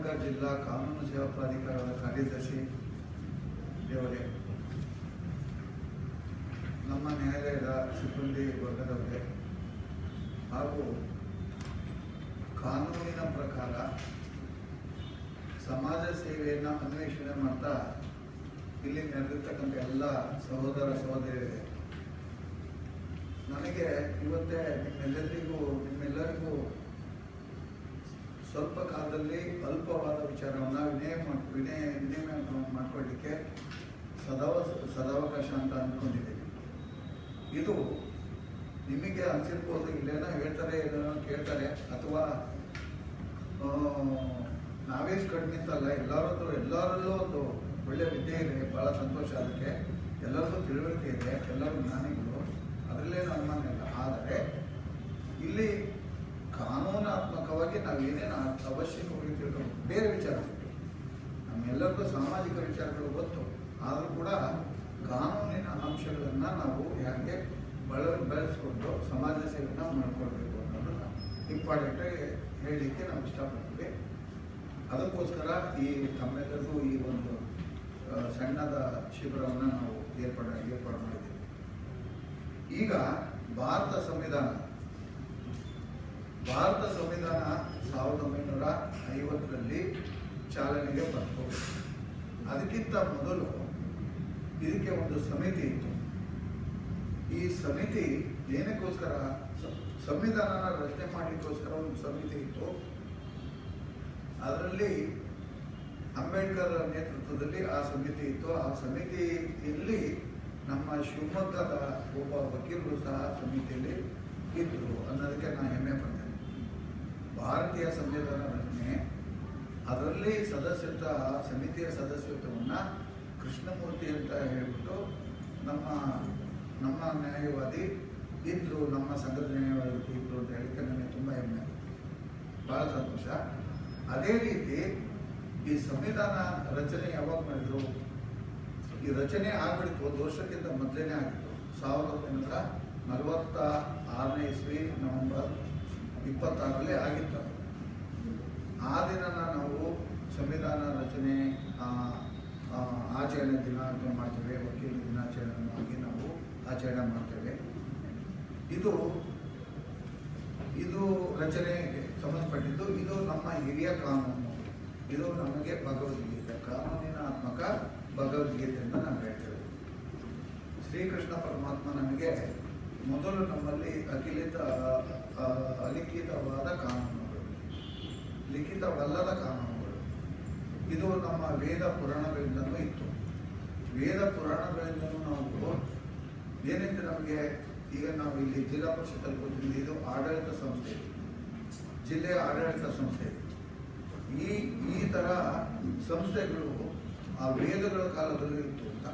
ಶಿವಮೊಗ್ಗ ಜಿಲ್ಲಾ ಕಾನೂನು ಸೇವಾ ಪ್ರಾಧಿಕಾರದ ಕಾರ್ಯದರ್ಶಿ ದೇವರೇ, ನಮ್ಮ ನ್ಯಾಯಾಲಯದ ಸಿಬ್ಬಂದಿ ವರ್ಗದವರೇ ಹಾಗೂ ಕಾನೂನಿನ ಪ್ರಕಾರ ಸಮಾಜ ಸೇವೆಯನ್ನು ಅನ್ವೇಷಣೆ ಮಾಡ್ತಾ ಇಲ್ಲಿ ನಡೆದಿರ್ತಕ್ಕಂಥ ಎಲ್ಲ ಸಹೋದರ ಸಹೋದರಿಯರೇ, ನನಗೆ ಇವತ್ತೇ ನಿಮ್ಮೆಲ್ಲರಿಗೂ ಸ್ವಲ್ಪ ಕಾಲದಲ್ಲಿ ಅಲ್ಪವಾದ ವಿಚಾರವನ್ನು ವಿನಿಮಯ ಮಾಡಿಕೊಳ್ಳಿಕ್ಕೆ ಸದಾವಕಾಶ ಅಂತ ಅಂದ್ಕೊಂಡಿದ್ದೀನಿ. ಇದು ನಿಮಗೆ ಅನಿಸಿರ್ಬೋದು, ಇಲ್ಲೇನೋ ಹೇಳ್ತಾರೆ ಏನೋ ಕೇಳ್ತಾರೆ, ಅಥವಾ ನಾವೇನು ಕಡಿಮೆ ಅಂತಲ್ಲ, ಎಲ್ಲರಲ್ಲೂ ಒಂದು ಒಳ್ಳೆಯ ವಿದ್ಯೆ ಇದೆ, ಭಾಳ ಸಂತೋಷ. ಅದಕ್ಕೆ ಎಲ್ಲರಿಗೂ ತಿಳುವಳಿಕೆ ಇದೆ, ಎಲ್ಲರೂ ಜ್ಞಾನಿಗಳು, ಅದರಲ್ಲೇನು ಅನುಮಾನ ಇಲ್ಲ. ಆದರೆ ಇಲ್ಲಿ ಕಾನೂನಾತ್ಮಕವಾಗಿ ನಾವೇನೇನು ಅವಶ್ಯಕವಾಗಿ ತಿಳ್ಕೊಂಡು ಬೇರೆ ವಿಚಾರ ನಮ್ಮೆಲ್ಲರಿಗೂ ಸಾಮಾಜಿಕ ವಿಚಾರಗಳು ಗೊತ್ತು, ಆದರೂ ಕೂಡ ಕಾನೂನಿನ ಅಂಶಗಳನ್ನು ನಾವು ಹೇಗೆ ಬೆಳೆಸ್ಕೊಂಡು ಸಮಾಜ ಸೇವೆನ ಮಾಡ್ಕೊಳ್ಬೇಕು ಅನ್ನೋದನ್ನು ಇಂಪಾರ್ಟೆಂಟಾಗಿ ಹೇಳಲಿಕ್ಕೆ ನಾವು ಇಷ್ಟಪಡ್ತೀವಿ. ಅದಕ್ಕೋಸ್ಕರ ಈ ತಮ್ಮೆಲ್ಲರಿಗೂ ಈ ಒಂದು ಸಣ್ಣದ ಶಿಬಿರವನ್ನು ನಾವು ಏರ್ಪಾಡು ಮಾಡಿದ್ದೀವಿ. ಈಗ ಭಾರತ ಸಂವಿಧಾನ 1950ರಲ್ಲಿ ಚಾಲನೆಗೆ ಬಂತು. ಅದಕ್ಕಿಂತ ಮೊದಲು ಇದಕ್ಕೆ ಒಂದು ಸಮಿತಿ ಇತ್ತು. ಈ ಸಮಿತಿ ಏನಕ್ಕೋಸ್ಕರ, ಸಂವಿಧಾನನ ರಚನೆ ಮಾಡಲಿಕ್ಕೋಸ್ಕರ ಒಂದು ಸಮಿತಿ ಇತ್ತು. ಅದರಲ್ಲಿ ಅಂಬೇಡ್ಕರ್ ನೇತೃತ್ವದಲ್ಲಿ ಆ ಸಮಿತಿ ಇತ್ತು. ಆ ಸಮಿತಿಯಲ್ಲಿ ನಮ್ಮ ಶಿವಮೊಗ್ಗದ ಒಬ್ಬ ವಕೀಲರು ಸಹ ಸಮಿತಿಯಲ್ಲಿ ಇದ್ದರು ಅನ್ನೋದಕ್ಕೆ ನಾನು ಹೆಮ್ಮೆ ಪಡ್ತೇನೆ. ಭಾರತೀಯ ಸಂವಿಧಾನ ರಚನೆ ಅದರಲ್ಲಿ ಸಮಿತಿಯ ಸದಸ್ಯತ್ವವನ್ನು ಕೃಷ್ಣಮೂರ್ತಿ ಅಂತ ಹೇಳಿಬಿಟ್ಟು ನಮ್ಮ ನ್ಯಾಯವಾದಿ ಇದ್ದರು, ನಮ್ಮ ಸಂಘದ ನ್ಯಾಯವಾದಿ ಇದ್ದರು ಅಂತ ಹೇಳಿಕ್ಕೆ ನನಗೆ ತುಂಬ ಹೆಮ್ಮೆ ಆಗುತ್ತೆ, ಭಾಳ ಸಂತೋಷ. ಅದೇ ರೀತಿ ಈ ಸಂವಿಧಾನ ರಚನೆ ಯಾವಾಗ ಮಾಡಿದ್ರು, ಈ ರಚನೆ ಆಗ್ಬಿಡ್ತು ಒಂದು ವರ್ಷಕ್ಕಿಂತ ಮೊದಲೇ ಆಗಿತ್ತು. 1946ನೇ ಇಸ್ವಿ ನವೆಂಬರ್ 26ರಲ್ಲಿ ಆಗಿತ್ತು. ಆ ದಿನನ ನಾವು ಸಂವಿಧಾನ ರಚನೆ ಆಚರಣೆ ದಿನ ಅಂತ ಮಾಡ್ತೇವೆ, ವಕೀಲ ದಿನಾಚರಣೆಯಾಗಿ ನಾವು ಆಚರಣೆ ಮಾಡ್ತೇವೆ. ಇದು ರಚನೆಗೆ ಸಂಬಂಧಪಟ್ಟಿದ್ದು. ಇದು ನಮ್ಮ ಹಿರಿಯ ಕಾನೂನು, ಇದು ನಮಗೆ ಭಗವದ್ಗೀತೆ, ಕಾನೂನಿನಾತ್ಮಕ ಭಗವದ್ಗೀತೆಯನ್ನು ನಾವು ಹೇಳ್ತೇವೆ. ಶ್ರೀಕೃಷ್ಣ ಪರಮಾತ್ಮ ನಮಗೆ ಮೊದಲು ನಮ್ಮಲ್ಲಿ ಅಲಿಖಿತವಾದ ಕಾನೂನುಗಳು, ಲಿಖಿತವಲ್ಲದ ಕಾನೂನುಗಳು, ಇದು ನಮ್ಮ ವೇದ ಪುರಾಣಗಳಿಂದಲೂ ಇತ್ತು. ವೇದ ಪುರಾಣಗಳಿಂದಲೂ ನಾವು ಏನಿತ್ತು ನಮಗೆ. ಈಗ ನಾವು ಇಲ್ಲಿ ಜಿಲ್ಲಾ ಪರಿಷತ್ತಲ್ಲಿ ಕೂತಿದ್ದೀವಿ, ಇದು ಆಡಳಿತ ಸಂಸ್ಥೆ, ಜಿಲ್ಲೆಯ ಆಡಳಿತ ಸಂಸ್ಥೆ. ಈ ಥರ ಸಂಸ್ಥೆಗಳು ಆ ವೇದಗಳ ಕಾಲದಲ್ಲೂ ಇತ್ತು ಅಂತ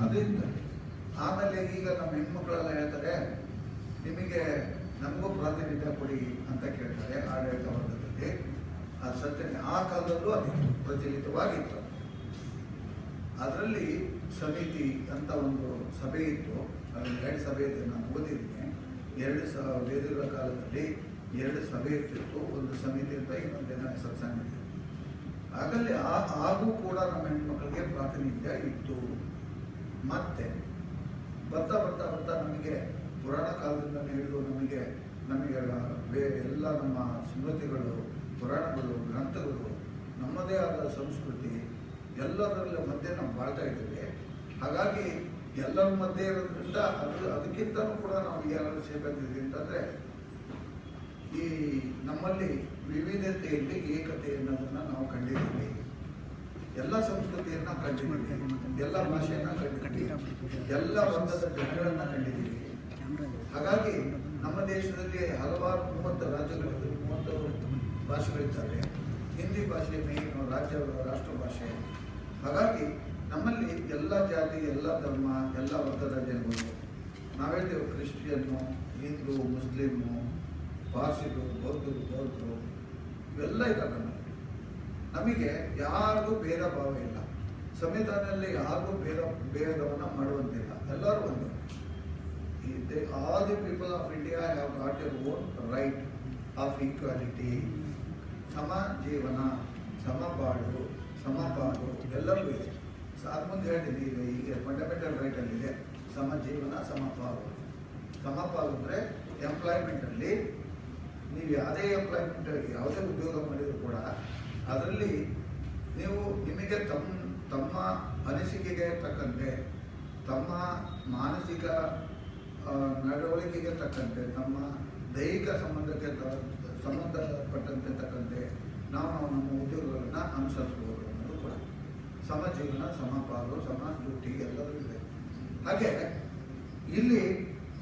ಅದರಿಂದ. ಆಮೇಲೆ ಈಗ ನಮ್ಮ ಹೆಣ್ಮಕ್ಳೆಲ್ಲ ಹೇಳ್ತಾರೆ, ನಮಗೂ ಪ್ರಾತಿನಿಧ್ಯ ಕೊಡಿ ಅಂತ ಕೇಳ್ತಾರೆ ಆಡಳಿತ ವರ್ಗದಲ್ಲಿ. ಆ ಸತ್ಯನೇ ಆ ಕಾಲದಲ್ಲೂ ಅದು ಪ್ರಚಲಿತವಾಗಿತ್ತು. ಅದರಲ್ಲಿ ಸಮಿತಿ ಅಂತ ಒಂದು ಸಭೆ ಇತ್ತು. ಅದರಲ್ಲಿ 2 ಸಭೆ ಇದೆ, ನಾನು ಓದಿದ್ದೀನಿ. 2 ವೇದಗಳ ಕಾಲದಲ್ಲಿ 2 ಸಭೆ ಇರ್ತಿತ್ತು, ಒಂದು ಸಮಿತಿ ಅಂತ, ಇನ್ನೊಂದೇನೋ ಸತ್ಸಂಗ. ಹಾಗಲ್ಲಿ ಹಾಗೂ ಕೂಡ ನಮ್ಮ ಹೆಣ್ಮಕ್ಳಿಗೆ ಪ್ರಾತಿನಿಧ್ಯ ಇತ್ತು. ಮತ್ತೆ ಬರ್ತಾ ಬರ್ತಾ ಬರ್ತಾ ನಮಗೆ ಪುರಾಣ ಕಾಲದಿಂದ ಹಿಡಿದು ನಮಗೆ ಎಲ್ಲ ನಮ್ಮ ಸ್ಮೃತಿಗಳು, ಪುರಾಣಗಳು, ಗ್ರಂಥಗಳು, ನಮ್ಮದೇ ಆದ ಸಂಸ್ಕೃತಿ ಎಲ್ಲದರ ಮಧ್ಯೆ ನಾವು ಬಾಳ್ತಾ ಇದ್ದೇವೆ. ಹಾಗಾಗಿ ಎಲ್ಲರ ಮಧ್ಯೆ ಇರೋದ್ರಿಂದ ಅದಕ್ಕಿಂತಲೂ ಕೂಡ ನಾವು ಯಾರು ಸೇರ್ಕೊಂಡಿದ್ವಿ ಅಂತಂದರೆ, ಈ ನಮ್ಮಲ್ಲಿ ವಿವಿಧತೆಯಲ್ಲಿ ಏಕತೆ ಅನ್ನೋದನ್ನು ನಾವು ಕಂಡಿದ್ದೀವಿ. ಎಲ್ಲ ಸಂಸ್ಕೃತಿಯನ್ನು ಕಂಡಿದ್ದೀವಿ, ಎಲ್ಲ ಭಾಷೆಯನ್ನು ಕಂಡಿದ್ದೀವಿ, ಎಲ್ಲ ವರ್ಗದ ಜನಗಳನ್ನು ಕಂಡಿದ್ದೀವಿ. ಹಾಗಾಗಿ ನಮ್ಮ ದೇಶದಲ್ಲಿ ಹಲವಾರು 30 ರಾಜ್ಯಗಳಿವೆ, 30 ಭಾಷೆಗಳಿದ್ದಾವೆ. ಹಿಂದಿ ಭಾಷೆ ಮೇನ್ ರಾಷ್ಟ್ರ ಭಾಷೆ. ಹಾಗಾಗಿ ನಮ್ಮಲ್ಲಿ ಎಲ್ಲ ಜಾತಿ, ಎಲ್ಲ ಧರ್ಮ, ಎಲ್ಲ ವರ್ಗದ ಜನಗಳು, ನಾವು ಹೇಳ್ತೇವೆ ಕ್ರಿಶ್ಚಿಯನ್ನು, ಹಿಂದೂ, ಮುಸ್ಲಿಮು, ಪಾರ್ಸಿಗಳು, ಬೌದ್ಧರು ಇವೆಲ್ಲ ಇದ್ದಾರೆ. ನಮಗೆ ಯಾರಿಗೂ ಭೇದ ಭಾವ ಇಲ್ಲ. ಸಂವಿಧಾನದಲ್ಲಿ ಯಾರಿಗೂ ಭೇದವನ್ನು ಮಾಡುವಂತಿಲ್ಲ, ಎಲ್ಲರೂ ಒಂದೇ. all the people of India have got their own right of equality. ಸಮ ಜೀವನ, ಸಮಬಾಳು, ಸಮಪಾಲು ಎಲ್ಲವೂ ಇದೆ. ಅದು ಮುಂದೆ ಹೇಳ್ತೀನಿ, ಈಗ ಫಂಡಮೆಂಟಲ್ ರೈಟಲ್ಲಿದೆ ಸಮ ಜೀವನ, ಸಮಪಾಲು. ಸಮಪಾಲು ಅಂದರೆ ಎಂಪ್ಲಾಯ್ಮೆಂಟಲ್ಲಿ ನೀವು ಯಾವುದೇ ಎಂಪ್ಲಾಯ್ಮೆಂಟ್ ಯಾವುದೇ ಉದ್ಯೋಗ ಮಾಡಿದರೂ ಕೂಡ ಅದರಲ್ಲಿ ನೀವು ನಿಮಗೆ ತಮ್ಮ ಅನಿಸಿಕೆಗೆ ತಕ್ಕಂತೆ, ತಮ್ಮ ಮಾನಸಿಕ ನಡವಳಿಕೆಗೆ ತಕ್ಕಂತೆ, ತಮ್ಮ ದೈಹಿಕ ಸಂಬಂಧಪಟ್ಟಂತೆ ತಕ್ಕಂತೆ ನಾವು ನಮ್ಮ ಉದ್ಯೋಗಗಳನ್ನು ಅನುಸರಿಸ್ಬೋದು ಅನ್ನೋದು ಕೂಡ. ಸಮ ಜೀವನ, ಸಮಪಾಲು, ಸಮ ಡ್ಯೂಟಿ ಎಲ್ಲರೂ ಇದೆ. ಹಾಗೆ ಇಲ್ಲಿ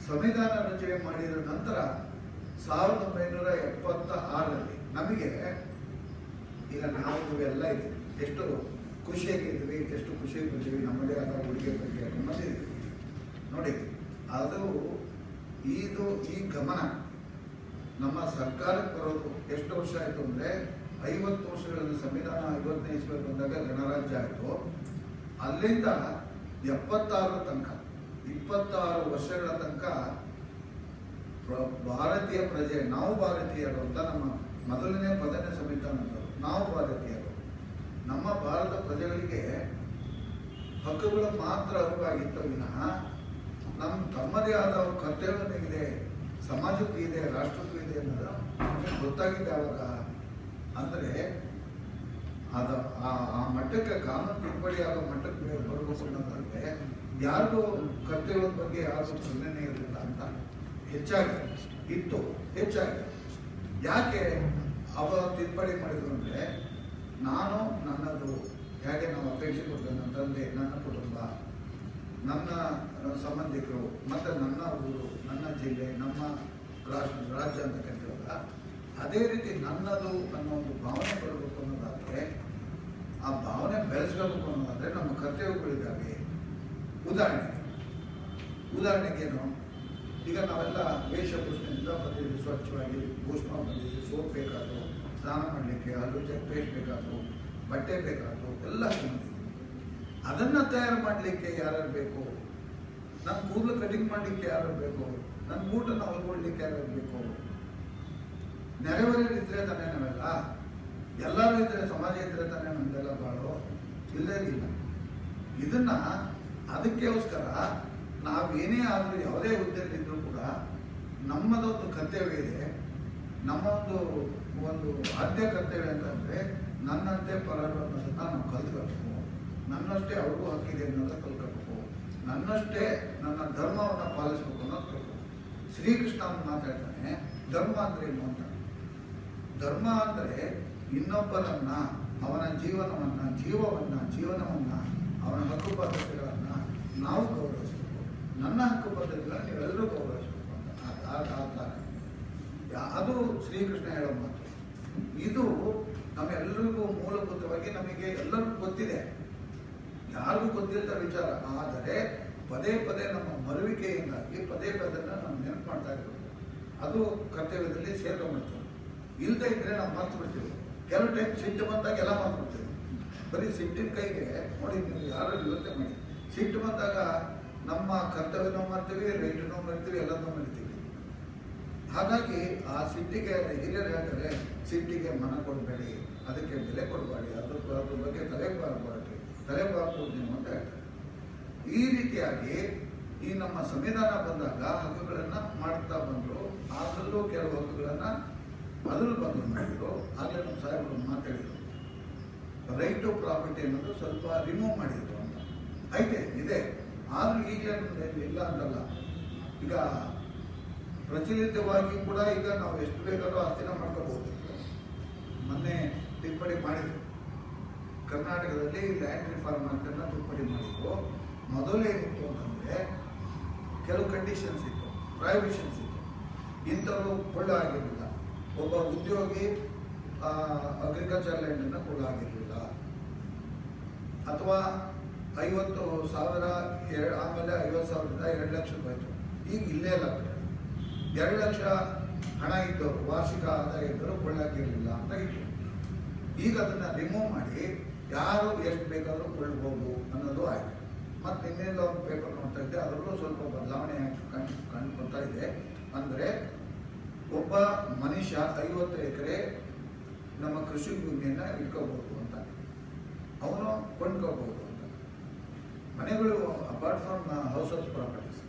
ಸಂವಿಧಾನ ರಚನೆ ಮಾಡಿದ ನಂತರ 1976ರಲ್ಲಿ ನಮಗೆ ಈಗ ನಾವು ಇವೆಲ್ಲ ಇದೆ, ಎಷ್ಟು ಖುಷಿಯಾಗಿದ್ವಿ, ಎಷ್ಟು ಖುಷಿಯಾಗಿರ್ತೀವಿ, ನಮ್ಮದೇ ಆದ ಉಡುಗೆ ಬಗ್ಗೆ ಬಂದಿದ್ವಿ ನೋಡಿ. ಅದು ಇದು ಈ ಗಮನ ನಮ್ಮ ಸರ್ಕಾರಕ್ಕೆ ಬರೋದು ಎಷ್ಟು ವರ್ಷ ಆಯಿತು ಅಂದರೆ 50 ವರ್ಷಗಳಲ್ಲಿ ಸಂವಿಧಾನ 50ನೇ ಇಸ್ವಿ ಬಂದಾಗ ಗಣರಾಜ್ಯ ಆಯಿತು. ಅಲ್ಲಿಂದ 76 ತನಕ 26 ವರ್ಷಗಳ ತನಕ ಭಾರತೀಯ ಪ್ರಜೆ, ನಾವು ಭಾರತೀಯರು ಅಂತ ನಮ್ಮ ಮೊದಲನೇ ಪದನೇ ಸಂವಿಧಾನ ಅಂದರು. ನಾವು ಭಾರತೀಯರು, ನಮ್ಮ ಭಾರತ ಪ್ರಜೆಗಳಿಗೆ ಹಕ್ಕುಗಳು ಮಾತ್ರ ಅರಿವಾಗಿತ್ತು ವಿನಃ ನಮ್ಮ ತಮ್ಮದೇ ಆದ ಕರ್ತವ್ಯ ಇದೆ, ಸಮಾಜಕ್ಕೂ ಇದೆ, ರಾಷ್ಟ್ರಕ್ಕೂ ಇದೆ ಅನ್ನೋದು ನಮಗೆ ಗೊತ್ತಾಗಿದೆ. ಯಾವಾಗ ಅಂದರೆ ಅದು ಆ ಮಟ್ಟಕ್ಕೆ ಕಾನೂನು ತಿದ್ದುಪಡಿ ಆಗೋ ಮಟ್ಟಕ್ಕೆ ಬರಬೇಕು ಅನ್ನೋದಾದರೆ ಯಾರಿಗೂ ಕರ್ತವ್ಯದ ಬಗ್ಗೆ ಯಾರಿಗೂ ಪ್ರಜ್ಞೆನೇ ಇರಲಿಲ್ಲ ಅಂತ ಹೆಚ್ಚಾಗಿ ಇತ್ತು. ಯಾಕೆ ಅವ ತಿದ್ದುಪಡಿ ಮಾಡಿದ್ರು ಅಂದರೆ ನಾನು ನನ್ನದು ಹೇಗೆ ನಾವು ಅಪೇಕ್ಷೆ ಕೊಡ್ತೇವೆ, ನನ್ನ ತಂದೆ, ನನ್ನ ಕುಟುಂಬ, ನನ್ನ ಸಂಬಂಧಿಕರು ಮತ್ತು ನನ್ನ ಊರು, ನನ್ನ ಜಿಲ್ಲೆ, ನಮ್ಮ ರಾಜ್ಯ ಅಂತ ಕರೀತೀವಲ್ಲ, ಅದೇ ರೀತಿ ನನ್ನದು ಅನ್ನೋ ಒಂದು ಭಾವನೆ ಬರಬೇಕು ಅನ್ನೋದಾದರೆ, ಆ ಭಾವನೆ ಬೆಳೆಸಬೇಕು ಅನ್ನೋದಾದರೆ ನಮ್ಮ ಕರ್ತವ್ಯಗಳಿದ್ದಾವೆ. ಉದಾಹರಣೆಗೇನು, ಈಗ ನಾವೆಲ್ಲ ವೇಷಭೂಷಣದಿಂದ ಬಂದಿದ್ದೀವಿ, ಸ್ವಚ್ಛವಾಗಿ ಭೂಷಣ ಬಂದಿದ್ದೀವಿ, ಸೋಪ್ ಬೇಕಾದ್ರು, ಸ್ನಾನ ಮಾಡಲಿಕ್ಕೆ, ಹಲ್ಲು ಪೇಸ್ಟ್ ಬೇಕಾದ್ರು, ಬಟ್ಟೆ ಬೇಕಾದ್ರು, ಎಲ್ಲ ಬಂದಿದ್ದೀವಿ. ಅದನ್ನು ತಯಾರು ಮಾಡಲಿಕ್ಕೆ ಯಾರು ಬೇಕು? ನನ್ನ ಕೂದಲು ಕಟಿಂಗ್ ಮಾಡಲಿಕ್ಕೆ ಯಾರು ಬೇಕು? ನನ್ನ ಊಟನ ಹೊಲ್ಕೊಡ್ಲಿಕ್ಕೆ ಯಾರು ಬೇಕು? ನೆರೆಹೊರೆಯಲ್ಲಿದ್ದರೆ ತಾನೇ ನಾವೆಲ್ಲ, ಎಲ್ಲರೂ ಇದ್ದರೆ, ಸಮಾಜ ಇದ್ದರೆ ತಾನೇ ನಮ್ದೆಲ್ಲ ಬಾಳೋ, ಇಲ್ಲೇ ಇಲ್ಲ. ಇದನ್ನು ಅದಕ್ಕೋಸ್ಕರ ನಾವೇನೇ ಆದರೂ ಯಾವುದೇ ಹುದ್ದೆಯಲ್ಲಿದ್ದರೂ ಕೂಡ ನಮ್ಮದೊಂದು ಕರ್ತವ್ಯ ಇದೆ. ನಮ್ಮ ಒಂದು ಆದ್ಯ ಕರ್ತವ್ಯ ಅಂತಂದರೆ ನನ್ನಂತೆ ಪರರು ಅನ್ನೋದನ್ನು ನಾವು ಕಲ್ತ್ಕೋಬೇಕು. ನನ್ನಷ್ಟೇ ಅವ್ರಿಗೂ ಹಕ್ಕಿದೆ ಅನ್ನೋದನ್ನು ಕಲ್ತ್ಕೋಬೇಕು. ನನ್ನಷ್ಟೇ ನನ್ನ ಧರ್ಮವನ್ನು ಪಾಲಿಸಬೇಕು ಅನ್ನೋದು ಕಲ್ತ್ಕೋಬೇಕು. ಶ್ರೀಕೃಷ್ಣ ಮಾತಾಡ್ತಾನೆ, ಧರ್ಮ ಅಂದರೆ ಏನು ಅಂತ. ಧರ್ಮ ಅಂದರೆ ಇನ್ನೊಬ್ಬರನ್ನು, ಅವನ ಜೀವನವನ್ನು, ಅವನ ಹಕ್ಕು ಪದ್ಧತಿಗಳನ್ನು ನಾವು ಗೌರವಿಸಬೇಕು. ನನ್ನ ಹಕ್ಕು ಪದ್ಧತಿಗಳನ್ನು ನೀವೆಲ್ಲರೂ ಗೌರವಿಸಬೇಕು ಅಂತ ಅದು ಶ್ರೀಕೃಷ್ಣ ಹೇಳೋ ಮಾತು. ಇದು ನಮ್ಮೆಲ್ಲರಿಗೂ ಮೂಲಭೂತವಾಗಿ ನಮಗೆ ಎಲ್ಲರಿಗೂ ಗೊತ್ತಿದೆ, ಯಾರಿಗೂ ಗೊತ್ತಿಲ್ಲದ ವಿಚಾರ. ಆದರೆ ಪದೇ ಪದೇ ನಮ್ಮ ಮರುವಿಕೆಯಿಂದಾಗಿ ಪದೇ ನಾವು ನೆನಪು ಮಾಡ್ತಾ ಇರ್ಬೇಕು. ಅದು ಕರ್ತವ್ಯದಲ್ಲಿ ಸೇರ್ಕೊಂಡ್ಬಿಡ್ತೀವಿ. ಇಲ್ಲದೆ ಇದ್ದರೆ ನಾವು ಮರ್ತು ಬಿಡ್ತೀವಿ. ಕೆಲವು ಟೈಮ್ ಸಿಟ್ಟು ಬಂದಾಗ ಎಲ್ಲ ಮರ್ತು ಬಿಡ್ತೀವಿ. ಬರೀ ಸಿಟ್ಟಿನ ಕೈಗೆ ನೋಡಿ, ನೀವು ಯಾರು ಯೋಚನೆ ಮಾಡಿ, ಸಿಟ್ಟು ಬಂದಾಗ ನಮ್ಮ ಕರ್ತವ್ಯನೂ ಮಾಡ್ತೀವಿ, ರೈಟನೂ ಮಾಡ್ತೀವಿ, ಎಲ್ಲದನ್ನೂ ಮಾಡ್ತೀವಿ. ಹಾಗಾಗಿ ಆ ಸಿಟ್ಟಿಗೆ ಹಿರಿಯರು ಹೇಳ್ತಾರೆ, ಸಿಟ್ಟಿಗೆ ಮನ ಕೊಡಬೇಡಿ, ಅದಕ್ಕೆ ಬೆಲೆ ಕೊಡಬೇಡಿ, ಅದ್ರ ಬಗ್ಗೆ ತಲೆ ಬಾರ್ಬೋದು ನೀವು ಅಂತ ಹೇಳ್ತಾರೆ. ಈ ರೀತಿಯಾಗಿ ಈ ನಮ್ಮ ಸಂವಿಧಾನ ಬಂದಾಗ ಹಕ್ಕುಗಳನ್ನು ಮಾಡ್ತಾ ಬಂದರು. ಅದರಲ್ಲೂ ಕೆಲವು ಹಕ್ಕುಗಳನ್ನು ಮೊದಲು ಬಂದು ಮಾಡಿದರು. ಆಗಲೇ ನಮ್ಮ ಸಾಹೇಬರು ಮಾತಾಡಿದರು, ರೈಟ್ ಟು ಪ್ರಾಪರ್ಟಿ ಅನ್ನೋದು ಸ್ವಲ್ಪ ರಿಮೂವ್ ಮಾಡಿದರು ಅಂತ. ಇದೆ, ಆದರೂ ಈಗಲೇ ಇಲ್ಲ ಅಂತಲ್ಲ. ಈಗ ಪ್ರಚಲಿತವಾಗಿ ಕೂಡ ಈಗ ನಾವು ಎಷ್ಟು ಬೇಕಾದ್ರೂ ಆಸ್ತಿನ ಮಾಡ್ಕೋಬಹುದು. ಮೊನ್ನೆ ತಿದ್ದುಪಡಿ ಮಾಡಿದ್ರು, ಕರ್ನಾಟಕದಲ್ಲಿ ಲ್ಯಾಂಡ್ ರಿಫಾರ್ಮ್ ಆಕ್ಟನ್ನು ತಿದ್ದುಪಡಿ ಮಾಡಿದ್ರು. ಮೊದಲೇನಿತ್ತು ಅಂತಂದರೆ ಕೆಲವು ಕಂಡೀಷನ್ಸ್ ಇತ್ತು, ಪ್ರೊಹಿಬಿಷನ್ಸ್ ಇತ್ತು. ಇಂಥವು ಕೊಳ್ಳ ಆಗಿರಲಿಲ್ಲ. ಒಬ್ಬ ಉದ್ಯೋಗಿ ಅಗ್ರಿಕಲ್ಚರ್ ಲ್ಯಾಂಡನ್ನು ಕೊಳ್ಳ ಆಗಿರಲಿಲ್ಲ. ಅಥವಾ 50,000 ಆಮೇಲೆ 50,000ದಿಂದ 2 ಲಕ್ಷ ರೂಪಾಯಿ. ಈಗ ಇಲ್ಲೇ ಇಲ್ಲ, 2 ಲಕ್ಷ ಹಣ ಇದ್ದವರು, ವಾರ್ಷಿಕ ಆದಾಯ ಇದ್ದರು ಕೊಳ್ಳಾಕಿರಲಿಲ್ಲ ಅಂತ ಇತ್ತು. ಈಗ ಅದನ್ನು ರಿಮೂವ್ ಮಾಡಿ ಯಾರು ಎಷ್ಟು ಬೇಕಾದರೂ ಕೊಳ್ಳಬಹುದು ಅನ್ನೋದು ಆಯಿತು. ಮತ್ತು ಇನ್ನೇನು ಒಂದು ಪೇಪರ್ ನೋಡ್ತಾ ಇದ್ದೆ, ಅದರಲ್ಲೂ ಸ್ವಲ್ಪ ಬದಲಾವಣೆ ಕಂಡುಕೊಳ್ತಾ ಇದೆ. ಅಂದರೆ ಒಬ್ಬ ಮನುಷ್ಯ 50 ಎಕರೆ ನಮ್ಮ ಕೃಷಿ ಭೂಮಿಯನ್ನು ಇಟ್ಕೋಬಹುದು ಅಂತ, ಅವನು ಕೊಂಡ್ಕೋಬಹುದು ಅಂತ. ಮನೆಗಳು apart from house of properties.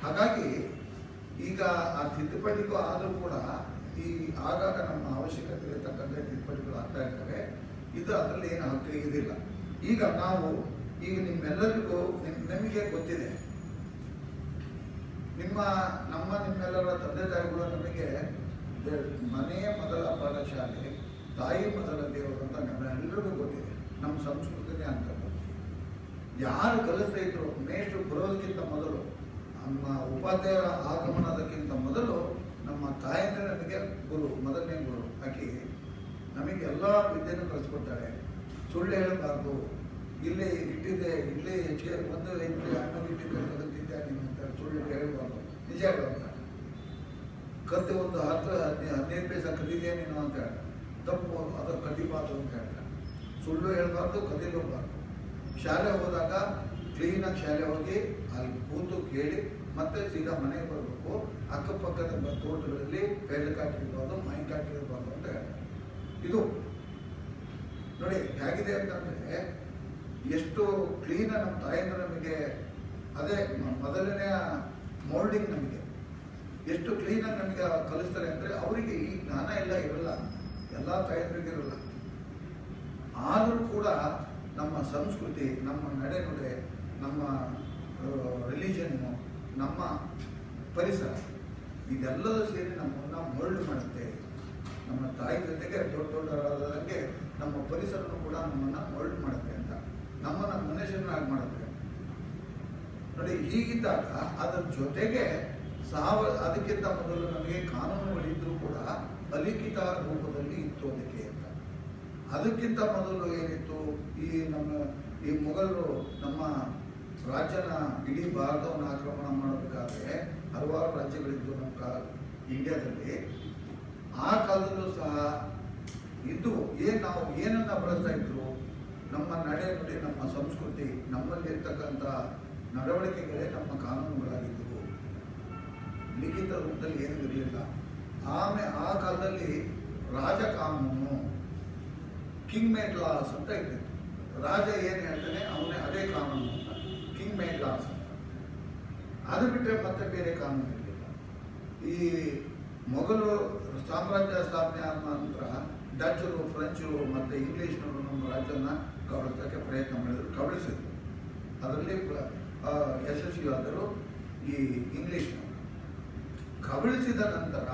ಹಾಗಾಗಿ ಈಗ ಆ ತಿದ್ದುಪಡಿಗೂ ಆದರೂ ಕೂಡ ಈ ಆಗಾಗ ನಮ್ಮ ಅವಶ್ಯಕತೆಗೆ ತಕ್ಕಂತೆ ತಿದ್ದುಪಡಿಗಳು ಆಗ್ತಾ ಇರ್ತವೆ. ಇದು ಅದರಲ್ಲಿ ಏನು ಹಕ್ಕು ಇದಿಲ್ಲ. ಈಗ ನಾವು ಈಗ ನಿಮ್ಮೆಲ್ಲರಿಗೂ ನಮಗೆ ಗೊತ್ತಿದೆ, ನಿಮ್ಮೆಲ್ಲರ ತಂದೆ ತಾಯಿಗಳು ನಮಗೆ ಮನೆಯ ಮೊದಲ ಪಾಠಶಾಲೆ, ತಾಯಿ ಮೊದಲ ದೇವರು ಅಂತ ನಮ್ಮೆಲ್ಲರಿಗೂ ಗೊತ್ತಿದೆ. ನಮ್ಮ ಸಂಸ್ಕೃತಿನೇ ಅಂತದ್ದು. ಯಾರು ಕಲಿಸ್ತಾ ಇದ್ರು, ಮೇಷ್ಟ್ರು ಬರೋದಕ್ಕಿಂತ ಮೊದಲು, ನಮ್ಮ ಉಪಾಧ್ಯಾಯರ ಆಗಮನದಕ್ಕಿಂತ ಮೊದಲು ನಮ್ಮ ತಾಯಿಯಂದ್ರೆ ನಮಗೆ ಗುರು, ಮೊದಲನೇ ಗುರು. ಆಕೆ ನಮಗೆ ಎಲ್ಲ ವಿದ್ಯೆಯನ್ನು ಕಲಿಸ್ಕೊಡ್ತಾಳೆ. ಸುಳ್ಳು ಹೇಳಬಾರ್ದು, ಇಲ್ಲೇ ಇಟ್ಟಿದ್ದೆ, ಇಲ್ಲೇ ಹೆಚ್ಚಿಗೆ ಒಂದು ಇಟ್ಟೆ ಹಣ್ಣು ಇಟ್ಟಿದ್ದೆ ತಗೊಂತಿದ್ದೆ ನೀನು ಅಂತ ಸುಳ್ಳು ಹೇಳಬಾರ್ದು, ನಿಜ ಹೇಳುವಂತ. ಕದ್ದು ಒಂದು 10-15 ಪೈಸೆ ಕದ್ದಿದ್ಯಾ ನೀನು ಅಂತ ಹೇಳ್ತಾರೆ. ತಪ್ಪು, ಅದು ಕದಿಬಾರ್ದು ಅಂತ ಹೇಳ್ತಾರೆ. ಸುಳ್ಳು ಹೇಳಬಾರ್ದು, ಕದಿಲಬಾರ್ದು. ಶಾಲೆ ಹೋದಾಗ ಕ್ಲೀನಾಗಿ ಶಾಲೆ ಹೋಗಿ ಅಲ್ಲಿ ಕೂತು ಕೇಳಿ ಮತ್ತೆ ಸೀದಾ ಮನೆಗೆ ಬರಬೇಕು. ಅಕ್ಕಪಕ್ಕದ ತೋಟಗಳಲ್ಲಿ ಬೆಳ್ಳಕಾಕಿರ್ಬಾರ್ದು, ಮೈಕಾಕಿರ್ಬಾರ್ದು ಅಂತ ಹೇಳ್ತಾರೆ. ಇದು ನೋಡಿ ಹೇಗಿದೆ ಅಂತಂದರೆ, ಎಷ್ಟು ಕ್ಲೀನ ನಮ್ಮ ತಾಯಿಯಿಂದ ನಮಗೆ, ಅದೇ ಮೊದಲನೆಯ ಮೋಲ್ಡಿಂಗ್ ನಮಗೆ ಎಷ್ಟು ಕ್ಲೀನಾಗಿ ನಮಗೆ ಕಲಿಸ್ತಾರೆ ಅಂದರೆ, ಅವರಿಗೆ ಈ ಜ್ಞಾನ ಎಲ್ಲ ಇರಲ್ಲ, ಎಲ್ಲ ತಾಯಂದ್ರಿಗೆ ಇರಲ್ಲ. ಆದರೂ ಕೂಡ ನಮ್ಮ ಸಂಸ್ಕೃತಿ, ನಮ್ಮ ನಡೆನುಡೆ, ನಮ್ಮ ರಿಲಿಜನ್ನು, ನಮ್ಮ ಪರಿಸರ ಇದೆಲ್ಲದೂ ಸೇರಿ ನಮ್ಮನ್ನು ಮೊಲ್ಡ್ ಮಾಡುತ್ತೆ. ನಮ್ಮ ತಾಯಿ ಜೊತೆಗೆ ದೊಡ್ಡವರಾದಂಗೆ ನಮ್ಮ ಪರಿಸರನೂ ಕೂಡ ನಮ್ಮನ್ನು ಮೊಲ್ಡ್ ಮಾಡುತ್ತೆ ಅಂತ, ನಮ್ಮನ್ನು ಮನುಷ್ಯನಾಗಿ ಮಾಡುತ್ತೆ ನೋಡಿ. ಹೀಗಿದ್ದಾಗ ಅದರ ಜೊತೆಗೆ ಅದಕ್ಕಿಂತ ಮೊದಲು ನಮಗೆ ಕಾನೂನುಗಳಿದ್ದರೂ ಕೂಡ ಅಲಿಖಿತ ರೂಪದಲ್ಲಿ ಇತ್ತು ಅದಕ್ಕೆ ಅಂತ. ಅದಕ್ಕಿಂತ ಮೊದಲು ಏನಿತ್ತು, ಈ ಮೊಘಲರು ನಮ್ಮ ರಾಜ್ಯನ, ಇಡೀ ಭಾರತವನ್ನು ಆಕ್ರಮಣ ಮಾಡಬೇಕಾದ್ರೆ ಹಲವಾರು ರಾಜ್ಯಗಳಿದ್ದು ನಮ್ಮ ಇಂಡಿಯಾದಲ್ಲಿ. ಆ ಕಾಲದಲ್ಲೂ ಸಹ ಇದು ನಾವು ಏನನ್ನ ಬಳಸ್ತಾ ಇದ್ರು, ನಮ್ಮ ನಡೆ ನುಡಿ, ನಮ್ಮ ಸಂಸ್ಕೃತಿ, ನಮ್ಮಲ್ಲಿರ್ತಕ್ಕಂಥ ನಡವಳಿಕೆಗಳೇ ನಮ್ಮ ಕಾನೂನುಗಳಾಗಿದ್ದವು. ಲಿಖಿತ ರೂಪದಲ್ಲಿ ಏನೂ ಇರಲಿಲ್ಲ. ಆ ಕಾಲದಲ್ಲಿ ರಾಜ ಕಾನೂನು, ಕಿಂಗ್ ಮೇಡ್ ಲಾಸ್ ಅಂತ ಇರ್ತಿತ್ತು. ರಾಜ ಏನು ಹೇಳ್ತಾನೆ ಅವನೇ ಅದೇ ಕಾನೂನು ಅಂತ, ಕಿಂಗ್ ಮೇಡ್ ಲಾಸ್ ಅಂತ. ಅದು ಬಿಟ್ಟರೆ ಮತ್ತೆ ಬೇರೆ ಕಾನೂನು ಇರಲಿಲ್ಲ. ಈ ಮೊಘಲು ಸಾಮ್ರಾಜ್ಯ ಸ್ಥಾಪನೆ ಆದ ನಂತರ ಡಚ್ಚರು, ಫ್ರೆಂಚರು ಮತ್ತು ಇಂಗ್ಲೀಷ್ನವರು ನಮ್ಮ ರಾಜ್ಯನ ಕಬಳಿಸೋಕ್ಕೆ ಪ್ರಯತ್ನ ಮಾಡಿದರು, ಕಬಳಿಸಿದ್ರು. ಅದರಲ್ಲಿ ಯಶಸ್ವಿಯಾದರು ಈ ಇಂಗ್ಲೀಷ್ನವರು. ಕಬಳಿಸಿದ ನಂತರ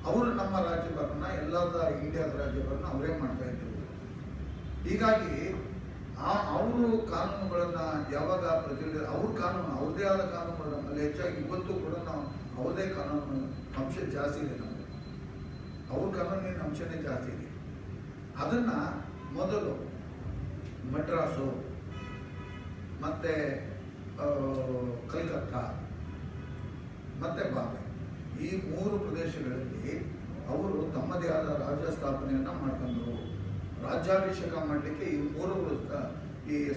ಅವರು ನಮ್ಮ ರಾಜ್ಯಭಾರನ, ಎಲ್ಲದ ಇಂಡಿಯಾದ ರಾಜ್ಯಭಾರನ ಅವರೇ ಮಾಡ್ತಾ ಇದ್ರು. ಹೀಗಾಗಿ ಅವರು ಕಾನೂನುಗಳನ್ನು ಯಾವಾಗ ಅವ್ರ ಕಾನೂನು, ಅವ್ರದ್ದೇ ಆದ ಕಾನೂನುಗಳು ನಮ್ಮಲ್ಲಿ ಹೆಚ್ಚಾಗಿ ಇವತ್ತು ಕೂಡ ನಾವು ಅವ್ರದೇ ಕಾನೂನು ಅಂಶ ಜಾಸ್ತಿ ಇದೆ ನಮಗೆ. ಅವ್ರ ಕಾನೂನಿನ ಅಂಶನೇ ಜಾಸ್ತಿ ಇದೆ. ಅದನ್ನು ಮೊದಲು ಮಡ್ರಾಸು ಮತ್ತು ಕಲ್ಕತ್ತಾ ಮತ್ತು ಬಾಂಬೆ, ಈ 3 ಪ್ರದೇಶಗಳಲ್ಲಿ ಅವರು ತಮ್ಮದೇ ಆದ ರಾಜ್ಯ ಸ್ಥಾಪನೆಯನ್ನು ಮಾಡ್ಕೊಂಡ್ರು. ರಾಜ್ಯಾಭಿಷೇಕ ಮಾಡಲಿಕ್ಕೆ ಈ 3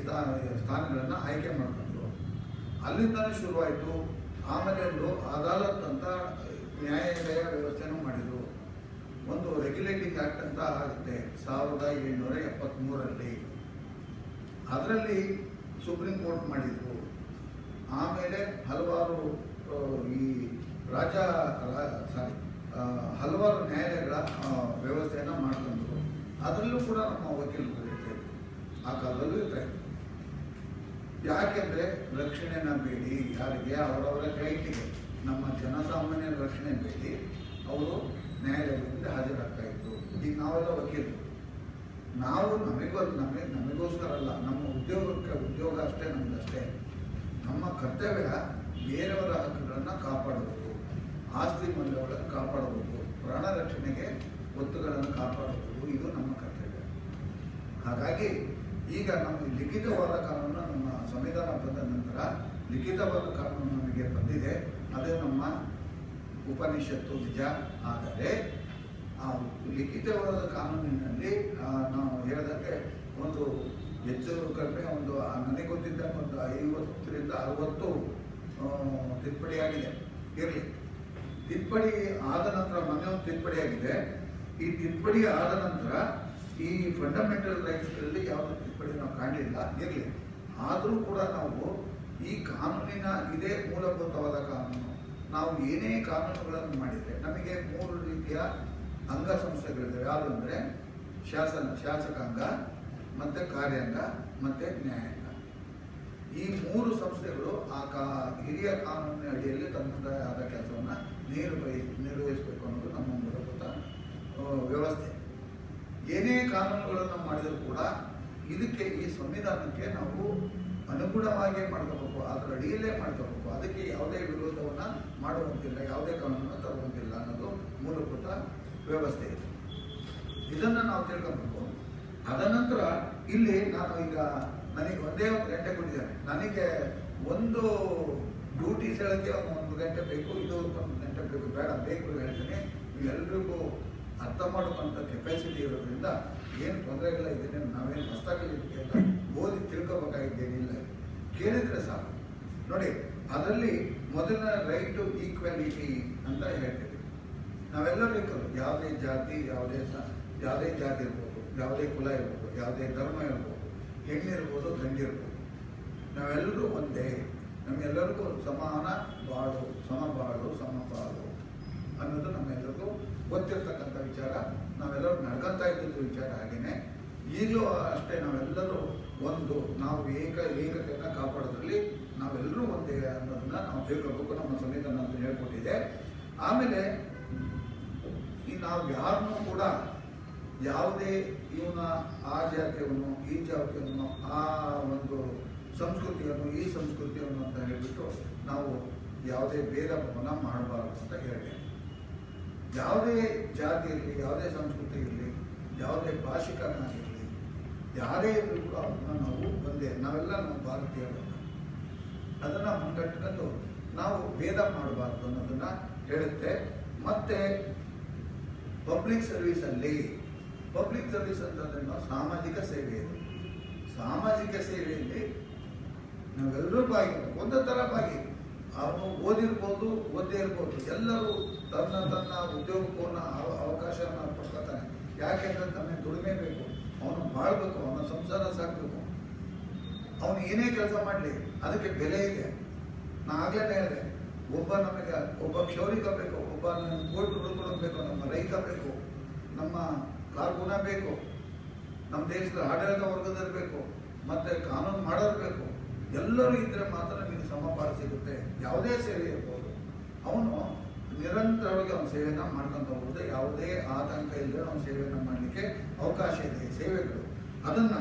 ಸ್ಥಾನಗಳನ್ನು ಆಯ್ಕೆ ಮಾಡ್ಕೊಂಡ್ರು. ಅಲ್ಲಿಂದಲೇ ಶುರುವಾಯಿತು. ಆಮೇಲೆ ಅದಾಲತ್ ಅಂತ ನ್ಯಾಯಾಲಯ ವ್ಯವಸ್ಥೆನೂ ಮಾಡಿದರು. ಒಂದು ರೆಗ್ಯುಲೇಟಿಂಗ್ ಆ್ಯಕ್ಟ್ ಅಂತ ಆಗುತ್ತೆ 1773ರಲ್ಲಿ. ಅದರಲ್ಲಿ ಸುಪ್ರೀಂ ಕೋರ್ಟ್ ಮಾಡಿದರು. ಆಮೇಲೆ ಹಲವಾರು ಹಲವಾರು ನ್ಯಾಯಾಲಯಗಳ ವ್ಯವಸ್ಥೆಯನ್ನು ಮಾಡ್ಕೊಂಡ್ರು. ಅದರಲ್ಲೂ ಕೂಡ ನಮ್ಮ ವಕೀಲರು ಇರ್ತಾಯಿದ್ರು, ಆ ಕಾಲದಲ್ಲೂ ಇರ್ತಾಯಿದ್ರು. ಯಾಕೆಂದರೆ ರಕ್ಷಣೆನ ಬೇಡಿ, ಯಾರಿಗೆ ಅವರವರ ಕ್ಲೈಂಟಿಗೆ, ನಮ್ಮ ಜನಸಾಮಾನ್ಯರ ರಕ್ಷಣೆ ಬೇಡಿ ಅವರು ನ್ಯಾಯಾಲಯದಿಂದ ಹಾಜರಾಗ್ತಾ ಇದ್ರು. ಈಗ ನಾವೆಲ್ಲ ವಕೀಲರು, ನಾವು ನಮಗೋಸ್ಕರ ಅಲ್ಲ, ನಮ್ಮ ಉದ್ಯೋಗ ಅಷ್ಟೇ, ನಮ್ಮದಷ್ಟೇ. ನಮ್ಮ ಕರ್ತವ್ಯ ಬೇರೆಯವರ ಹಕ್ಕುಗಳನ್ನು ಕಾಪಾಡುವುದು, ಆಸ್ತಿ ಮೌಲ್ಯಗಳನ್ನು ಕಾಪಾಡುವುದು, ಪ್ರಾಣ ರಕ್ಷಣೆಗೆ ಒತ್ತುಗಳನ್ನು ಕಾಪಾಡುವುದು, ಇದು ನಮ್ಮ ಕರ್ತವ್ಯ. ಹಾಗಾಗಿ ಈಗ ನಮ್ಮ ಲಿಖಿತವಾದ ಕಾನೂನು, ನಮ್ಮ ಸಂವಿಧಾನ ಬಂದ ನಂತರ ಲಿಖಿತವಾದ ಕಾನೂನು ನಮಗೆ ಬಂದಿದೆ. ಅದೇ ನಮ್ಮ ಉಪನಿಷತ್ತು ನಿಜ. ಆದರೆ ಆ ಲಿಖಿತವಾದ ಕಾನೂನಿನಲ್ಲಿ ನಾವು ಹೇಳಿದಂತೆ ಒಂದು ಹೆಚ್ಚು ಕಡಿಮೆ ಒಂದು ನನಗೆ ಗೊತ್ತಿದ್ದ ಒಂದು 50ರಿಂದ 60 ತಿದ್ದುಪಡಿ ಆಗಿದೆ. ಇರಲಿ, ತಿದ್ದುಪಡಿ ಆದ ನಂತರ ಮೊನ್ನೆ ಒಂದು ತಿದ್ದುಪಡಿ ಆಗಿದೆ. ಈ ತಿದ್ದುಪಡಿ ಆದ ನಂತರ ಈ ಫಂಡಮೆಂಟಲ್ ರೈಟ್ಸ್ಗಳಲ್ಲಿ ಯಾವುದೇ ತಿದ್ದುಪಡಿ ನಾವು ಕಾಣಲಿಲ್ಲ, ಇರಲಿ. ಆದರೂ ಕೂಡ ನಾವು ಈ ಕಾನೂನಿನ ಇದೇ ಮೂಲಭೂತವಾದ ಕಾನೂನು, ನಾವು ಏನೇ ಕಾನೂನುಗಳನ್ನು ಮಾಡಿದರೆ ನಮಗೆ 3 ರೀತಿಯ ಅಂಗಸಂಸ್ಥೆಗಳಿವೆ. ಯಾವುದು ಅಂದರೆ ಶಾಸಕಾಂಗ, ಮತ್ತು ಕಾರ್ಯಾಂಗ, ಮತ್ತು ನ್ಯಾಯಾಂಗ. ಈ 3 ಸಂಸ್ಥೆಗಳು ಹಿರಿಯ ಕಾನೂನಿನ ಅಡಿಯಲ್ಲಿ ತನ್ನದೇ ಆದ ಕೆಲಸವನ್ನು ನಿರ್ವಹಿಸಬೇಕು ಅನ್ನೋದು ನಮ್ಮ ಮೂಲಭೂತ ವ್ಯವಸ್ಥೆ. ಏನೇ ಕಾನೂನುಗಳನ್ನು ಮಾಡಿದರೂ ಕೂಡ ಇದಕ್ಕೆ, ಈ ಸಂವಿಧಾನಕ್ಕೆ ನಾವು ಅನುಗುಣವಾಗಿ ಮಾಡ್ಕೋಬೇಕು, ಅದರ ಅಡಿಯಲ್ಲೇ ಮಾಡ್ಕೋಬೇಕು. ಅದಕ್ಕೆ ಯಾವುದೇ ವಿರೋಧವನ್ನು ಮಾಡುವಂತಿಲ್ಲ, ಯಾವುದೇ ಕಾನೂನನ್ನು ತರುವಂತಿಲ್ಲ ಅನ್ನೋದು ಮೂಲಭೂತ ವ್ಯವಸ್ಥೆ ಇದೆ. ಇದನ್ನು ನಾವು ತಿಳ್ಕೊಬೇಕು. ಅದನಂತರ ಇಲ್ಲಿ ನಾನು ಈಗ ನನಗೆ ಒಂದೇ 1 ಗಂಟೆ ಕೊಟ್ಟಿದ್ದಾರೆ. ನನಗೆ ಒಂದು ಡ್ಯೂಟೀಸ್ ಹೇಳೋಕ್ಕೆ 1 ಗಂಟೆ ಬೇಕು, ಇದು 1 ಗಂಟೆ ಬೇಕು, ಬೇಡ ಬೇಕು ಹೇಳ್ತೀನಿ. ನೀವೆಲ್ಲರಿಗೂ ಅರ್ಥ ಮಾಡೋಕ್ಕಂಥ ಕೆಪಾಸಿಟಿ ಇರೋದ್ರಿಂದ ಏನು ತೊಂದರೆಗಳ ಇದ್ದೇನೆ, ನಾವೇನು ಹೊಸದಾಗಲಿಕ್ಕೆ ಅಂತ ಓದಿ ತಿಳ್ಕೊಬೇಕಾಗಿದ್ದೇನಿಲ್ಲ, ಕೇಳಿದರೆ ಸಾಕು. ನೋಡಿ, ಅದರಲ್ಲಿ ಮೊದಲ ರೈಟ್ ಟು ಈಕ್ವಾಲಿಟಿ ಅಂತ ಹೇಳ್ತೀವಿ. ನಾವೆಲ್ಲರೂ ಇರ್ಬೋದು, ಯಾವುದೇ ಜಾತಿ ಇರ್ಬೋದು, ಯಾವುದೇ ಕುಲ ಇರ್ಬೋದು, ಯಾವುದೇ ಧರ್ಮ ಇರ್ಬೋದು, ಹೆಣ್ಣಿರ್ಬೋದು, ಗಂಡಿರ್ಬೋದು, ನಾವೆಲ್ಲರೂ ಒಂದೇ. ನಮ್ಮೆಲ್ಲರಿಗೂ ಸಮಾನ ಬಾಳು, ಸಮಬಾಳು, ಸಮಪಾಲು ಅನ್ನೋದು ನಮ್ಮೆಲ್ಲರಿಗೂ ಗೊತ್ತಿರ್ತಕ್ಕಂಥ ವಿಚಾರ. ನಾವೆಲ್ಲರೂ ನಡ್ಕೊಂತ ಇದ್ದದ್ದು ವಿಚಾರ. ಹಾಗೆಯೇ ಈಗಲೂ ಅಷ್ಟೇ, ನಾವೆಲ್ಲರೂ ಒಂದು, ನಾವು ಏಕತೆಯನ್ನು ಕಾಪಾಡೋದ್ರಲ್ಲಿ ನಾವೆಲ್ಲರೂ ಒಂದೇ ಅನ್ನೋದನ್ನ ನಾವು ತಿಳ್ಕೋಬೇಕು. ನಮ್ಮ ಸಂವಿಧಾನ ಅಂತ ಹೇಳ್ಕೊಟ್ಟಿದೆ. ಆಮೇಲೆ ನಾವು ಯಾರನ್ನೂ ಕೂಡ ಯಾವುದೇ ಆ ಜಾತಿಯವನು, ಈ ಜಾತಿಯವನು, ಆ ಒಂದು ಸಂಸ್ಕೃತಿಯನ್ನು, ಈ ಸಂಸ್ಕೃತಿಯನ್ನು ಅಂತ ಹೇಳಿಬಿಟ್ಟು ನಾವು ಯಾವುದೇ ಭೇದ ಭಾವನ ಮಾಡಬಾರ್ದು ಅಂತ ಹೇಳಿದೆ. ಯಾವುದೇ ಜಾತಿ ಇರಲಿ, ಯಾವುದೇ ಸಂಸ್ಕೃತಿ ಇರಲಿ, ಯಾವುದೇ ಭಾಷಿಕನಾಗಿರಲಿ, ಯಾರೇ ಇರಲಿ ಕೂಡ ಅವನ್ನ ನಾವು ಒಂದೇ, ನಾವೆಲ್ಲ ನಾವು ಭಾರತೀಯರು. ಅದನ್ನು ಮುಂಗಟ್ಕೊಂಡು ನಾವು ಭೇದ ಮಾಡಬಾರ್ದು ಅನ್ನೋದನ್ನು ಹೇಳುತ್ತೆ. ಮತ್ತು ಪಬ್ಲಿಕ್ ಸರ್ವಿಸಲ್ಲಿ, ಪಬ್ಲಿಕ್ ಸರ್ವಿಸ್ ಅಂತಂದ್ರೆ ನಾವು ಸಾಮಾಜಿಕ ಸೇವೆ ಇದೆ. ಸಾಮಾಜಿಕ ಸೇವೆಯಲ್ಲಿ ನಾವೆಲ್ಲರೂ ಭಾಗಿ, ಒಂದೇ ಥರ ಭಾಗಿ. ಅವನು ಓದಿರ್ಬೋದು, ಓದೇ ಇರ್ಬೋದು, ಎಲ್ಲರೂ ತನ್ನ ಉದ್ಯೋಗಕ್ಕೂ ಅವಕಾಶವನ್ನು ಪಡ್ಕೊತಾನೆ. ಯಾಕೆಂದ್ರೆ ತನ್ನ ದುಡಿಮೆ ಬೇಕು, ಅವನು ಬಾಳ್ಬೇಕು, ಅವನ ಸಂಸಾರ ಸಾಕಬೇಕು. ಅವನು ಏನೇ ಕೆಲಸ ಮಾಡಲಿ ಅದಕ್ಕೆ ಬೆಲೆ ಇದೆ. ನಾ ಆಗಲೇ ಹೇಳಿದೆ, ನಮಗೆ ಒಬ್ಬ ಕ್ಷೌರಿಕ ಬೇಕು, ಒಬ್ಬ ಕೋರ್ಟ್ ಹುಡುಕೊಡಬೇಕು, ನಮ್ಮ ರೈತ ಬೇಕು, ನಮ್ಮ ಕಾರ್ಗುಣ ಬೇಕು, ನಮ್ಮ ದೇಶದ ಆಡಳಿತ ವರ್ಗದಲ್ಲಿರಬೇಕು, ಮತ್ತು ಕಾನೂನು ಮಾಡೋರು ಬೇಕು. ಎಲ್ಲರೂ ಇದ್ದರೆ ಮಾತ್ರ ನಿಮಗೆ ಸಮಪಾಲ ಸಿಗುತ್ತೆ. ಯಾವುದೇ ಸೇವೆ ಇರ್ಬೋದು, ಅವನು ನಿರಂತರವಾಗಿ ಅವನ ಸೇವೆಯನ್ನು ಮಾಡ್ಕೊಂತ ಹೋಗುತ್ತೆ. ಯಾವುದೇ ಆತಂಕ ಇಲ್ಲದೆ ಅವನ ಸೇವೆಯನ್ನು ಮಾಡಲಿಕ್ಕೆ ಅವಕಾಶ ಇದೆ. ಸೇವೆಗಳು ಅದನ್ನು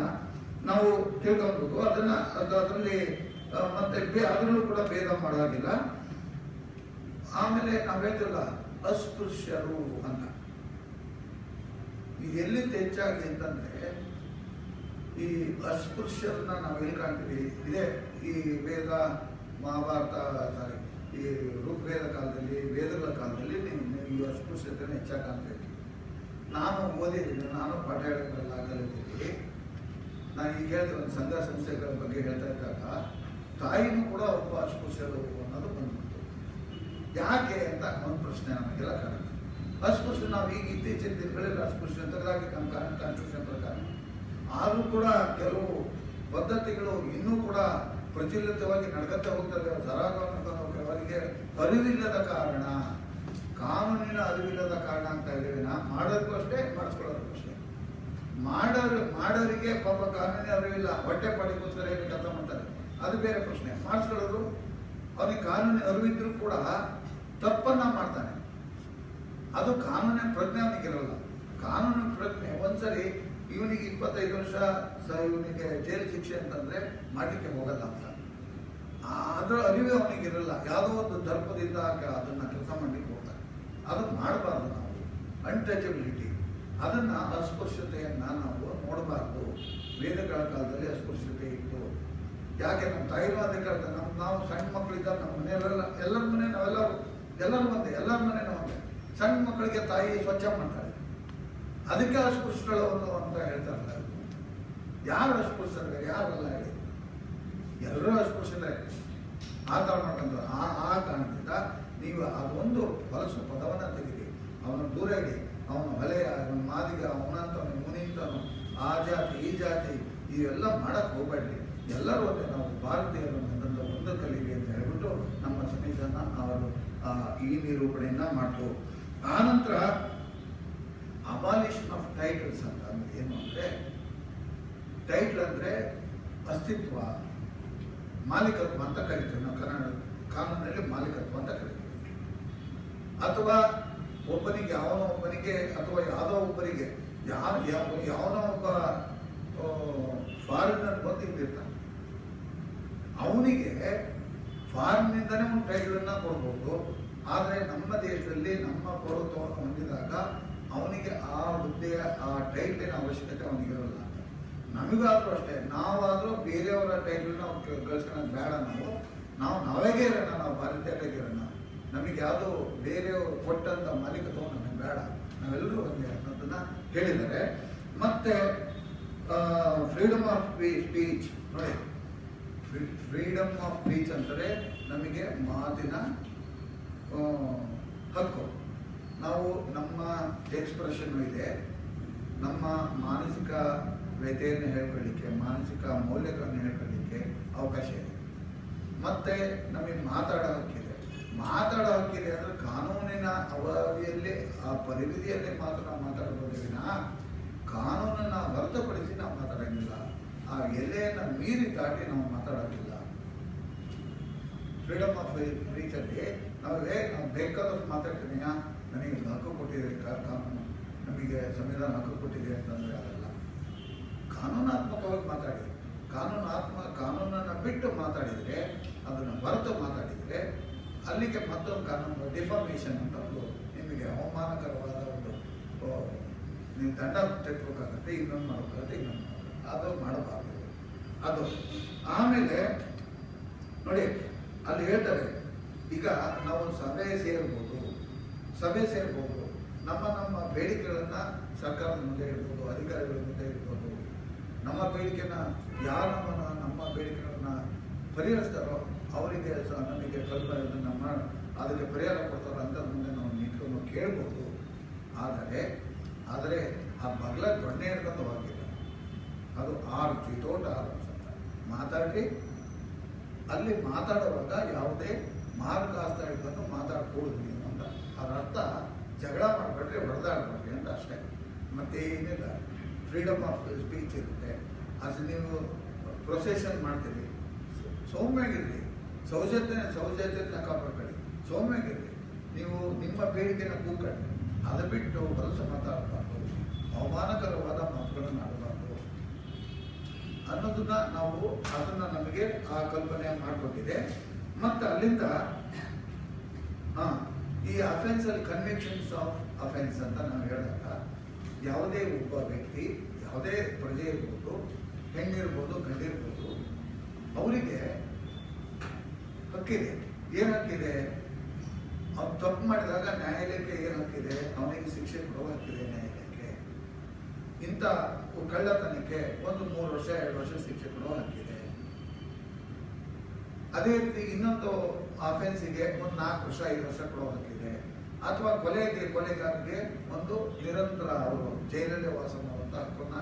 ನಾವು ತಿಳ್ಕೊಳ್ಬೇಕು. ಅದರಲ್ಲಿ ಮತ್ತೆ ಅದರಲ್ಲೂ ಕೂಡ ಭೇದ ಮಾಡೋದಿಲ್ಲ. ಆಮೇಲೆ ನಾವು ಹೇಳ್ತಿಲ್ಲ ಅಸ್ಪೃಶ್ಯರು ಅಂತ. ಇದು ಎಲ್ಲಿಂದ ಹೆಚ್ಚಾಗಿ ಅಂತಂದ್ರೆ, ಈ ಅಸ್ಪೃಶ್ಯರನ್ನ ನಾವು ಎಲ್ಲಿ ಕಾಣ್ತೀವಿ? ಇದೇ ಈ ವೇದ, ಮಹಾಭಾರತ, ಈ ಋಗ್ವೇದ ಕಾಲದಲ್ಲಿ, ವೇದಗಳ ಕಾಲದಲ್ಲಿ ನೀವು ಈ ಅಸ್ಪೃಶ್ಯತೆಯನ್ನು ಹೆಚ್ಚಾಗಿ ಕಾಣ್ತಾ ಇದ್ದೀವಿ. ನಾನು ಓದಿದ್ದೀನಿ, ನಾನು ಪಾಠ ಹೇಳೋದ್ರಲ್ಲ ಕಲಿತೀವಿ. ನಾನು ಈಗ ಹೇಳಿದ ಒಂದು ಸಂಘ ಸಂಸ್ಥೆಗಳ ಬಗ್ಗೆ ಹೇಳ್ತಾ ಇದ್ದಾಗ ತಾಯಿನೂ ಕೂಡ ಒಬ್ಬ ಅಸ್ಪೃಶ್ಯರು ಅನ್ನೋದು ಬಂದ್ಬಿಟ್ಟು. ಯಾಕೆ ಅಂತ ಒಂದು ಪ್ರಶ್ನೆ ನಮಗೆಲ್ಲ ಕಾರಣ. ಅಸ್ಪೃಶ್ಯ ನಾವು ಈಗ ಇತ್ತೀಚಿನ ದಿನಗಳಲ್ಲಿ ಅಸ್ಪೃಶ್ಯ ತೆಗೆದಾಗಿ ನಮ್ಮ ಕಾನ್ಸ್ಟಿಟ್ಯೂಷನ್ ಪ್ರಕಾರ. ಆದರೂ ಕೂಡ ಕೆಲವು ಪದ್ಧತಿಗಳು ಇನ್ನೂ ಕೂಡ ಪ್ರಚಲಿತವಾಗಿ ನಡ್ಕೊತಾ ಹೋಗ್ತದೆ. ಅವರಿಗೆ ಅರಿವಿಲ್ಲದ ಕಾರಣ, ಕಾನೂನಿನ ಅರಿವಿಲ್ಲದ ಕಾರಣ ಅಂತ ಇದ್ದೇವೆ. ಮಾಡೋದಕ್ಕೂ ಅಷ್ಟೇ, ಮಾಡಿಸ್ಕೊಳ್ಳೋದಕ್ಕೂ ಅಷ್ಟೇ. ಮಾಡೋರಿಗೆ ಪಾಪ ಕಾನೂನಿನ ಅರಿವಿಲ್ಲ, ಹೊಟ್ಟೆ ಪಾಡಿಗೋಸ್ಕರ ಏನು ಕೆಲಸ ಮಾಡ್ತಾರೆ, ಅದು ಬೇರೆ ಪ್ರಶ್ನೆ. ಮಾಡಿಸ್ಕೊಳ್ಳೋದು ಅವನಿಗೆ ಕಾನೂನಿನ ಅರಿವಿದ್ರೂ ಕೂಡ ತಪ್ಪನ್ನ ಮಾಡ್ತಾನೆ. ಅದು ಕಾನೂನಿನ ಪ್ರಜ್ಞೆ ಅವನಿಗಿರಲ್ಲ. ಕಾನೂನಿನ ಪ್ರಜ್ಞೆ ಒಂದ್ಸರಿ ಇವನಿಗೆ 25 ವರ್ಷ ಇವನಿಗೆ ಜೈಲು ಶಿಕ್ಷೆ ಅಂತಂದ್ರೆ ಮಾಡಲಿಕ್ಕೆ ಹೋಗಲ್ಲ ಅಂತ. ಅದರ ಅರಿವು ಅವನಿಗಿರಲ್ಲ. ಯಾವುದೋ ಒಂದು ದರ್ಪದಿಂದ ಅದನ್ನ ಕೆಲಸ ಮಾಡ್ಲಿಕ್ಕೆ ಹೋಗ್ತಾನೆ. ಅದನ್ನು ಮಾಡಬಾರ್ದು ನಾವು. ಅನ್ಟಚಬಿಲಿಟಿ, ಅದನ್ನ ಅಸ್ಪೃಶ್ಯತೆಯನ್ನ ನಾವು ನೋಡಬಾರ್ದು. ವೇದಗಳ ಕಾಲದಲ್ಲಿ ಅಸ್ಪೃಶ್ಯತೆ ಇತ್ತು. ಯಾಕೆ ನಮ್ಮ ತಾಯಿನೂ ಅದೇ ಕಾಲದ ನಾವು ಸಣ್ಣ ಮಕ್ಕಳಿದ್ದಾಗ ನಮ್ಮ ಮನೆಯಲ್ಲೆಲ್ಲ, ಎಲ್ಲರ ಮನೆ ಎಲ್ಲರೂ ಒಂದೇ, ಎಲ್ಲರ ಮನೆಯೂ ಒಂದೇ. ಸಣ್ಣ ಮಕ್ಕಳಿಗೆ ತಾಯಿ ಸ್ವಚ್ಛ ಮಾಡ್ತಾಳೆ, ಅದಕ್ಕೆ ಅಸ್ಪೃಶ್ಯಗಳು ಅಂತ ಹೇಳ್ತಾರಲ್ಲ. ಯಾರು ಅಸ್ಪೃಶ್ಯರು? ಯಾರಲ್ಲ ಹೇಳಿ, ಎಲ್ಲರೂ ಅಸ್ಪೃಶ್ಯರೇ. ಆ ಥರ ಮಾಡ್ಕೊಂಡು ಆ ಕಾರಣದಿಂದ ನೀವು ಅದೊಂದು ಹೊಲಸು ಪದವನ್ನು ತೆಗೆದಿ. ಅವನ ದೂರ ಇಡಿ. ಅವನು ಹೊಲೆಯ, ಅವನ ಮಾದಿಗ, ಅವನಂತವನು ಇವನಿಂತನು, ಆ ಜಾತಿ ಈ ಜಾತಿ ಇವೆಲ್ಲ ಮಾಡಕ್ಕೆ ಹೋಗ್ಬೇಡ್ರಿ. ಎಲ್ಲರೂ ಒಂದೇ, ನಾವು ಭಾರತೀಯರು ಅನ್ನೋದನ್ನು ಒಂದು ಕಲಿಗೆ ಅಂತ ಹೇಳ್ಬಿಟ್ಟು ನಮ್ಮ ಸಂವಿಧಾನ ಅವರು ಈ ನಿರೂಪಣೆಯನ್ನ ಮಾಡ್ತು. ಆನಂತರ ಅಬಾಲಿಷನ್ ಆಫ್ ಟೈಟಲ್ಸ್ ಅಂತ ಅಂದ್ರೆ ಏನು ಅಂದರೆ, ಟೈಟಲ್ ಅಂದರೆ ಅಸ್ತಿತ್ವ, ಮಾಲೀಕತ್ವ ಅಂತ ಕರಿತೀವಿ ನಾವು ಕನ್ನಡ ಕಾನೂನಲ್ಲಿ. ಮಾಲೀಕತ್ವ ಅಂತ ಕರಿತೀವಿ. ಅಥವಾ ಒಬ್ಬನಿಗೆ, ಯಾವನೋ ಒಬ್ಬನಿಗೆ ಅಥವಾ ಯಾವುದೋ ಒಬ್ಬರಿಗೆ, ಯಾವನೋ ಒಬ್ಬ ಫಾರಿನರ್ ಬಂದು ಇಲ್ಲಿರ್ತಾನೆ, ಅವನಿಗೆ ಫಾರಿನ್ನಿಂದನೇ ಒಂದು ಟೈಟಲನ್ನು ಕೊಡ್ಬೋದು. ಆದರೆ ನಮ್ಮ ದೇಶದಲ್ಲಿ ನಮ್ಮ ಪೌರತ್ವವನ್ನು ಹೊಂದಿದಾಗ ಅವನಿಗೆ ಆ ಹುದ್ದೆಯ ಆ ಟೈಟಲಿನ ಅವಶ್ಯಕತೆ ಅವನಿಗಿರಲ್ಲ. ನಮಗಾದರೂ ಅಷ್ಟೇ, ನಾವಾದರೂ ಬೇರೆಯವರ ಟೈಟಲ್ನ ಗಳಿಸ್ಕೊಳ್ಳೋದು ಬೇಡ. ನಾವಾಗೇ ಇರೋಣ, ನಾವು ಭಾರತೀಯರಾಗಿ ಇರೋಣ. ನಮಗೆ ಯಾವುದೋ ಬೇರೆಯವರು ಕೊಟ್ಟಂಥ ಮಾಲೀಕತ್ವ ನಮಗೆ ಬೇಡ, ನಾವೆಲ್ಲರೂ ಒಂದೇ ಅನ್ನೋದನ್ನ ಹೇಳಿದ್ದಾರೆ. ಮತ್ತೆ ಫ್ರೀಡಮ್ ಆಫ್ ಸ್ಪೀಚ್ ನೋಡಿ, ಫ್ರೀಡಮ್ ಆಫ್ ಸ್ಪೀಚ್ ಅಂದರೆ ನಮಗೆ ಮಾತಿನ ಹಕ್ಕು. ನಾವು ನಮ್ಮ ಎಕ್ಸ್ಪ್ರೆಷನ್ ಇದೆ, ನಮ್ಮ ಮಾನಸಿಕ ವ್ಯಥೆಯನ್ನು ಹೇಳ್ಕೊಳ್ಳಿಕ್ಕೆ, ಮಾನಸಿಕ ಮೌಲ್ಯಗಳನ್ನು ಹೇಳ್ಕೊಳ್ಳಿಕ್ಕೆ ಅವಕಾಶ ಇದೆ. ಮತ್ತೆ ನಮಗೆ ಮಾತಾಡೋ ಹಕ್ಕಿದೆ. ಮಾತಾಡೋ ಹಕ್ಕಿದೆ ಅಂದರೆ ಕಾನೂನಿನ ಅವಧಿಯಲ್ಲಿ, ಆ ಪರಿಮಿತಿಯಲ್ಲಿ ಮಾತ್ರ ನಾವು ಮಾತಾಡಬಹುದು ವಿನಃ ಕಾನೂನನ್ನು ಹೊರತುಪಡಿಸಿ ನಾವು ಮಾತಾಡೋಂಗಿಲ್ಲ. ಆ ಎಲ್ಲೆಯನ್ನು ಮೀರಿ ದಾಟಿ ನಾವು ಮಾತಾಡೋಂಗಿಲ್ಲ. ಫ್ರೀಡಮ್ ಆಫ್ ಸ್ಪೀಚಲ್ಲಿ ನಾವು ಬೇಕಾದಷ್ಟು ಮಾತಾಡ್ತೀನಿ, ನನಗೆ ಹಕ್ಕು ಕೊಟ್ಟಿದೆ ಕಾನೂನು, ನಮಗೆ ಸಂವಿಧಾನ ಹಕ್ಕು ಕೊಟ್ಟಿದೆ ಅಂತಂದರೆ ಅದಲ್ಲ. ಕಾನೂನಾತ್ಮಕವಾಗಿ ಮಾತಾಡಿ, ಕಾನೂನನ್ನು ಬಿಟ್ಟು ಮಾತಾಡಿದರೆ, ಅದನ್ನು ಹೊರತು ಮಾತಾಡಿದರೆ ಅಲ್ಲಿಗೆ ಮತ್ತೊಂದು ಕಾನೂನು ಡಿಫಾಮೇಷನ್ ಅಂತ ಒಂದು, ನಿಮಗೆ ಅವಮಾನಕರವಾದ ಒಂದು ನೀವು ದಂಡ ತೆಗೆದುಬೇಕಾಗುತ್ತೆ, ಇನ್ನೊಂದು ಮಾಡಬೇಕಾಗುತ್ತೆ, ಇನ್ನೊಂದು ಮಾಡಬೇಕು, ಅದು ಮಾಡಬಾರ್ದು ಅದು. ಆಮೇಲೆ ನೋಡಿ, ಅಲ್ಲಿ ಹೇಳ್ತಾರೆ, ಈಗ ನಾವು ಸಭೆ ಸೇರ್ಬೋದು, ನಮ್ಮ ಬೇಡಿಕೆಗಳನ್ನು ಸರ್ಕಾರದ ಮುಂದೆ ಇಡ್ಬೋದು, ಅಧಿಕಾರಿಗಳ ಮುಂದೆ ಇಡ್ಬೋದು. ನಮ್ಮ ಬೇಡಿಕೆನ ಯಾರು ನಮ್ಮ ಬೇಡಿಕೆಗಳನ್ನು ಪರಿಹರಿಸ್ತಾರೋ ಅವರಿಗೆ ನಮಗೆ ನಮ್ಮ ಅದಕ್ಕೆ ಪರಿಹಾರ ಕೊಡ್ತಾರೋ ಅಂತ ಮುಂದೆ ನಾವು ನಿಂತ್ಕೊಂಡು ಕೇಳ್ಬೋದು. ಆದರೆ ಆ ಬಗಲ ದೊಣ್ಣೆ ಹಿಡ್ಕೊಂಡು ಹೋಗಿಲ್ಲ. ಅದು ಆರ್ಮ್ಸ್ ವಿತೌಟ್ ಆರ್ಮ್ಸ್ ಅಂತ ಮಾತಾಡಿ. ಅಲ್ಲಿ ಮಾತಾಡುವಾಗ ಯಾವುದೇ ಮಾರ್ಗಾಸ್ತ್ರ ಹಿಡ್ಕೊಂಡು ಮಾತಾಡ್ಕೊಡ್ತೀವಿ ಅಂತ. ಅದರ ಅರ್ಥ ಜಗಳ ಮಾಡಬೇಡ್ರಿ, ಹೊಡೆದಾಡ್ಬೇಡ್ರಿ ಅಂತ ಅಷ್ಟೇ, ಮತ್ತೆ ಏನಿಲ್ಲ. ಫ್ರೀಡಮ್ ಆಫ್ ಸ್ಪೀಚ್ ಇರುತ್ತೆ. ಅದು ನೀವು ಪ್ರೊಸೆಷನ್ ಮಾಡ್ತೀರಿ, ಸೌಮ್ಯಾಗಿರ್ರಿ, ಸೌಜನ್ಯನ ಕಾಪಾಡ್ಕೊಳ್ಳಿ, ಸೌಮ್ಯಾಗಿರ್ರಿ. ನೀವು ನಿಮ್ಮ ಬೇಡಿಕೆನ ಕೂಗ್ಕೊಳ್ಳಿ. ಅದು ಬಿಟ್ಟು ಹೊಲಸು ಮಾತಾಡಬಾರ್ದು, ಅವಮಾನಕರವಾದ ಮಾತುಗಳನ್ನು ಆಡಬಾರ್ದು ಅನ್ನೋದನ್ನ ಅದನ್ನು ನಮಗೆ ಆ ಕಲ್ಪನೆ ಮಾಡಿಕೊಟ್ಟಿದೆ. ಮತ್ತು ಅಲ್ಲಿಂದ ಈ ಅಫೆನ್ಸಲ್ಲಿ ಕನ್ವಿಕ್ಷನ್ಸ್ ಆಫ್ ಅಫೆನ್ಸ್ ಅಂತ ನಾವು ಹೇಳಿದಾಗ, ಯಾವುದೇ ಒಬ್ಬ ವ್ಯಕ್ತಿ, ಯಾವುದೇ ಪ್ರಜೆ ಇರ್ಬೋದು, ಹೆಣ್ಣಿರ್ಬೋದು, ಗಂಡಿರ್ಬೋದು, ಅವರಿಗೆ ಹಕ್ಕಿದೆ. ಏನು ಹಕ್ಕಿದೆ? ಅವ್ನು ತಪ್ಪು ಮಾಡಿದಾಗ ನ್ಯಾಯಾಲಯಕ್ಕೆ ಏನು ಹಕ್ಕಿದೆ? ಅವನಿಗೆ ಶಿಕ್ಷೆ ಕೊಡುವ ಹಕ್ಕಿದೆ ನ್ಯಾಯಾಲಯಕ್ಕೆ. ಇಂಥ ಕಳ್ಳತನಕ್ಕೆ 1-3 ವರ್ಷ 2 ವರ್ಷ ಶಿಕ್ಷೆ ಕೊಡುವ ಹಕ್ಕಿದೆ. ಅದೇ ರೀತಿ ಇನ್ನೊಂದು ಅಫೆನ್ಸಿಗೆ 4 ವರ್ಷ 5 ವರ್ಷ ಕೊಡುವ ಹಕ್ಕಿದೆ. ಅಥವಾ ಕೊಲೆಗಾರರಿಗೆ ಒಂದು ನಿರಂತರ ಅವರು ಜೈಲಲ್ಲೇ ವಾಸ ಮಾಡುವಂಥ ಹಕ್ಕನ್ನ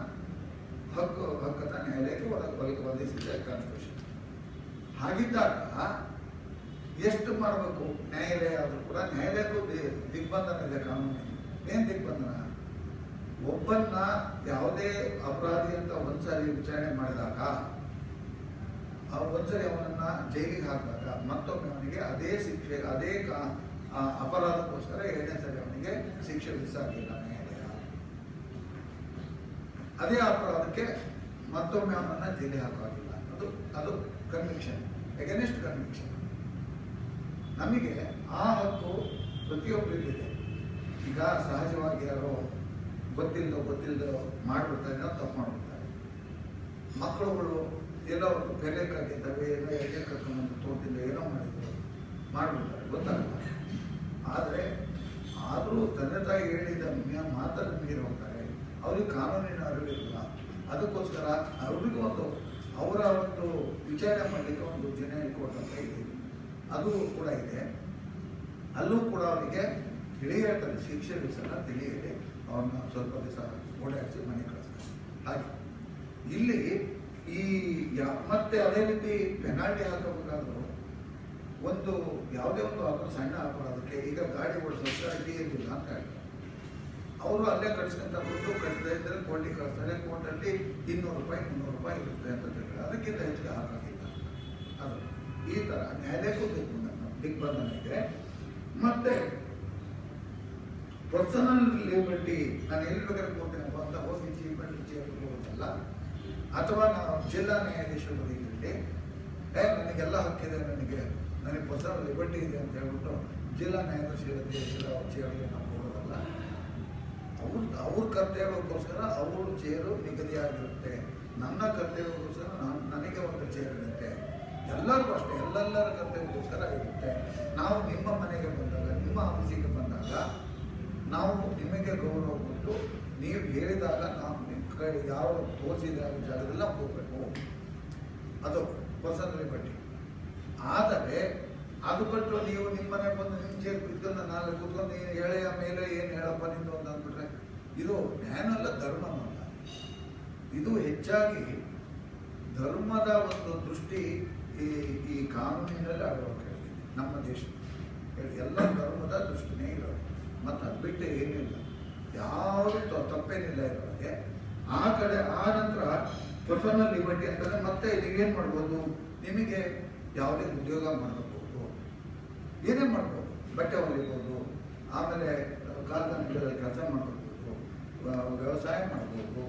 ನ್ಯಾಯಾಲಯಕ್ಕೆ ಒದಗಿಸಿದೆ ಕಾನ್ಸ್ಟಿಟ್ಯೂಷನ್. ಹಾಗಿದ್ದಾಗ ಎಷ್ಟು ಮಾಡಬೇಕು? ನ್ಯಾಯಾಲಯ ಆದರೂ ಕೂಡ ನ್ಯಾಯಾಲಯಕ್ಕೂ ದಿಗ್ಬಂಧನ ಇದೆ ಕಾನೂನಿನಲ್ಲಿ. ಏನು ದಿಗ್ಬಂಧನ? ಒಬ್ಬನ್ನ ಯಾವುದೇ ಅಪರಾಧಿ ಅಂತ ಒಂದ್ಸರಿ ವಿಚಾರಣೆ ಮಾಡಿದಾಗ, ಒಂದ್ಸರಿ ಅವನನ್ನ ಜೈಲಿಗೆ ಹಾಕಿದಾಗ ಮತ್ತೊಮ್ಮೆ ಅವನಿಗೆ ಅದೇ ಶಿಕ್ಷೆ, ಅದೇ ಅಪರಾಧಕ್ಕೋಸ್ಕರ 2ನೇ ಸರಿ ಅವನಿಗೆ ಶಿಕ್ಷೆ ವಿಧಿಸಾಗಿಲ್ಲ ನ್ಯಾಯಾಲಯ. ಅದೇ ಅಪರಾಧಕ್ಕೆ ಮತ್ತೊಮ್ಮೆ ಅವನನ್ನ ಜೈಲಿಗೆ ಹಾಕೋದಿಲ್ಲ ಅನ್ನೋದು ಅದು ಕನ್ವಿಕ್ಷನ್, ಎಗನೆಸ್ಟ್ ಕನ್ವಿಕ್ಷನ್. ನಮಗೆ ಆ ಹಕ್ಕು ಪ್ರತಿಯೊಬ್ಬರಿಗಿದೆ. ಈಗ ಸಹಜವಾಗಿ ಯಾರೋ ಗೊತ್ತಿಲ್ಲದೋ ಮಾಡಿಬಿಡ್ತಾರೆ, ತಪ್ಪು ಮಾಡಿಬಿಡ್ತಾರೆ. ಮಕ್ಕಳುಗಳು ಏನೋ ಒಂದು ಬೆಲೆಕ್ಕಾಗಿದ್ದಾವೆ, ಏನೋ ಎಣ್ಣೆ ಕರ್ಕೊಂಡು ತೋಟಿಲ್ಲ, ಏನೋ ಮಾಡಿಬಿಡ್ತಾರೆ, ಗೊತ್ತಾಗಲ್ಲ. ಆದರೂ ತಂದೆ ತಾಯಿ ಹೇಳಿದ ಮಾತನ್ನು ಮೀರಿ ಹೋಗ್ತಾರೆ. ಅವ್ರಿಗೆ ಕಾನೂನಿನ ಅರಿವಿಲ್ಲ. ಅದಕ್ಕೋಸ್ಕರ ಅವ್ರಿಗೂ ಅವರ ಒಂದು ವಿಚಾರಣೆ ಮಾಡಲಿಕ್ಕೆ ಒಂದು ಜುವೆನೈಲ್ ಕೋರ್ಟ್ ಅಂತ ಇದೆ, ಅದು ಕೂಡ ಇದೆ. ಅಲ್ಲೂ ಕೂಡ ಅವರಿಗೆ ತಿಳಿ ಹೇಳ್ತಾರೆ, ಶಿಕ್ಷೆ ವಿಸಲ್ಲ ತಿಳಿಯಲಿ ಅವ್ರನ್ನ ಸ್ವಲ್ಪ ದಿವಸ ಓಡಾಡಿಸಿ ಮನೆ ಕಳಿಸ್ತಾರೆ. ಹಾಗೆ ಇಲ್ಲಿ ಈ ಮತ್ತೆ ಅದೇ ರೀತಿ ಪೆನಾಲ್ಟಿ ಹಾಕಬೇಕಾದ್ರೂ ಒಂದು ಯಾವುದೇ ಒಂದು ಸಣ್ಣ ಅಪರಾಧಕ್ಕೆ, ಈಗ ಗಾಡಿ ಓಡಿಸೋಕೆ ಡಿ ಇರಲಿಲ್ಲ ಅಂತ ಹೇಳ್ತಾರೆ, ಅವರು ಅಲ್ಲೇ ಕಳಿಸ್ಕೊಂತ ದುಡ್ಡು ಕಟ್ಟದೇ ಇದ್ದರೆ ಕೋರ್ಟಿಗೆ ಕಳಿಸ್ತಾರೆ, ಕೋರ್ಟಲ್ಲಿ 200 ರೂಪಾಯಿ 300 ರೂಪಾಯಿ ಇರುತ್ತೆ ಅಂತ ಹೇಳ್ತಾರೆ. ಅದಕ್ಕಿಂತ ಹೆಚ್ಚಿಗೆ ಹಾಕೋದಿಲ್ಲ. ಅದು ಈ ಥರ ನ್ಯಾಯಾಲಯಕ್ಕೂ ಬೇಕು ನನ್ನ ದಿಗ್ಬಂಧನ ಇದೆ. ಮತ್ತೆ ಪರ್ಸನಲ್ ಲಿಬರ್ಟಿ, ನಾನು ಎಲ್ಲಿ ಬೇಕಾದ್ರೆ ಕೊಡ್ತೀನಪ್ಪ ಅಂತ ಹೋಗಿ ಚೀಫ್ ಮಿನಿಸ್ಟರ್ ಹೋಗೋದಲ್ಲ, ಅಥವಾ ನಾವು ಜಿಲ್ಲಾ ನ್ಯಾಯಾಧೀಶರು ಇದರಲ್ಲಿ ನನಗೆಲ್ಲ ಹಕ್ಕಿದೆ, ನನಗೆ ಪರ್ಸನಲ್ ಲಿಬರ್ಟಿ ಇದೆ ಅಂತ ಹೇಳ್ಬಿಟ್ಟು ಜಿಲ್ಲಾ ನ್ಯಾಯಾಧೀಶರ ಚೇರಲ್ಲಿ ನಾವು ಹೋಗೋದಲ್ಲ. ಅವ್ರ ಕರ್ತವ್ಯಕ್ಕೋಸ್ಕರ ಅವರು ಚೇರು ನಿಗದಿಯಾಗಿರುತ್ತೆ. ನನ್ನ ಕರ್ತವ್ಯಕ್ಕೋಸ್ಕರ ನನಗೆ ಒಂದು ಚೇರ್ ಇರುತ್ತೆ. ಎಲ್ಲರಿಗೂ ಅಷ್ಟೇ, ಎಲ್ಲರ ಕರ್ತವ್ಯಕ್ಕೋಸ್ಕರ ಇರುತ್ತೆ. ನಾವು ನಿಮ್ಮ ಮನೆಗೆ ಬಂದಾಗ, ನಿಮ್ಮ ಆಫೀಸಿಗೆ ಬಂದಾಗ ನಾವು ನಿಮಗೆ ಗೌರವ ಕೊಟ್ಟು ನೀವು ಹೇಳಿದಾಗ ನಾವು ಯಾವ ತೋರಿಸಿದ ಜಾಗದೆಲ್ಲ ಹೋಗಬೇಕು. ಅದು ಪರ್ಸನಲ್ ಲಿಬರ್ಟಿ. ಆದರೆ ಅದು ಬಿಟ್ಟು ನೀವು ನಿಮ್ಮ ಮನೆಗೆ ಬಂದು ನಿಮ್ಮ ಚೇರ್ ಕುತ್ಕೊಂಡು ನಾಳೆ ಕೂತ್ಕೊಂಡು ಹೇಳೆಯ ಮೇಲೆ ಏನು ಹೇಳಪ್ಪ ನಿಂದು ಅಂತ ಅಂದ್ಬಿಟ್ರೆ ಇದು ಜ್ಞಾನಲ್ಲ, ಧರ್ಮನೂ ಅಲ್ಲ. ಇದು ಹೆಚ್ಚಾಗಿ ಧರ್ಮದ ಒಂದು ದೃಷ್ಟಿ ಈ ಕಾನೂನಿನಲ್ಲಿ ಅಳವಡಿಕೆ ನಮ್ಮ ದೇಶ. ಎಲ್ಲ ಧರ್ಮದ ದೃಷ್ಟಿನೇ ಇರೋದು, ಮತ್ತು ಅದು ಬಿಟ್ಟು ಏನಿಲ್ಲ, ಯಾವುದು ತಪ್ಪೇನಿಲ್ಲ ಇರೋರಿಗೆ. ಆ ಕಡೆ ಆ ನಂತರ ಪರ್ಸನಲ್ ಲಿಬರ್ಟಿ ಅಂತಂದರೆ ಮತ್ತೆ ನೀವೇನು ಮಾಡ್ಬೋದು, ನಿಮಗೆ ಯಾವುದೇ ಉದ್ಯೋಗ ಮಾಡಬಹುದು, ಏನೇ ಮಾಡ್ಬೋದು, ಬಟ್ಟೆ ಹೊಲಿಬೋದು, ಆಮೇಲೆ ಕಾರ್ಖಾನೆಗಳಲ್ಲಿ ಕೆಲಸ ಮಾಡ್ಕೊಳ್ಬೋದು, ವ್ಯವಸಾಯ ಮಾಡ್ಬೋದು,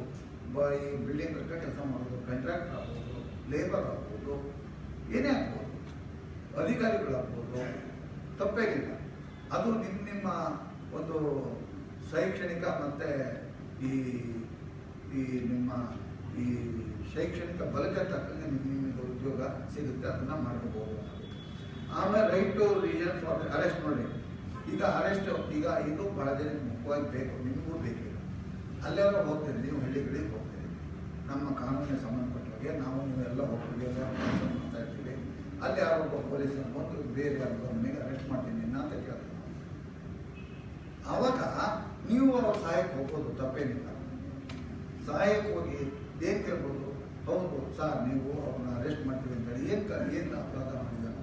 ಈ ಬಿಲ್ಡಿಂಗ್ ಕೆಲಸ ಮಾಡ್ಬೋದು, ಕಾಂಟ್ರಾಕ್ಟರ್ ಆಗ್ಬೋದು, ಲೇಬರ್ ಆಗ್ಬೋದು, ಏನೇ ಆಗ್ಬೋದು, ಅಧಿಕಾರಿಗಳಾಗ್ಬೋದು, ತಪ್ಪೇನಿಲ್ಲ. ಅದು ನಿಮ್ಮ ಒಂದು ಶೈಕ್ಷಣಿಕ ಮತ್ತು ಈ ನಿಮ್ಮ ಈ ಶೈಕ್ಷಣಿಕ ಬಲಕ್ಕೆ ತಕ್ಕಂಗೆ ನಿಮಗೆ ಉದ್ಯೋಗ ಸಿಗುತ್ತೆ, ಅದನ್ನು ಮಾಡ್ಕೋಬೋದು. ಆಮೇಲೆ right to reason for arrest. ನೋಡಿ, ಈಗ ಅರೆಸ್ಟ್ ಈಗ ಇದು ಭಾಳ ಜನ ಮುಖ್ಯವಾಗಿ ಬೇಕು, ನಿಮಗೂ ಬೇಕಿಲ್ಲ. ಅಲ್ಲೆಲ್ಲ ಹೋಗ್ತೀರಿ, ನೀವು ಹಳ್ಳಿಗಳಿಗೆ ಹೋಗ್ತೀರಿ, ನಮ್ಮ ಕಾನೂನಿಗೆ ಸಂಬಂಧಪಟ್ಟಾಗೆ ನಾವು ನೀವೆಲ್ಲ ಹೋಗ್ತೀವಿ, ಎಲ್ಲ ಮಾಡ್ತಾ ಇರ್ತೀವಿ. ಅಲ್ಲಿ ಯಾರೊಬ್ಬ ಪೊಲೀಸರು ಬಂದು ಬೇರೆ ಯಾರೊಬ್ಬ ಮನೆಗೆ ಅರೆಸ್ಟ್ ಮಾಡ್ತೀನಿ ಅಂತ ಕೇಳ್ತೀವಿ. ಆವಾಗ ನೀವು ಅವ್ರ ಸಹಾಯಕ್ಕೆ ಹೋಗ್ಬೋದು, ತಪ್ಪೇನಿಲ್ಲ. ಸಹಾಯಕ್ಕೆ ಹೋಗಿ ಏನು ಕೇಳ್ಬೋದು, ಹೌದು ಸರ್ ನೀವು ಅವ್ರನ್ನ ಅರೆಸ್ಟ್ ಮಾಡ್ತೀವಿ ಅಂತೇಳಿ ಏನು ಅಪರಾಧ ಮಾಡಿದಾನ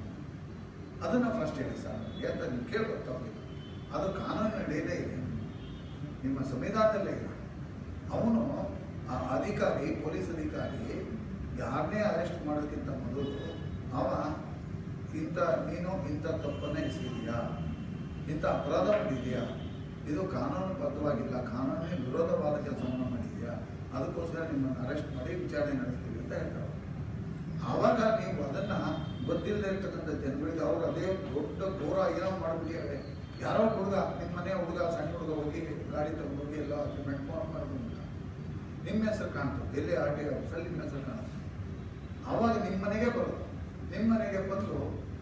ಅದನ್ನು ಫಸ್ಟ್ ಹೇಳಿ ಸರ್ ನನಗೆ ಅಂತ ನೀವು ಕೇಳ್ಬೋದು, ತಪ್ಪಿಲ್ಲ. ಅದು ಕಾನೂನಿನಡಿಯಲ್ಲೇ ಇದೆ, ನಿಮ್ಮ ಸಂವಿಧಾನದಲ್ಲೇ ಇದೆ. ಅವನು ಆ ಅಧಿಕಾರಿ, ಪೊಲೀಸ್ ಅಧಿಕಾರಿ ಯಾರನ್ನೇ ಅರೆಸ್ಟ್ ಮಾಡೋದಕ್ಕಿಂತ ಮೊದಲು ಅವ ನೀನು ಇಂಥ ತಪ್ಪನ್ನೇ ಎಸಗಿದೆಯಾ, ಇಂಥ ಅಪರಾಧ ಮಾಡಿದೆಯಾ, ಇದು ಕಾನೂನುಬದ್ಧವಾಗಿಲ್ಲ, ಕಾನೂನಿನ ವಿರೋಧವಾದ ಕೆಲಸವನ್ನು ಮಾಡಿದೆಯಾ, ಅದಕ್ಕೋಸ್ಕರ ನಿಮ್ಮನ್ನು ಅರೆಸ್ಟ್ ಮಾಡಿ ವಿಚಾರಣೆ ನಡೆಸ್ತೀವಿ ಅಂತ ಹೇಳ್ತಾರೆ. ಆವಾಗ ನೀವು ಅದನ್ನು ಗೊತ್ತಿಲ್ಲದೆ ಇರ್ತಕ್ಕಂಥ ಜನಗಳಿಗೆ ಅವ್ರು ಅದೇ ದೊಡ್ಡ ಘೋರ ಏನೋ ಮಾಡಿಬಿಟ್ಟಿದ್ದಾರೆ. ಯಾರೋ ಹುಡುಗ, ನಿಮ್ಮ ಮನೆ ಹುಡುಗ, ಸಣ್ಣ ಹುಡುಗ ಹೋಗಿ ಗಾಡಿ ತಗೊಂಡೋಗಿ ಎಲ್ಲ ಅಚೀವ್ಮೆಂಟ್ ಮಾಡ್ಬೋದು, ನಿಮ್ಮ ಹೆಸರು ಕಾಣ್ತದೆ, ಎಲ್ಲಿ RTO ಆಫೀಸಲ್ಲಿ ನಿಮ್ಮ ಹೆಸರು ಕಾಣುತ್ತೆ. ಆವಾಗ ನಿಮ್ಮ ಮನೆಗೆ ಬರೋದು, ನಿಮ್ಮ ಮನೆಗೆ ಬಂದು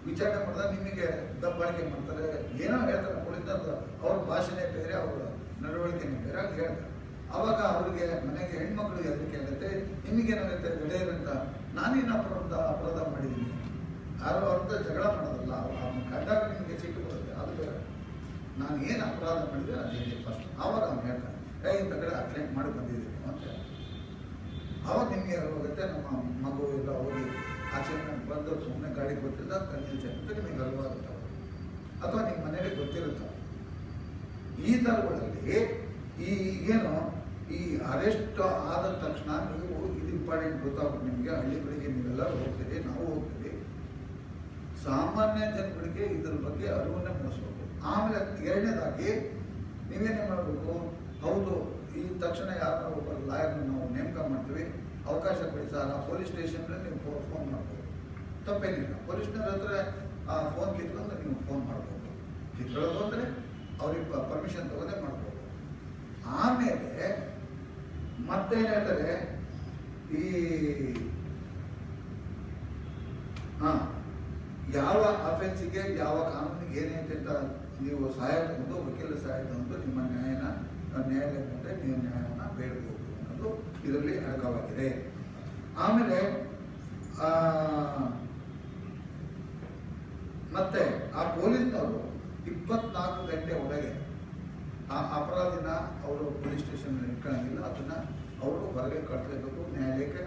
ವಿಚಾರಣೆ ಮಾಡಿದಾಗ ನಿಮಗೆ ದಬ್ಬಾಳಿಕೆ ಮಾಡ್ತಾರೆ, ಏನೋ ಹೇಳ್ತಾರೆ. ಪೊಲೀಸರು ಅವ್ರ ಭಾಷೆನೇ ಬೇರೆ, ಅವ್ರ ನಡವಳಿಕೆನೇ ಬೇರೆ ಅಂತ ಹೇಳ್ತಾರೆ. ಆವಾಗ ಅವ್ರಿಗೆ ಮನೆಗೆ ಹೆಣ್ಮಕ್ಳಿಗೆ ಅದಕ್ಕೆ ಆಗುತ್ತೆ, ನಿಮಗೇನಾಗುತ್ತೆ, ಬೆಳೆಯರಂತ ನಾನೇನು ಅಪರಾಧ ಮಾಡಿದ್ದೀನಿ, ಯಾರೋ ಅರ್ಥ ಜಗಳ ಮಾಡೋದಲ್ಲ, ಅವ್ನು ಕಂಡಾಗ ನಿಮಗೆ ಸಿಟ್ಟು ಬರುತ್ತೆ, ಅದು ಬೇರೆ. ನಾನು ಏನು ಅಪರಾಧ ಮಾಡಿದ್ರೆ ಅದು ಹೇಳಿ ಫಸ್ಟ್. ಆವಾಗ ಅವ್ನು ಹೇಳ್ತಾನೆ, ಇಂಥ ಕಡೆ ಅಕ್ಲೇಟ್ ಮಾಡಿ ಬಂದಿದ್ದೀನಿ ಅಂತ. ಆವಾಗ ನಿಮಗೆ ಹೋಗುತ್ತೆ, ನಮ್ಮ ಮಗು ಎಲ್ಲ ಹೋಗಿ ಆಕ್ಸಿಡೆಂಟ್ ಬಂದು ಸುಮ್ಮನೆ ಗಾಡಿ ಗೊತ್ತಿಲ್ಲ ಕಣ್ಣಲ್ಲಿ ಚೆನ್ನುತ್ತೆ, ನಿಮಗೆ ಅರಿವಾಗುತ್ತೆ. ಅಥವಾ ನಿಮ್ಮ ಮನೇಲಿ ಗೊತ್ತಿರುತ್ತೆ. ಈ ಥರಗಳಲ್ಲಿ ಏನು ಈ ಅರೆಸ್ಟ್ ಆದ ತಕ್ಷಣ ನೀವು ಇದು ಇಂಪಾರ್ಟೆಂಟ್ ಗೊತ್ತಾಗುತ್ತೆ ನಿಮಗೆ. ಹಳ್ಳಿಗಳಿಗೆ ನೀವೆಲ್ಲರೂ ಹೋಗ್ತೀರಿ, ನಾವು ಹೋಗ್ತೀವಿ. ಸಾಮಾನ್ಯ ಜನಗಳಿಗೆ ಇದ್ರ ಬಗ್ಗೆ ಅರಿವನ್ನೇ ಮೂಡಿಸ್ಬೇಕು. ಆಮೇಲೆ ಎರಡನೇದಾಗಿ ನೀವೇನೇ ಮಾಡಬೇಕು, ಹೌದು ಈ ತಕ್ಷಣ ಯಾರು ಒಬ್ಬ ಲಾಯರ್ನ ನಾವು ನೇಮಕ ಮಾಡ್ತೀವಿ, ಅವಕಾಶ ಕೊಡಿ ಸರ್, ಆ ಪೊಲೀಸ್ ಸ್ಟೇಷನ್ಗೆ ನೀವು ಫೋನ್ ಮಾಡ್ಬೋದು, ತಪ್ಪೇನಿಲ್ಲ. ಪೊಲೀಸ್ನವ್ರ ಹತ್ರ ಫೋನ್ ಕಿತ್ಕೊಂಡು ನೀವು ಫೋನ್ ಮಾಡ್ಬೋದು. ಕಿತ್ಕೊಳ್ಳೋದು ಅಂದರೆ ಅವ್ರಿಗೆ ಪರ್ಮಿಷನ್ ತಗೋದೇ ಮಾಡ್ಬೋದು. ಆಮೇಲೆ ಮತ್ತೇನು ಹೇಳ್ತಾರೆ, ಈ ಯಾವ ಅಫೆನ್ಸಿಗೆ ಯಾವ ಕಾನೂನಿಗೆ ಏನೈತೆ ಅಂತ ನೀವು ಸಹಾಯ ತಗೊಂಡು, ವಕೀಲ ಸಹಾಯ ತಗೊಂಡು ನಿಮ್ಮ ನ್ಯಾಯಾಲಯ ಮುಂದೆ ನೀವು ನ್ಯಾಯವನ್ನು ಬೇಡಬಹುದು ಅನ್ನೋದು ಇದರಲ್ಲಿ ಅಡಕವಾಗಿದೆ. ಆಮೇಲೆ ಮತ್ತೆ ಆ ಪೊಲೀಸ್ನವರು 24 ಗಂಟೆ ಒಳಗೆ ಆ ಅಪರಾಧಿನ ಅವರು ಪೊಲೀಸ್ ಸ್ಟೇಷನ್ ಇಟ್ಕೊಳ್ಳೋಂಗಿಲ್ಲ, ಅದನ್ನು ಅವರು ಹೊರಗೆ ಕಳಿಸಲೇಬೇಕು, ನ್ಯಾಯಾಲಯಕ್ಕೆ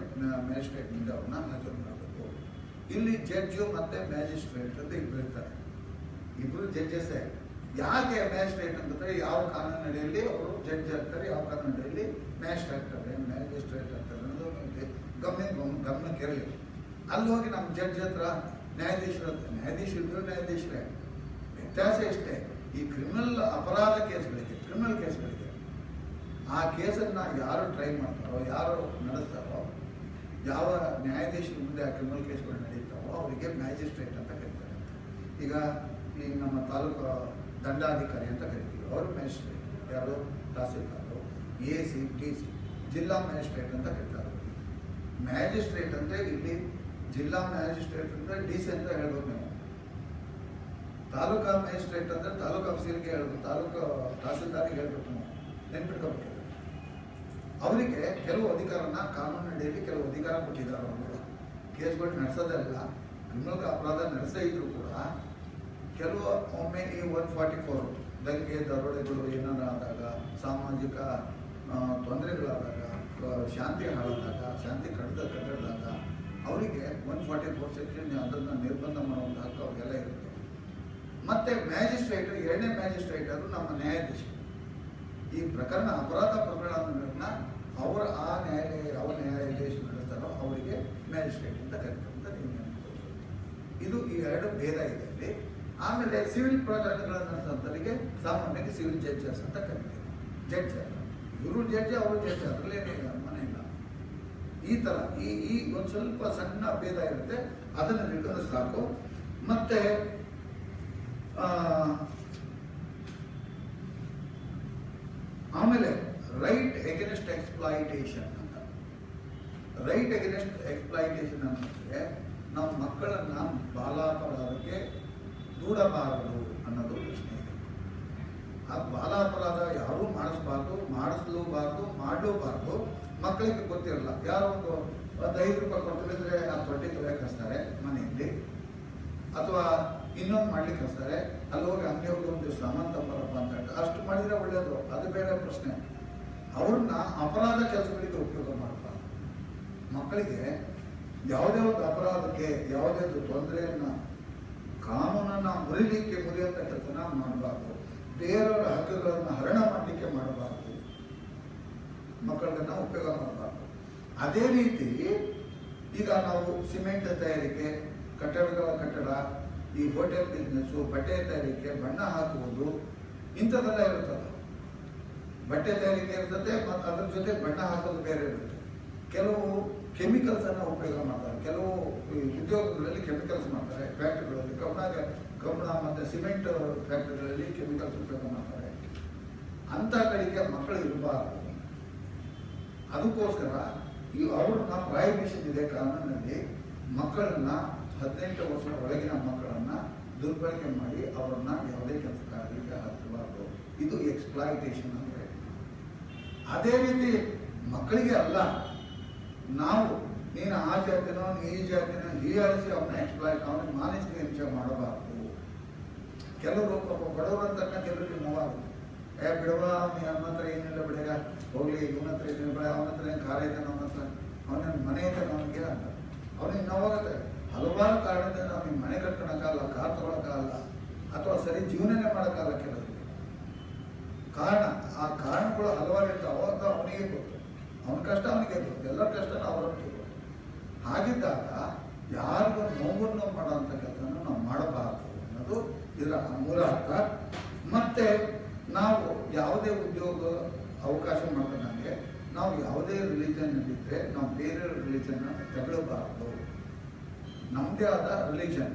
ಮ್ಯಾಜಿಸ್ಟ್ರೇಟ್ ಮುಂದೆ ಅವ್ರನ್ನ ಹಾಜರು ಮಾಡಬೇಕು. ಇಲ್ಲಿ ಜಡ್ಜು ಮತ್ತು ಮ್ಯಾಜಿಸ್ಟ್ರೇಟ್ ಅಂತ ಇಬ್ಬರು ಇರ್ತಾರೆ, ಇಬ್ಬರು ಜಡ್ಜಸ್ಸೇ. ಯಾಕೆ ಮ್ಯಾಜಿಸ್ಟ್ರೇಟ್ ಅಂತಂದರೆ ಯಾವ ಕಾನೂನಿನಲ್ಲಿ ಅವರು ಜಡ್ಜ್ ಆಗ್ತಾರೆ, ಯಾವ ಕಾನೂನಿನಲ್ಲಿ ಮ್ಯಾಜಿಸ್ಟ್ರೇಟ್ ಆಗ್ತಾರೆ ಅನ್ನೋದು ಗಮನಕ್ಕೆ ಇರಲಿ. ಅಲ್ಲಿ ಹೋಗಿ ನಮ್ಮ ಜಡ್ಜ್ ಹತ್ರ ನ್ಯಾಯಾಧೀಶರು ನ್ಯಾಯಾಧೀಶರೇ, ವ್ಯತ್ಯಾಸ ಇಷ್ಟೇ. ಈ ಕ್ರಿಮಿನಲ್ ಅಪರಾಧ ಕೇಸ್ಗಳಿಗೆ, ಆ ಕೇಸನ್ನು ಯಾರು ಟ್ರೈ ಮಾಡ್ತಾರೋ, ಯಾರು ನಡೆಸ್ತಾರೋ, ಯಾವ ನ್ಯಾಯಾಧೀಶರ ಮುಂದೆ ಆ ಕ್ರಿಮಿನಲ್ ಕೇಸ್ಗಳು ನಡೀತಾವೋ ಅವರಿಗೆ ಮ್ಯಾಜಿಸ್ಟ್ರೇಟ್ ಅಂತ ಕರೀತಾರೆ. ಈಗ ಈ ನಮ್ಮ ತಾಲೂಕು ದಂಡಾಧಿಕಾರಿ ಅಂತ ಕರಿತೀವಿ, ಅವರು ಮ್ಯಾಜಿಸ್ಟ್ರೇಟ್. ಯಾರು? ತಹಸೀಲ್ದಾರು, AC, DC, ಜಿಲ್ಲಾ ಮ್ಯಾಜಿಸ್ಟ್ರೇಟ್ ಅಂತ ಕರೀತಾರೆ. ಮ್ಯಾಜಿಸ್ಟ್ರೇಟ್ ಅಂದರೆ ಇಲ್ಲಿ ಜಿಲ್ಲಾ ಮ್ಯಾಜಿಸ್ಟ್ರೇಟ್ ಅಂದರೆ DC ಅಂತ ಹೇಳ್ಬೇಕು ನೀವು. ತಾಲೂಕಾ ಮ್ಯಾಜಿಸ್ಟ್ರೇಟ್ ಅಂದರೆ ತಾಲೂಕು ಆಫೀಸರ್ಗೆ ಹೇಳ್ಬೇಕು, ತಾಲೂಕು ತಹಸೀಲ್ದಾರಿಗೆ ಹೇಳ್ಬೇಕು ನೀವು, ನೆನ್ಪಿಟ್ಕೋಬೇಕು. ಅವರಿಗೆ ಕೆಲವು ಅಧಿಕಾರನ ಕಾನೂನಿನಲ್ಲಿ ಕೆಲವು ಅಧಿಕಾರ ಕೊಟ್ಟಿದ್ದಾರೆ. ಅವರು ಕೇಸ್ಗಳು ನಡೆಸೋದಲ್ಲ, ಕ್ರಿಮಿನಲ್ ಅಪರಾಧ ನಡೆಸದೇ ಇದ್ರು ಕೂಡ ಕೆಲವು ಒಮ್ಮೆ ಈ 144 ದಂಗೆ ದರೋಡೆಗಳು ಏನಾರು ಆದಾಗ, ಸಾಮಾಜಿಕ ತೊಂದರೆಗಳಾದಾಗ, ಶಾಂತಿ ಹಾಳಾದಾಗ, ಶಾಂತಿ ಕಟ್ಟದಾಗ ಅವರಿಗೆ 144 ಸೆಕ್ಷನ್ ಅದನ್ನು ನಿರ್ಬಂಧ ಮಾಡುವಂಥ ಹಕ್ಕು ಅವ್ರಿಗೆಲ್ಲ ಇರುತ್ತೆ. ಮತ್ತು ಮ್ಯಾಜಿಸ್ಟ್ರೇಟ್, ಎರಡನೇ ಮ್ಯಾಜಿಸ್ಟ್ರೇಟ್ ಅದು ನಮ್ಮ ನ್ಯಾಯಾಧೀಶ. ಈ ಪ್ರಕರಣ ಅಪರಾಧ ಪ್ರಕರಣಗಳನ್ನ ಅವರ ಆ ನ್ಯಾಯಾಲಯ ಯಾವ ನ್ಯಾಯಾಧೀಶ ನಡೆಸ್ತಾರೋ ಅವರಿಗೆ ಮ್ಯಾಜಿಸ್ಟ್ರೇಟ್ ಅಂತ ಕರೀತಾರೆ ಅಂತ ನೀವು ನೆನಪಿಸಬಹುದು. ಇದು ಈ ಎರಡು ಭೇದ ಇದೆ ಇಲ್ಲಿ. ಆಮೇಲೆ ಸಿವಿಲ್ ಪ್ರಕರಣಗಳನ್ನು ನಡೆಸೋಂಥವರಿಗೆ ಸಾಮಾನ್ಯವಾಗಿ ಸಿವಿಲ್ ಜಡ್ಜಸ್ ಅಂತ ಕರೀತಾರೆ. ಜಡ್ಜ್ ಅಂತ ಇವರು ಜಡ್ಜ್, ಅವರು ಜಡ್ಜ್, ಅದರಲ್ಲೇನೇ ಮನೆ ಇಲ್ಲ. ಈ ಥರ ಈ ಒಂದು ಸ್ವಲ್ಪ ಸಣ್ಣ ಭೇದ ಇರುತ್ತೆ, ಅದನ್ನು ತಿಳ್ಕೊಂಡು ಸಾಕು. ಮತ್ತೆ ಆಮೇಲೆ ರೈಟ್ ಎಗೇನೆಸ್ಟ್ ಎಕ್ಸ್ಪ್ಲಾಯಿಟೇಷನ್ ಅಂತ. ರೈಟ್ ಎಗೇನೆಸ್ಟ್ ಎಕ್ಸ್ಪ್ಲಾಯಿಟೇಷನ್ ಅಂತಂದರೆ ನಾವು ಮಕ್ಕಳನ್ನು ಬಾಲಾಪರಾಧಕ್ಕೆ ದೂಡಬಾರದು ಅನ್ನೋದು ಪ್ರಶ್ನೆ ಇದೆ. ಆ ಬಾಲಾಪರಾಧ ಯಾರೂ ಮಾಡಿಸಲೂಬಾರ್ದು, ಮಾಡಲೂಬಾರ್ದು. ಮಕ್ಕಳಿಗೆ ಗೊತ್ತಿರಲ್ಲ, ಯಾರೋ ಒಂದು 5 ರೂಪಾಯಿ ಕೊಡ್ತಿದ್ರೆ ಆ ತೊಟ್ಟಿ ತೊಳೆಯಕ್ಕೆ ಹಚ್ತಾರೆ ಮನೆಯಲ್ಲಿ, ಅಥವಾ ಇನ್ನೊಂದು ಮಾಡ್ಲಿಕ್ಕೆ ಹಚ್ತಾರೆ. ಅಲ್ಲಿ ಹೋಗಿ ಅಂಗಡಿ ಹೋಗಿ ಒಂದು ಸಾಮಾನು ತಗೊಂಬರಪ್ಪ ಅಂತ ಹೇಳ್ತಾರೆ. ಅಷ್ಟು ಮಾಡಿದರೆ ಒಳ್ಳೆಯದು, ಅದು ಬೇರೆ ಪ್ರಶ್ನೆ. ಅವ್ರನ್ನ ಅಪರಾಧ ಕೆಲಸಗಳಿಗೆ ಉಪಯೋಗ ಮಾಡಬಾರ್ದು. ಮಕ್ಕಳಿಗೆ ಯಾವುದೇ ಒಂದು ಅಪರಾಧಕ್ಕೆ, ಯಾವುದೇ ಒಂದು ತೊಂದರೆಯನ್ನು, ಕಾನೂನನ್ನು ಮುರಿಯುವಂಥ ಕೆಲಸನ ಮಾಡಬಾರ್ದು. ಬೇರೆಯವರ ಹಕ್ಕುಗಳನ್ನು ಹರಣ ಮಾಡಲಿಕ್ಕೆ ಮಾಡಬಾರ್ದು, ಮಕ್ಕಳನ್ನ ಉಪಯೋಗ ಮಾಡಬಾರ್ದು. ಅದೇ ರೀತಿ ಈಗ ನಾವು ಸಿಮೆಂಟ್ ತಯಾರಿಕೆ, ಕಟ್ಟಡ, ಈ ಹೋಟೆಲ್ ಬಿಸ್ನೆಸ್ಸು, ಬಟ್ಟೆ ತಯಾರಿಕೆ, ಬಣ್ಣ ಹಾಕುವುದು, ಇಂಥದ್ದೆಲ್ಲ ಇರುತ್ತಲ್ಲ. ಬಟ್ಟೆ ತಯಾರಿಕೆ ಇರ್ತದೆ, ಮತ್ತು ಅದ್ರ ಜೊತೆ ಬಣ್ಣ ಹಾಕೋದು ಬೇರೆ ಇರುತ್ತೆ. ಕೆಲವು ಕೆಮಿಕಲ್ಸನ್ನು ಉಪಯೋಗ ಮಾಡ್ತಾರೆ, ಕೆಲವು ಉದ್ಯೋಗಗಳಲ್ಲಿ ಕೆಮಿಕಲ್ಸ್ ಮಾಡ್ತಾರೆ, ಫ್ಯಾಕ್ಟ್ರಿಗಳಲ್ಲಿ ಕಬ್ಬಣ ಮತ್ತು ಸಿಮೆಂಟ್ ಫ್ಯಾಕ್ಟ್ರಿಗಳಲ್ಲಿ ಕೆಮಿಕಲ್ಸ್ ಉಪಯೋಗ ಮಾಡ್ತಾರೆ. ಅಂಥ ಕಡೆಗೆ ಮಕ್ಕಳು ಇರಬಾರ್ದು. ಅದಕ್ಕೋಸ್ಕರ ಅವ್ರನ್ನ ಪ್ರಾಹಿಬಿಷನ್ ಇದೆ ಕಾನೂನಿನಲ್ಲಿ. ಮಕ್ಕಳನ್ನ 18 ವರ್ಷ ಒಳಗಿನ ಮಕ್ಕಳನ್ನು ದುರ್ಬಳಕೆ ಮಾಡಿ ಅವರನ್ನು ಯಾವುದೇ ಕೆಲಸ ಕಾರ್ಯಗಳಿಗೆ ಹಚ್ಚಬಾರ್ದು. ಇದು ಎಕ್ಸ್ಪ್ಲಾಯಿಟೇಷನ್ ಅಂದರೆ. ಅದೇ ರೀತಿ ಮಕ್ಕಳಿಗೆ ಅಲ್ಲ, ನಾವು ನೀನು ಆ ಜಾತಿನೋ ಈ ಜಾತಿನೋ ಹೀಯಾಳಿಸಿ ಅವನಿಗೆ ಮಾನಸಿಕ ಹಿಂಸೆ ಮಾಡಬಾರ್ದು. ಕೆಲವರು ಪಾಪ ಬಡವರು ಅಂತ ಕೆಲವರಿಗೆ ನೋವಾಗುತ್ತೆ. ಬಿಡವ, ಅವನ ಹತ್ರ ಏನಿಲ್ಲ ಬಿಡಗ, ಹೋಗ್ಲಿ, ಇವನ ಹತ್ರ ಏನಿಲ್ಲ ಬಿಡ, ಅವನ ಹತ್ರ ಏನು ಕಾರ ಐತೆ, ಅವನ ಮನೆ ಐತೆ ಅವನಿಗೆ ಅಂತ ಅವನಿಗೆ ನೋವಾಗುತ್ತೆ. ಹಲವಾರು ಕಾರಣದಿಂದ ಅವನಿಗೆ ಮನೆ ಕಟ್ಕೊಳಕ್ಕಾಗಲ್ಲ, ಕಾರ್ ತಗೊಳಕ್ಕಾಗಲ್ಲ, ಅಥವಾ ಸರಿ ಜೀವನನೇ ಮಾಡೋಕ್ಕಾಗಲ್ಲ. ಕೆಲವರಿಗೆ ಆ ಕಾರಣಗಳು ಹಲವಾರು ಇರ್ತಾವೆ. ಅಂತ ಅವನಿಗೆ ಗೊತ್ತು, ಅವನ ಕಷ್ಟ ಅವನಿಗೆ ಗೊತ್ತು, ಎಲ್ಲರ ಕಷ್ಟನ ಅವರೊಟ್ಟಿಗೆ ಗೊತ್ತು. ಹಾಗಿದ್ದಾಗ ಯಾರಿಗೂ ನೋವನ್ನು ಮಾಡೋಂಥ ಕೆಲಸನ ನಾವು ಮಾಡಬಾರ್ದು ಅನ್ನೋದು ಇದರ ಮೂಲ ಅರ್ಥ. ಮತ್ತೆ ನಾವು ಯಾವುದೇ ಉದ್ಯೋಗ ಅವಕಾಶ ಮಾಡ್ಕೊಂಡಂಗೆ ನಾವು ಯಾವುದೇ ರಿಲಿಜನ್ನಲ್ಲಿದ್ದರೆ ನಾವು ಬೇರೆ ರಿಲಿಜನ್ನ ತಗೊಳ್ಳಬಾರ್ದು. ನಮ್ಮದೇ ಆದ ರಿಲಿಜನ್,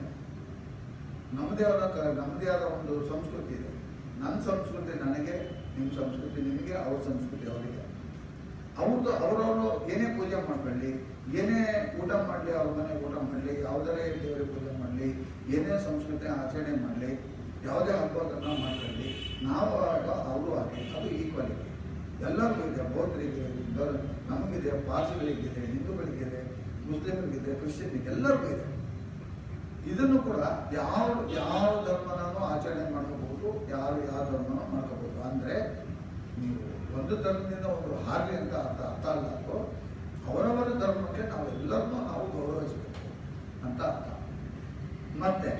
ನಮ್ಮದೇ ಆದ ಒಂದು ಸಂಸ್ಕೃತಿ ಇದೆ. ನನ್ನ ಸಂಸ್ಕೃತಿ ನನಗೆ, ನಿಮ್ಮ ಸಂಸ್ಕೃತಿ ನಿಮಗೆ, ಅವ್ರ ಸಂಸ್ಕೃತಿ ಅವರಿಗೆ. ಅವರವರು ಏನೇ ಪೂಜೆ ಮಾಡ್ಕೊಳ್ಳಿ, ಏನೇ ಊಟ ಮಾಡಲಿ, ಅವ್ರ ಮನೆ ಊಟ ಮಾಡಲಿ, ಯಾವುದೇ ದೇವರಿಗೆ ಪೂಜೆ ಮಾಡಲಿ, ಏನೇ ಸಂಸ್ಕೃತಿ ಆಚರಣೆ ಮಾಡಲಿ, ಯಾವುದೇ ಹಬ್ಬಗಳನ್ನು ಮಾಡ್ಕೊಳ್ಳಿ, ನಾವು ಆಗ ಅವರು ಹಾಗೆ, ಅದು ಈಕ್ವಾಲಿಟಿ ಎಲ್ಲರಿಗೂ ಇದೆ. ಬೌದ್ಧರಿಗೆ ನಮಗಿದೆ, ಪಾರ್ಸಿಗಳಿಗಿದೆ, ಹಿಂದೂಗಳಿಗಿದೆ, ಮುಸ್ಲಿಮರಿಗಿದೆ, ಕ್ರಿಶ್ಚಿಯನ್ಗೆ, ಎಲ್ಲರಿಗೂ ಇದೆ. ಇದನ್ನು ಕೂಡ ಯಾವ ಧರ್ಮನೂ ಆಚರಣೆ ಮಾಡ್ಕೋಬಹುದು, ಯಾವ ಧರ್ಮನೂ ಮಾಡ್ಕೋಬಹುದು. ಅಂದರೆ ನೀವು ಒಂದು ಧರ್ಮದಿಂದ ಒಂದು ಹಾಗೆ ಅಂತ ಅರ್ಥ ಅಲ್ಲ. ಅದು ಅವರವರ ಧರ್ಮಕ್ಕೆ ನಾವೆಲ್ಲರನ್ನೂ ನಾವು ಗೌರವಿಸಬೇಕು ಅಂತ ಅರ್ಥ. ಮತ್ತೆ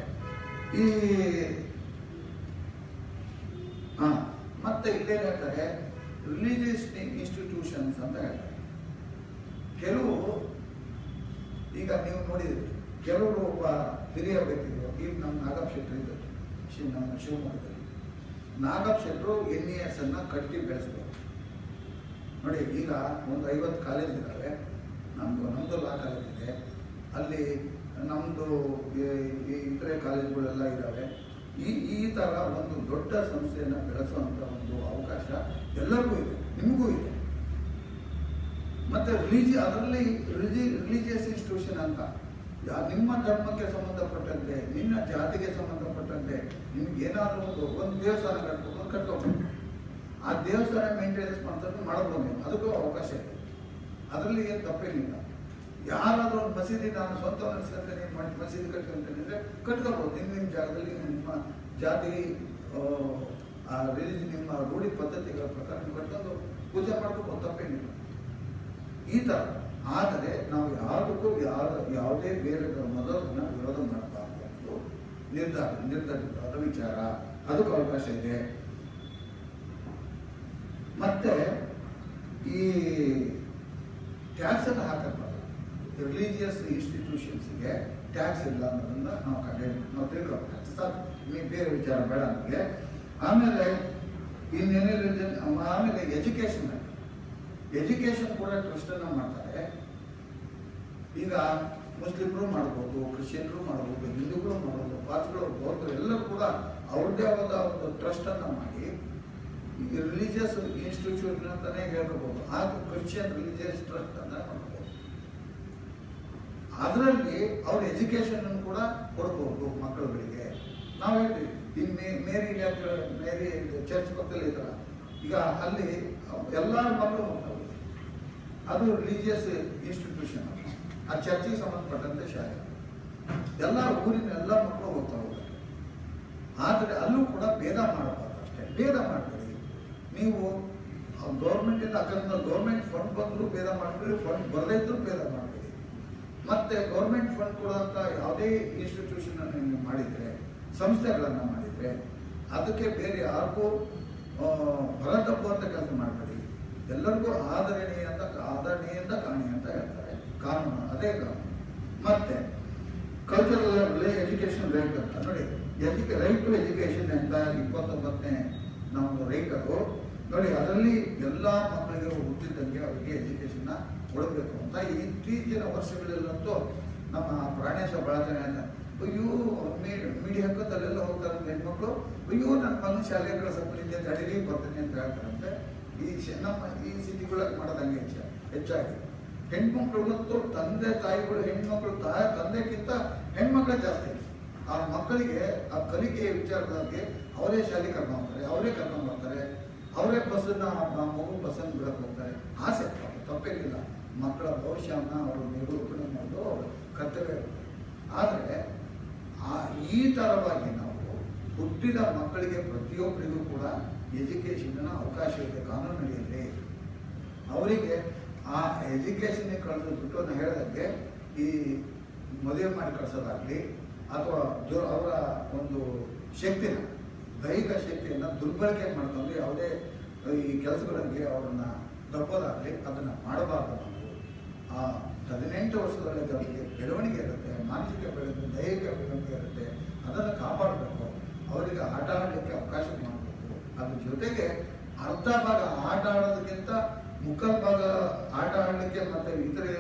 ಈ ಮತ್ತೆ ಇಲ್ಲೇನು ಹೇಳ್ತಾರೆ, ರಿಲಿಜಿಯಸ್ ಇನ್ಸ್ಟಿಟ್ಯೂಷನ್ಸ್ ಅಂತ ಹೇಳ್ತಾರೆ. ಕೆಲವು ಈಗ ನೀವು ನೋಡಿದ್ರಿ, ಕೆಲವರು ಒಬ್ಬ ಹಿರಿಯ ವ್ಯಕ್ತಿಗಳು, ಈಗ ನಮ್ಮ ನಾಗಪ್ಪ ಶೆಟ್ಟರು ಇದ್ದರು ನಮ್ಮ ಶಿವಮೊಗ್ಗದಲ್ಲಿ. ನಾಗಪ್ಪ ಶೆಟ್ಟರು NES ಅನ್ನು ಕಟ್ಟಿ ಬೆಳೆಸ್ಬೇಕು ನೋಡಿ. ಈಗ ಒಂದು 50 ಕಾಲೇಜ್ ಇದ್ದಾವೆ, ನಮ್ಮದು ಲಾ ಕಾಲೇಜ್ ಇದೆ, ಅಲ್ಲಿ ನಮ್ಮದು ಇತರೆ ಕಾಲೇಜುಗಳೆಲ್ಲ ಇದ್ದಾವೆ. ಈ ಥರ ಒಂದು ದೊಡ್ಡ ಸಂಸ್ಥೆಯನ್ನು ಬೆಳೆಸುವಂಥ ಒಂದು ಅವಕಾಶ ಎಲ್ಲರಿಗೂ ಇದೆ, ನಿಮಗೂ ಇದೆ. ಮತ್ತು ಅದರಲ್ಲಿ ರಿಲಿಜಿಯಸ್ ಇನ್ಸ್ಟಿಟ್ಯೂಷನ್ ಅಂತ ನಿಮ್ಮ ಧರ್ಮಕ್ಕೆ ಸಂಬಂಧಪಟ್ಟಂತೆ, ನಿನ್ನ ಜಾತಿಗೆ ಸಂಬಂಧಪಟ್ಟಂತೆ ನಿಮ್ಗೆ ಏನಾದರೂ ಒಂದು ದೇವಸ್ಥಾನ ಕಟ್ಕೋಬೇಕು. ಆ ದೇವಸ್ಥಾನ ಮೇಂಟೆನೆನ್ಸ್ ಮಾಡ್ಬೋದು ನೀವು, ಅದಕ್ಕೂ ಅವಕಾಶ ಇದೆ. ಅದರಲ್ಲಿ ಏನು ತಪ್ಪೇನಿಲ್ಲ. ಯಾರಾದರೂ ಒಂದು ಮಸೀದಿ ನಾನು ಸ್ವಂತ ನಡೆಸ್ಕೊಂತೇನೆ ಮಾಡಿ ಮಸೀದಿ ಕಟ್ಕೊಂತೇನೆ ಅಂದರೆ ಕಟ್ಕೋಬೋದು. ನಿಮ್ಮ ಜಾಗದಲ್ಲಿ ನಿಮ್ಮ ಜಾತಿ ರಿಲಿಜನ್ ನಿಮ್ಮ ರೂಢಿ ಪದ್ಧತಿಗಳ ಪ್ರಕಾರ ನೀವು ಕಟ್ಕೊಂಡು ಪೂಜೆ ಮಾಡ್ಕೋಬೋದು, ತಪ್ಪೇನಿಲ್ಲ ಈ ಥರ. ಆದರೆ ನಾವು ಯಾವುದಕ್ಕೂ ಯಾವುದೇ ಬೇರೆ ಧರ್ಮದನ್ನ ವಿರೋಧ ಮಾಡಬಾರ್ದು ಅನ್ನೋದು ನಿರ್ಧರಿತವಾದ ವಿಚಾರ, ಅದಕ್ಕೂ ಅವಕಾಶ ಇದೆ. ಮತ್ತೆ ಈ ಟ್ಯಾಕ್ಸ್ ಅನ್ನು ಹಾಕಬಾರ್ದು. ರಿಲಿಜಿಯಸ್ ಇನ್ಸ್ಟಿಟ್ಯೂಷನ್ಸ್ಗೆ ಟ್ಯಾಕ್ಸ್ ಇಲ್ಲ ಅನ್ನೋದನ್ನ ನಾವು ತಿಳ್ಕೊಬೇಕು. ಸಾಕು, ನೀವು ಬೇರೆ ವಿಚಾರ ಬೇಡ ನಮಗೆ. ಆಮೇಲೆ ಆಮೇಲೆ ಎಜುಕೇಶನ್ ಕೂಡ ಟ್ರಸ್ಟನ್ನು ಮಾಡ್ತಾರೆ. ಈಗ ಮುಸ್ಲಿಮರು ಮಾಡ್ಬೋದು, ಕ್ರಿಶ್ಚಿಯನ್ರು ಮಾಡ್ಬೋದು, ಹಿಂದೂಗಳು ಮಾಡ್ಬೋದು, ಪಾರ್ಸಿಗಳು, ಬೌದ್ಧರು ಎಲ್ಲರೂ ಕೂಡ ಅವ್ರದ್ದೇ ಆದ ಒಂದು ಟ್ರಸ್ಟನ್ನು ಮಾಡಿ ರಿಲಿಜಿಯಸ್ ಇನ್ಸ್ಟಿಟ್ಯೂಷನ್ ಅಂತಲೇ ಹೇಳ್ಕೋಬೋದು. ಹಾಗೂ ಕ್ರಿಶ್ಚಿಯನ್ ರಿಲಿಜಿಯಸ್ ಟ್ರಸ್ಟ್ ಅಂತ ಮಾಡ್ಬೋದು. ಅದರಲ್ಲಿ ಅವ್ರ ಎಜುಕೇಶನ್ ಕೂಡ ಕೊಡ್ಬೋದು ಮಕ್ಕಳುಗಳಿಗೆ. ನಾವು ಹೇಳ್ತೀವಿ ಈ ಮೇರಿ ಚರ್ಚ್ ಪಕ್ಕದಲ್ಲಿ ಇದ್ರ, ಈಗ ಅಲ್ಲಿ ಎಲ್ಲರ ಮಕ್ಕಳು ಹೋಗ್ತಾರೆ. ಅದು ರಿಲಿಜಿಯಸ್ ಇನ್ಸ್ಟಿಟ್ಯೂಷನ್, ಆ ಚರ್ಚಿಗೆ ಸಂಬಂಧಪಟ್ಟಂತೆ ಶಾಲೆ. ಎಲ್ಲ ಊರಿನ ಎಲ್ಲ ಮಕ್ಕಳು ಹೋಗ್ತಾ ಹೋಗ್ತಾರೆ. ಆದರೆ ಅಲ್ಲೂ ಕೂಡ ಭೇದ ಮಾಡಬಾರ್ದು. ಅಷ್ಟೇ, ಭೇದ ಮಾಡಬೇಡಿ. ನೀವು ಗೌರ್ಮೆಂಟಿಂದ ಅಕಸ್ಮಾತ್ ಗೌರ್ಮೆಂಟ್ ಫಂಡ್ ಬಂದರೂ ಭೇದ ಮಾಡಬೇಡಿ, ಫಂಡ್ ಬರದೇ ಇದ್ದರೂ ಭೇದ ಮಾಡಬೇಡಿ. ಮತ್ತೆ ಗೌರ್ಮೆಂಟ್ ಫಂಡ್ ಕೊಡುವಂಥ ಯಾವುದೇ ಇನ್ಸ್ಟಿಟ್ಯೂಷನ್ ಅನ್ನು ನೀವು ಮಾಡಿದರೆ, ಸಂಸ್ಥೆಗಳನ್ನು ಮಾಡಿದರೆ, ಅದಕ್ಕೆ ಬೇರೆ ಯಾರಿಗೂ ಹೊರತಪ್ಪುವಂಥ ಕೆಲಸ ಮಾಡಬೇಡಿ. ಎಲ್ಲರಿಗೂ ಆದರಣೆಯಿಂದ ಕಾಣಿ ಅಂತ ಹೇಳ್ತಾರೆ ಕಾನೂನು, ಅದೇ ಕಾನೂನು. ಮತ್ತೆ ಕಲ್ಚರಲ್ ಎಜುಕೇಷನ್ ರೈಟ್ ಅಂತ ನೋಡಿ, ರೈಟ್ ಟು ಎಜುಕೇಷನ್ ಅಂತ 29ನೇ ನಮ್ಮದು ರೈಟ್ ಅದು ನೋಡಿ. ಅದರಲ್ಲಿ ಎಲ್ಲ ಮಕ್ಕಳಿಗೆ ಹುಟ್ಟಿದ್ದಂಗೆ ಅವರಿಗೆ ಎಜುಕೇಷನ್ನ ಕೊಡಬೇಕು ಅಂತ ಇತ್ತೀಚಿನ ವರ್ಷಗಳಲ್ಲಂತೂ ನಮ್ಮ ಪ್ರಾಣೇಶ ಭಾಳ ಜನ ಹೇಳ್ತಾರೆ, ಅಯ್ಯೋ ಮೀಡಿಯಾ ಹಕ್ಕದಲ್ಲೆಲ್ಲ ಹೋಗ್ತಾರೆ ಹೆಣ್ಮಕ್ಳು, ಅಯ್ಯೋ ನನ್ನ ಮಗನ ಶಾಲೆ ಕಳಿಸಪ್ಪ ತಡೀಲಿ ಬರ್ತೀನಿ ಅಂತ ಹೇಳ್ತಾರಂತೆ. ನಮ್ಮ ಈ ಸಿಟಿಗಳಿಗೆ ಮಾಡೋದಂಗೆ ಹೆಚ್ಚಾಗಿ ಹೆಣ್ಮಕ್ಳಿಗಂತೂ ತಂದೆ ತಾಯಿಗಳು ಹೆಣ್ಮಕ್ಳು ತಂದೆಗಿಂತ ಹೆಣ್ಮಕ್ಳೇ ಜಾಸ್ತಿ. ಆ ಮಕ್ಕಳಿಗೆ ಆ ಕಲಿಕೆಯ ವಿಚಾರದಾಗಿ ಅವರೇ ಶಾಲೆ ಕರ್ಕೊಂಡು ಹೋಗ್ತಾರೆ, ಅವರೇ ಕರ್ಕೊಂಡು ಬರ್ತಾರೆ, ಅವರೇ ಬಸ್ಸನ್ನು ಮಗು ಬಸ್ಸನ್ನು ಬಿಡಕ್ಕೆ ಹೋಗ್ತಾರೆ. ಆಸೆ ತಪ್ಪೇನಿಲ್ಲ, ಮಕ್ಕಳ ಭವಿಷ್ಯವನ್ನು ಅವರು ನಿರೂಪಣೆ ಮಾಡೋದು ಅವರ ಕರ್ತವ್ಯ ಇರುತ್ತೆ. ಆದರೆ ಈ ಥರವಾಗಿ ನಾವು ಹುಟ್ಟಿದ ಮಕ್ಕಳಿಗೆ ಪ್ರತಿಯೊಬ್ಬರಿಗೂ ಕೂಡ ಎಜುಕೇಷನ್ನ ಅವಕಾಶ ಇದೆ ಕಾನೂನಿನಲ್ಲಿ. ಅವರಿಗೆ ಆ ಎಜುಕೇಷನ್ಗೆ ಕಳಿಸ್ಬಿಟ್ಟು ನಾನು ಹೇಳಿದಂಗೆ ಈ ಮದುವೆ ಮಾಡಿ ಕಳಿಸೋದಾಗಲಿ ಅಥವಾ ಅವರ ಒಂದು ಶಕ್ತಿನ ದೈಹಿಕ ಶಕ್ತಿಯನ್ನು ದುರ್ಬಳಕೆ ಮಾಡ್ಕೊಂಡು ಯಾವುದೇ ಈ ಕೆಲಸಗಳಿಗೆ ಅವರನ್ನು ತಪ್ಪೋದಾಗಲಿ ಅದನ್ನು ಮಾಡಬಾರ್ದು. ನಾವು 18 ವರ್ಷದಲ್ಲಿ ಅವರಿಗೆ ಬೆಳವಣಿಗೆ ಇರುತ್ತೆ, ಮಾನಸಿಕ ಬೆಳವಣಿಗೆ, ದೈಹಿಕ ಬೆಳವಣಿಗೆ ಇರುತ್ತೆ, ಅದನ್ನು ಕಾಪಾಡಬೇಕು. ಅವರಿಗೆ ಆಟ ಆಡಲಿಕ್ಕೆ ಅವಕಾಶ ಮಾಡಬೇಕು. ಅದ್ರ ಜೊತೆಗೆ ಅರ್ಧ ಭಾಗ ಆಟ ಆಡೋದಕ್ಕಿಂತ ಮುಕ್ಕಾಲು ಭಾಗ ಆಟ ಆಡಲಿಕ್ಕೆ ಮತ್ತು ಇತರೆ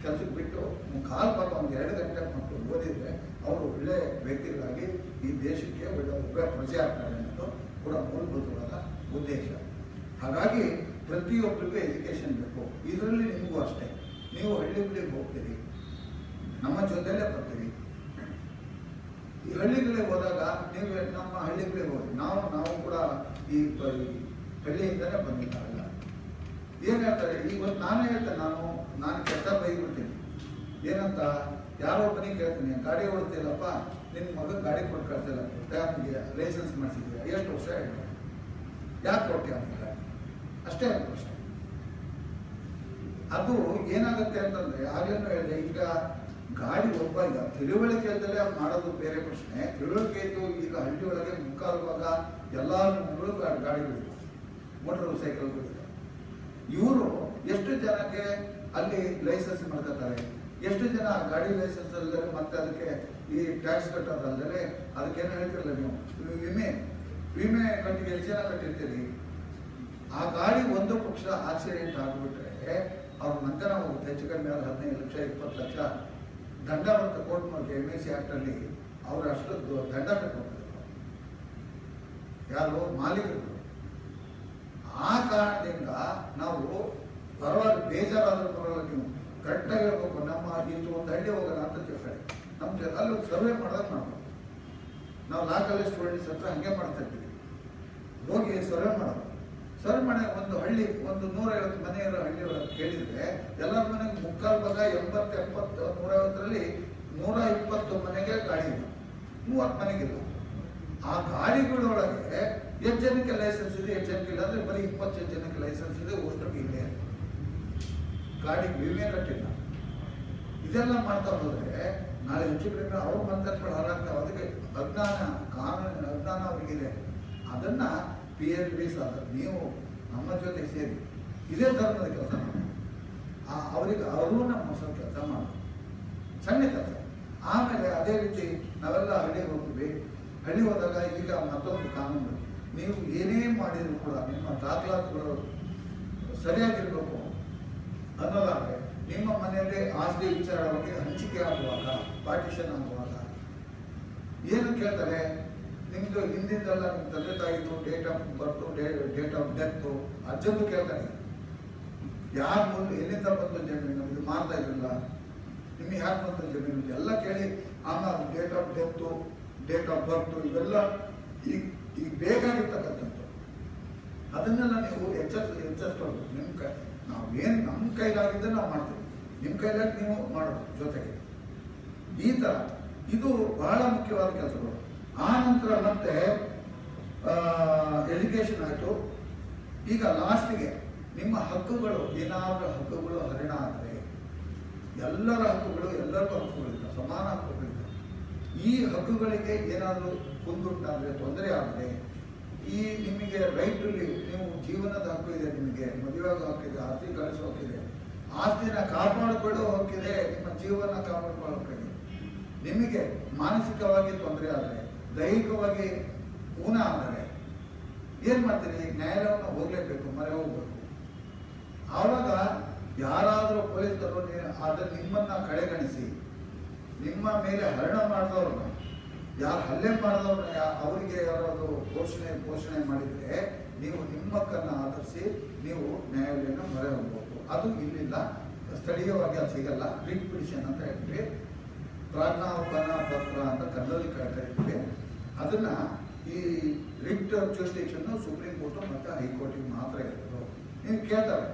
ಕೆಲಸಕ್ಕೆ ಬಿಟ್ಟು ಕಾಲು ಭಾಗ ಒಂದು 2 ಗಂಟೆ ಮಕ್ಕಳು ಓದಿದರೆ ಅವರು ಒಳ್ಳೆ ವ್ಯಕ್ತಿಗಳಾಗಿ ಈ ದೇಶಕ್ಕೆ ಒಳ್ಳೆ ಪ್ರಜೆ ಆಗ್ತಾರೆ ಅನ್ನೋದು ಕೂಡ ಮೂಲಭೂತವಾದ ಉದ್ದೇಶ. ಹಾಗಾಗಿ ಪ್ರತಿಯೊಬ್ಬರಿಗೂ ಎಜುಕೇಷನ್ ಬೇಕು. ಇದರಲ್ಲಿ ನಿಮಗೂ ಅಷ್ಟೇ, ನೀವು ಹಳ್ಳಿಗಳಿಗೆ ಹೋಗ್ತೀರಿ, ನಮ್ಮ ಜೊತೆಲೇ ಬರ್ತೀರಿ. ಈ ಹಳ್ಳಿಗಳಿಗೆ ಹೋದಾಗ ನೀವು ನಮ್ಮ ಹಳ್ಳಿಗಳಿಗೆ ಹೋಗಿ ನಾವು ಕೂಡ ಈ ಹಳ್ಳಿಯಿಂದಲೇ ಬಂದಿದ್ದಾರಲ್ಲ. ಏನು ಹೇಳ್ತಾರೆ ಇವತ್ತು ನಾನೇ ಹೇಳ್ತೇನೆ, ನಾನು ಕೆಟ್ಟ ಬೈಬಿಡ್ತೀನಿ. ಏನಂತ ಯಾರೋ ಒಬ್ಬನಿಗೆ ಕೇಳ್ತೀನಿ, ಗಾಡಿ ಓಡಿಸ್ತಿಲ್ಲಪ್ಪ, ನಿನ್ನ ಮಗ ಗಾಡಿ ಕೊಟ್ಟು ಕಳ್ಸಿಲ್ಲ, ಅವನಿಗೆ ಲೈಸೆನ್ಸ್ ಮಾಡಿಸಿದ್ಯಾ, ಎಷ್ಟು ವರ್ಷ ಹೇಳ್ತಾರೆ, ಯಾಕೆ ಕೊಟ್ಟೆ ಅವನಿಗೆ ಗಾಡಿ? ಅಷ್ಟೇ ಪ್ರಶ್ನೆ. ಅದು ಏನಾಗುತ್ತೆ ಅಂತಂದ್ರೆ ಆಗ್ಲೇನು ಹೇಳಿದೆ, ಈಗ ಗಾಡಿ ಒಬ್ಬ ಈಗ ತಿಳುವಳಿಕೆ ಇಲ್ದಲೆ ಮಾಡೋದು ಬೇರೆ ಪ್ರಶ್ನೆ. ತಿಳುವಳಿಕೆ ಇದ್ದು ಈಗ ಹಳ್ಳಿ ಒಳಗೆ ಮುಕ್ಕಾಲು ಭಾಗ ಎಲ್ಲ ಗಾಡಿಗಳಿವೆ, ಮೋಟರ್ ಸೈಕಲ್ಗಳಿವೆ. ಇವರು ಎಷ್ಟು ಜನಕ್ಕೆ ಅಲ್ಲಿ ಲೈಸೆನ್ಸ್ ಮಾಡ್ಕೋತಾರೆ, ಎಷ್ಟು ಜನ ಗಾಡಿ ಲೈಸೆನ್ಸ್ ಅಲ್ಲದೆ ಮತ್ತೆ ಅದಕ್ಕೆ ಈ ಟ್ಯಾಕ್ಸ್ ಕಟ್ಟೋದಲ್ಲದೆ ಅದಕ್ಕೇನು ಹೇಳ್ತಿರಲ್ಲ ನೀವು, ವಿಮೆ ಕಟ್ಟಿ ಎಷ್ಟು ಜನ ಕಟ್ಟಿರ್ತೀರಿ. ಆ ಗಾಡಿ ಒಂದು ಪಕ್ಷ ಆಕ್ಸಿಡೆಂಟ್ ಆಗಿಬಿಟ್ರೆ ಅವ್ರ ನಂತರ ಹೋಗುತ್ತೆ, ಹೆಚ್ಚು ಕಡಿಮೆ 15 ಲಕ್ಷ 20 ಲಕ್ಷ ದಂಡ ಮತ್ತು ಕೋರ್ಟ್ ಮೂಲಕ MIC ಆಕ್ಟಲ್ಲಿ ಅವರು ಅಷ್ಟು ದಂಡ ಕಟ್ಟಬಹುದು ಯಾರು ಮಾಲೀಕರು. ಆ ಕಾರಣದಿಂದ ನಾವು ಪರವಾಗಿ ಬೇಜಾರಾದ್ರೂ ಪರವಾಗಿ ನೀವು ಕರೆಕ್ಟಾಗಿ ಹೇಳ್ಬೇಕು. ನಮ್ಮ ಇಷ್ಟು ಒಂದು ಹಳ್ಳಿ ಹೋಗೋಣ ಅಂತ ತಿಳ್ಕೊಳ್ಳಿ, ನಮ್ಮ ಅಲ್ಲಿ ಸರ್ವೆ ಮಾಡಿದಾಗ ಮಾಡ್ಬೋದು. ನಾವು ಲಾ ಕಾಲೇಜ್ ಸ್ಟೂಡೆಂಟ್ಸ್ ಹತ್ರ ಹಂಗೆ ಮಾಡ್ತಾ ಇದ್ದೀವಿ. ಹೋಗಿ ಸರ್ವೆ ಮಾಡೋದು, ಸರ್ವೆ ಮಾಡಿ ಒಂದು ಹಳ್ಳಿ ಒಂದು 150 ಮನೆ ಇರೋ ಹಳ್ಳಿ ಒಳಗೆ ಕೇಳಿದರೆ ಎಲ್ಲರ ಮನೆಗೆ ಮುಕ್ಕಾಲು ಭಾಗ 80, 70, 150ರಲ್ಲಿ 120 ಮನೆಗೆ ಗಾಡಿ ಇಲ್ಲ, 30 ಮನೆಗಿಲ್ಲ. ಆ ಗಾಡಿಗಳೊಳಗೆ ಎಷ್ಟು ಜನಕ್ಕೆ ಲೈಸೆನ್ಸ್ ಇದೆ, ಎಷ್ಟು ಜನಕ್ಕೆ ಇಲ್ಲ ಅಂದರೆ ಬರೀ 20 ಜನಕ್ಕೆ ಲೈಸೆನ್ಸ್ ಇದೆ, ಒಷ್ಟರಿಗೆ ಇಲ್ಲೇ ಗಾಡಿ ವಿಮೆ ಕಟ್ಟಿಲ್ಲ. ಇದೆಲ್ಲ ಮಾಡ್ತಾ ಹೋದರೆ ನಾಳೆ ಹೆಚ್ಚು ಕಡಿಮೆ ಅವ್ರ ಮಂತ್ರಿಗಳು ಹಾಳಾಗ್ತಾವೆ. ಅದಕ್ಕೆ ಅಜ್ಞಾನ, ಕಾನೂನಿನ ಅಜ್ಞಾನ ಅವರಿಗಿದೆ. ಅದನ್ನು PLVs ನೀವು ನಮ್ಮ ಜೊತೆ ಸೇರಿ ಇದೇ ಧರ್ಮದ ಕೆಲಸ ಮಾಡಿ ಅವರಿಗೆ ಅವರು ನಮ್ಮ ಹೊಸ ಕೆಲಸ ಮಾಡೋದು ಸಣ್ಣ ಕೆಲಸ. ಆಮೇಲೆ ಅದೇ ರೀತಿ ನಾವೆಲ್ಲ ಹಳ್ಳಿಗೆ ಹೋಗ್ತೀವಿ. ಹಳ್ಳಿ ಹೋದಾಗ ಈಗ ಮತ್ತೊಂದು ಕಾನೂನು, ನೀವು ಏನೇ ಮಾಡಿದ್ರು ಕೂಡ ನಿಮ್ಮ ದಾಖಲಾತಿಗಳು ಸರಿಯಾಗಿರ್ಬೇಕು ಅನ್ನೋದಾದರೆ ನಿಮ್ಮ ಮನೆಯಲ್ಲಿ ಆಸ್ತಿ ವಿಚಾರ ಬಗ್ಗೆ ಹಂಚಿಕೆ ಆಗುವಾಗ, ಪಾರ್ಟಿಷನ್ ಆಗುವಾಗ ಏನು ಕೇಳ್ತಾರೆ, ನಿಮ್ಮದು ಹಿಂದಿಂದೆಲ್ಲ ನಿಮ್ಮ ತಂದೆ ತಾಯಿದು date of birth, date of death ಅಜ್ಜಂದು ಕೇಳ್ತಾರೆ. ಯಾರು ಮುಂದೆ ಎಲ್ಲಿಂದ ಬಂದು ಜಮೀನು ಇದು ಮಾಡ್ತಾ ಇರಲಿಲ್ಲ, ನಿಮಗೆ ಯಾಕೆ ಬಂತು ಜಮೀನು ಎಲ್ಲ ಕೇಳಿ. ಆಮೇಲೆ ಡೇಟ್ ಆಫ್ ಡೆತ್ತು, ಡೇಟ್ ಆಫ್ ಬರ್ತು ಇವೆಲ್ಲ ಈಗ ಬೇಕಾಗಿರ್ತಕ್ಕಂಥದ್ದು. ಅದನ್ನೆಲ್ಲ ನೀವು ಎಚ್ಚರಿಸ್ಕೊಳ್ಬೇಕು. ನಾವೇನು ನಮ್ಮ ಕೈಲಾಗಿದ್ದರೆ ನಾವು ಮಾಡ್ತೀವಿ, ನಿಮ್ಮ ಕೈಲಾಗಿ ನೀವು ಮಾಡೋದು ಜೊತೆಗೆ. ಈ ಥರ ಇದು ಬಹಳ ಮುಖ್ಯವಾದ ಕೆಲಸಗಳು. ಆ ನಂತರ ಮತ್ತೆ ಎಜುಕೇಷನ್ ಆಯಿತು. ಈಗ ಲಾಸ್ಟಿಗೆ ನಿಮ್ಮ ಹಕ್ಕುಗಳು, ಏನಾದರೂ ಹಕ್ಕುಗಳು ಹರಣ ಆದರೆ ಎಲ್ಲರ ಹಕ್ಕುಗಳು, ಎಲ್ಲರಿಗೂ ಹಕ್ಕುಗಳಿಲ್ಲ, ಸಮಾನ ಹಕ್ಕುಗಳಿಲ್ಲ. ಈ ಹಕ್ಕುಗಳಿಗೆ ಏನಾದರೂ ಕುಂದುಂಟಾದರೆ, ತೊಂದರೆ ಆದರೆ, ಈ ನಿಮಗೆ ರೈಟ್ ಟು ಲಿವ್, ನೀವು ಜೀವನದ ಹಕ್ಕು ಇದೆ, ನಿಮಗೆ ಮದುವೆ ಆಗೋ ಹಕ್ಕಿದೆ, ಆಸ್ತಿ ಗಳಿಸೋ ಹಕ್ಕಿದೆ, ಆಸ್ತಿನ ಕಾಪಾಡಿಕೊಳ್ಳೋ ಹಕ್ಕಿದೆ, ನಿಮ್ಮ ಜೀವನ ಕಾಪಾಡಿಕೊಳ್ಳೋ ಹಕ್ಕಿದೆ. ನಿಮಗೆ ಮಾನಸಿಕವಾಗಿ ತೊಂದರೆ ಆದರೆ, ದೈಹಿಕವಾಗಿ ಊನ ಆದರೆ ಏನು ಮಾಡ್ತೀರಿ? ನ್ಯಾಯಾಲಯವನ್ನು ಹೋಗಲೇಬೇಕು, ಮೊರೆ ಹೋಗ್ಬೇಕು. ಆವಾಗ ಯಾರಾದರೂ ಪೊಲೀಸರು ಅದನ್ನು ನಿಮ್ಮನ್ನು ಕಡೆಗಣಿಸಿ ನಿಮ್ಮ ಮೇಲೆ ಹರಣ ಮಾಡಿದವ್ರನ್ನ, ಯಾರು ಹಲ್ಲೆ ಮಾಡಿದವ್ರನ್ನ ಅವರಿಗೆ ಯಾರಾದರೂ ಪೋಷಣೆ ಮಾಡಿದರೆ ನೀವು ನಿಮ್ಮಕ್ಕನ್ನು ಆಧರಿಸಿ ನೀವು ನ್ಯಾಯಾಲಯನ ಮೊರೆ ಹೋಗ್ಬೋದು. ಅದು ಇಲ್ಲಿಲ್ಲ, ಸ್ಥಳೀಯವಾಗಿ ಅದು ಸಿಗಲ್ಲ. ರಿಟ್ ಪಿಟಿಷನ್ ಅಂತ ಹೇಳ್ತೀವಿ, ಪ್ರಾಜ್ಞಾಪನ ಪತ್ರ ಅಂತ ಕನ್ನಡದಲ್ಲಿ ಕರೀತೀವಿ. ಅದನ್ನು ಈ ರಿಟ್ ಜೂರಿಸ್ಡಿಕ್ಷನ್ನು ಸುಪ್ರೀಂ ಕೋರ್ಟು ಮತ್ತು ಹೈಕೋರ್ಟಿಗೆ ಮಾತ್ರ ಇರೋದು. ನೀವು ಕೇಳ್ತಾರೆ,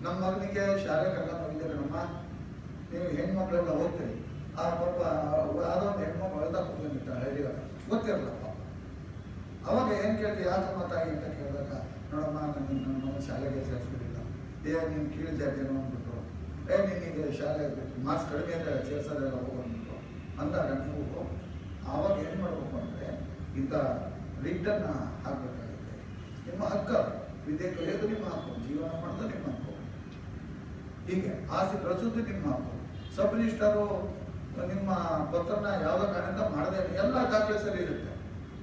ನಮ್ಮ ಮಗನಿಗೆ ಶಾಲೆ ಕರ್ಕೊಂಡು ಹೋಗಿದ್ದಾರೆ, ನಮ್ಮ ನೀವು ಹೆಣ್ಮಕ್ಳೆಲ್ಲ ಹೋಗ್ತೀರಿ, ಆ ಪಾಪ ಯಾವುದೋ ಒಂದು ಹೆಣ್ಮಕ್ಳು ಹೊಳ್ದ ಕೂತ್ಕೊಂಡಿರ್ತಾರೆ ಹಳ್ಳಿಯಾಗ, ಗೊತ್ತಿರಲ್ಲ ಪಾಪ. ಅವಾಗ ಏನು ಕೇಳ್ತೀವಿ, ಯಾಕಮ್ಮ ತಾಯಿ ಅಂತ ಕೇಳಿದಾಗ, ನೋಡಮ್ಮ ನನ್ನ ಮಗ ಶಾಲೆಗೆ ಸೇರಿಸ್ಬಿಟ್ಟಿಲ್ಲ, ನೀನು ಕೀಳು ಜಾತಿನೋ ಅಂದ್ಬಿಟ್ರು, ನಿನಗೆ ಶಾಲೆ ಮಾರ್ಕ್ಸ್ ಕಡಿಮೆ ಅಂದರೆ ಸೇರ್ಸೋದೆಲ್ಲ ಹೋಗ್ಬಿಟ್ರು ಅಂದಾಗ ನೀವು ಆವಾಗ ಏನು ಮಾಡಬೇಕು ಅಂದರೆ ಇಂಥ ರಿಟ್ಟನ್ನು ಹಾಕಬೇಕಾಗುತ್ತೆ. ನಿಮ್ಮ ಹಕ್ಕು, ವಿದ್ಯೆ ಕಲಿಯೋದು ನಿಮ್ಮ ಹಕ್ಕು, ಜೀವನ ಮಾಡೋದು ನಿಮ್ಮ ಹಕ್ಕು, ಹೀಗೆ ಆಸ್ತಿ ಗಳಿಸೋದು ನಿಮ್ಮ ಹಕ್ಕು. ಸಬ್ ರಿಜಿಸ್ಟ್ರಾರು ನಿಮ್ಮ ಪತ್ರನ ಯಾವುದೋ ಕಾರಣದಿಂದ ಮಾಡದೆ ಎಲ್ಲ ದಾಖಲೆ ಸರಿ ಇರುತ್ತೆ,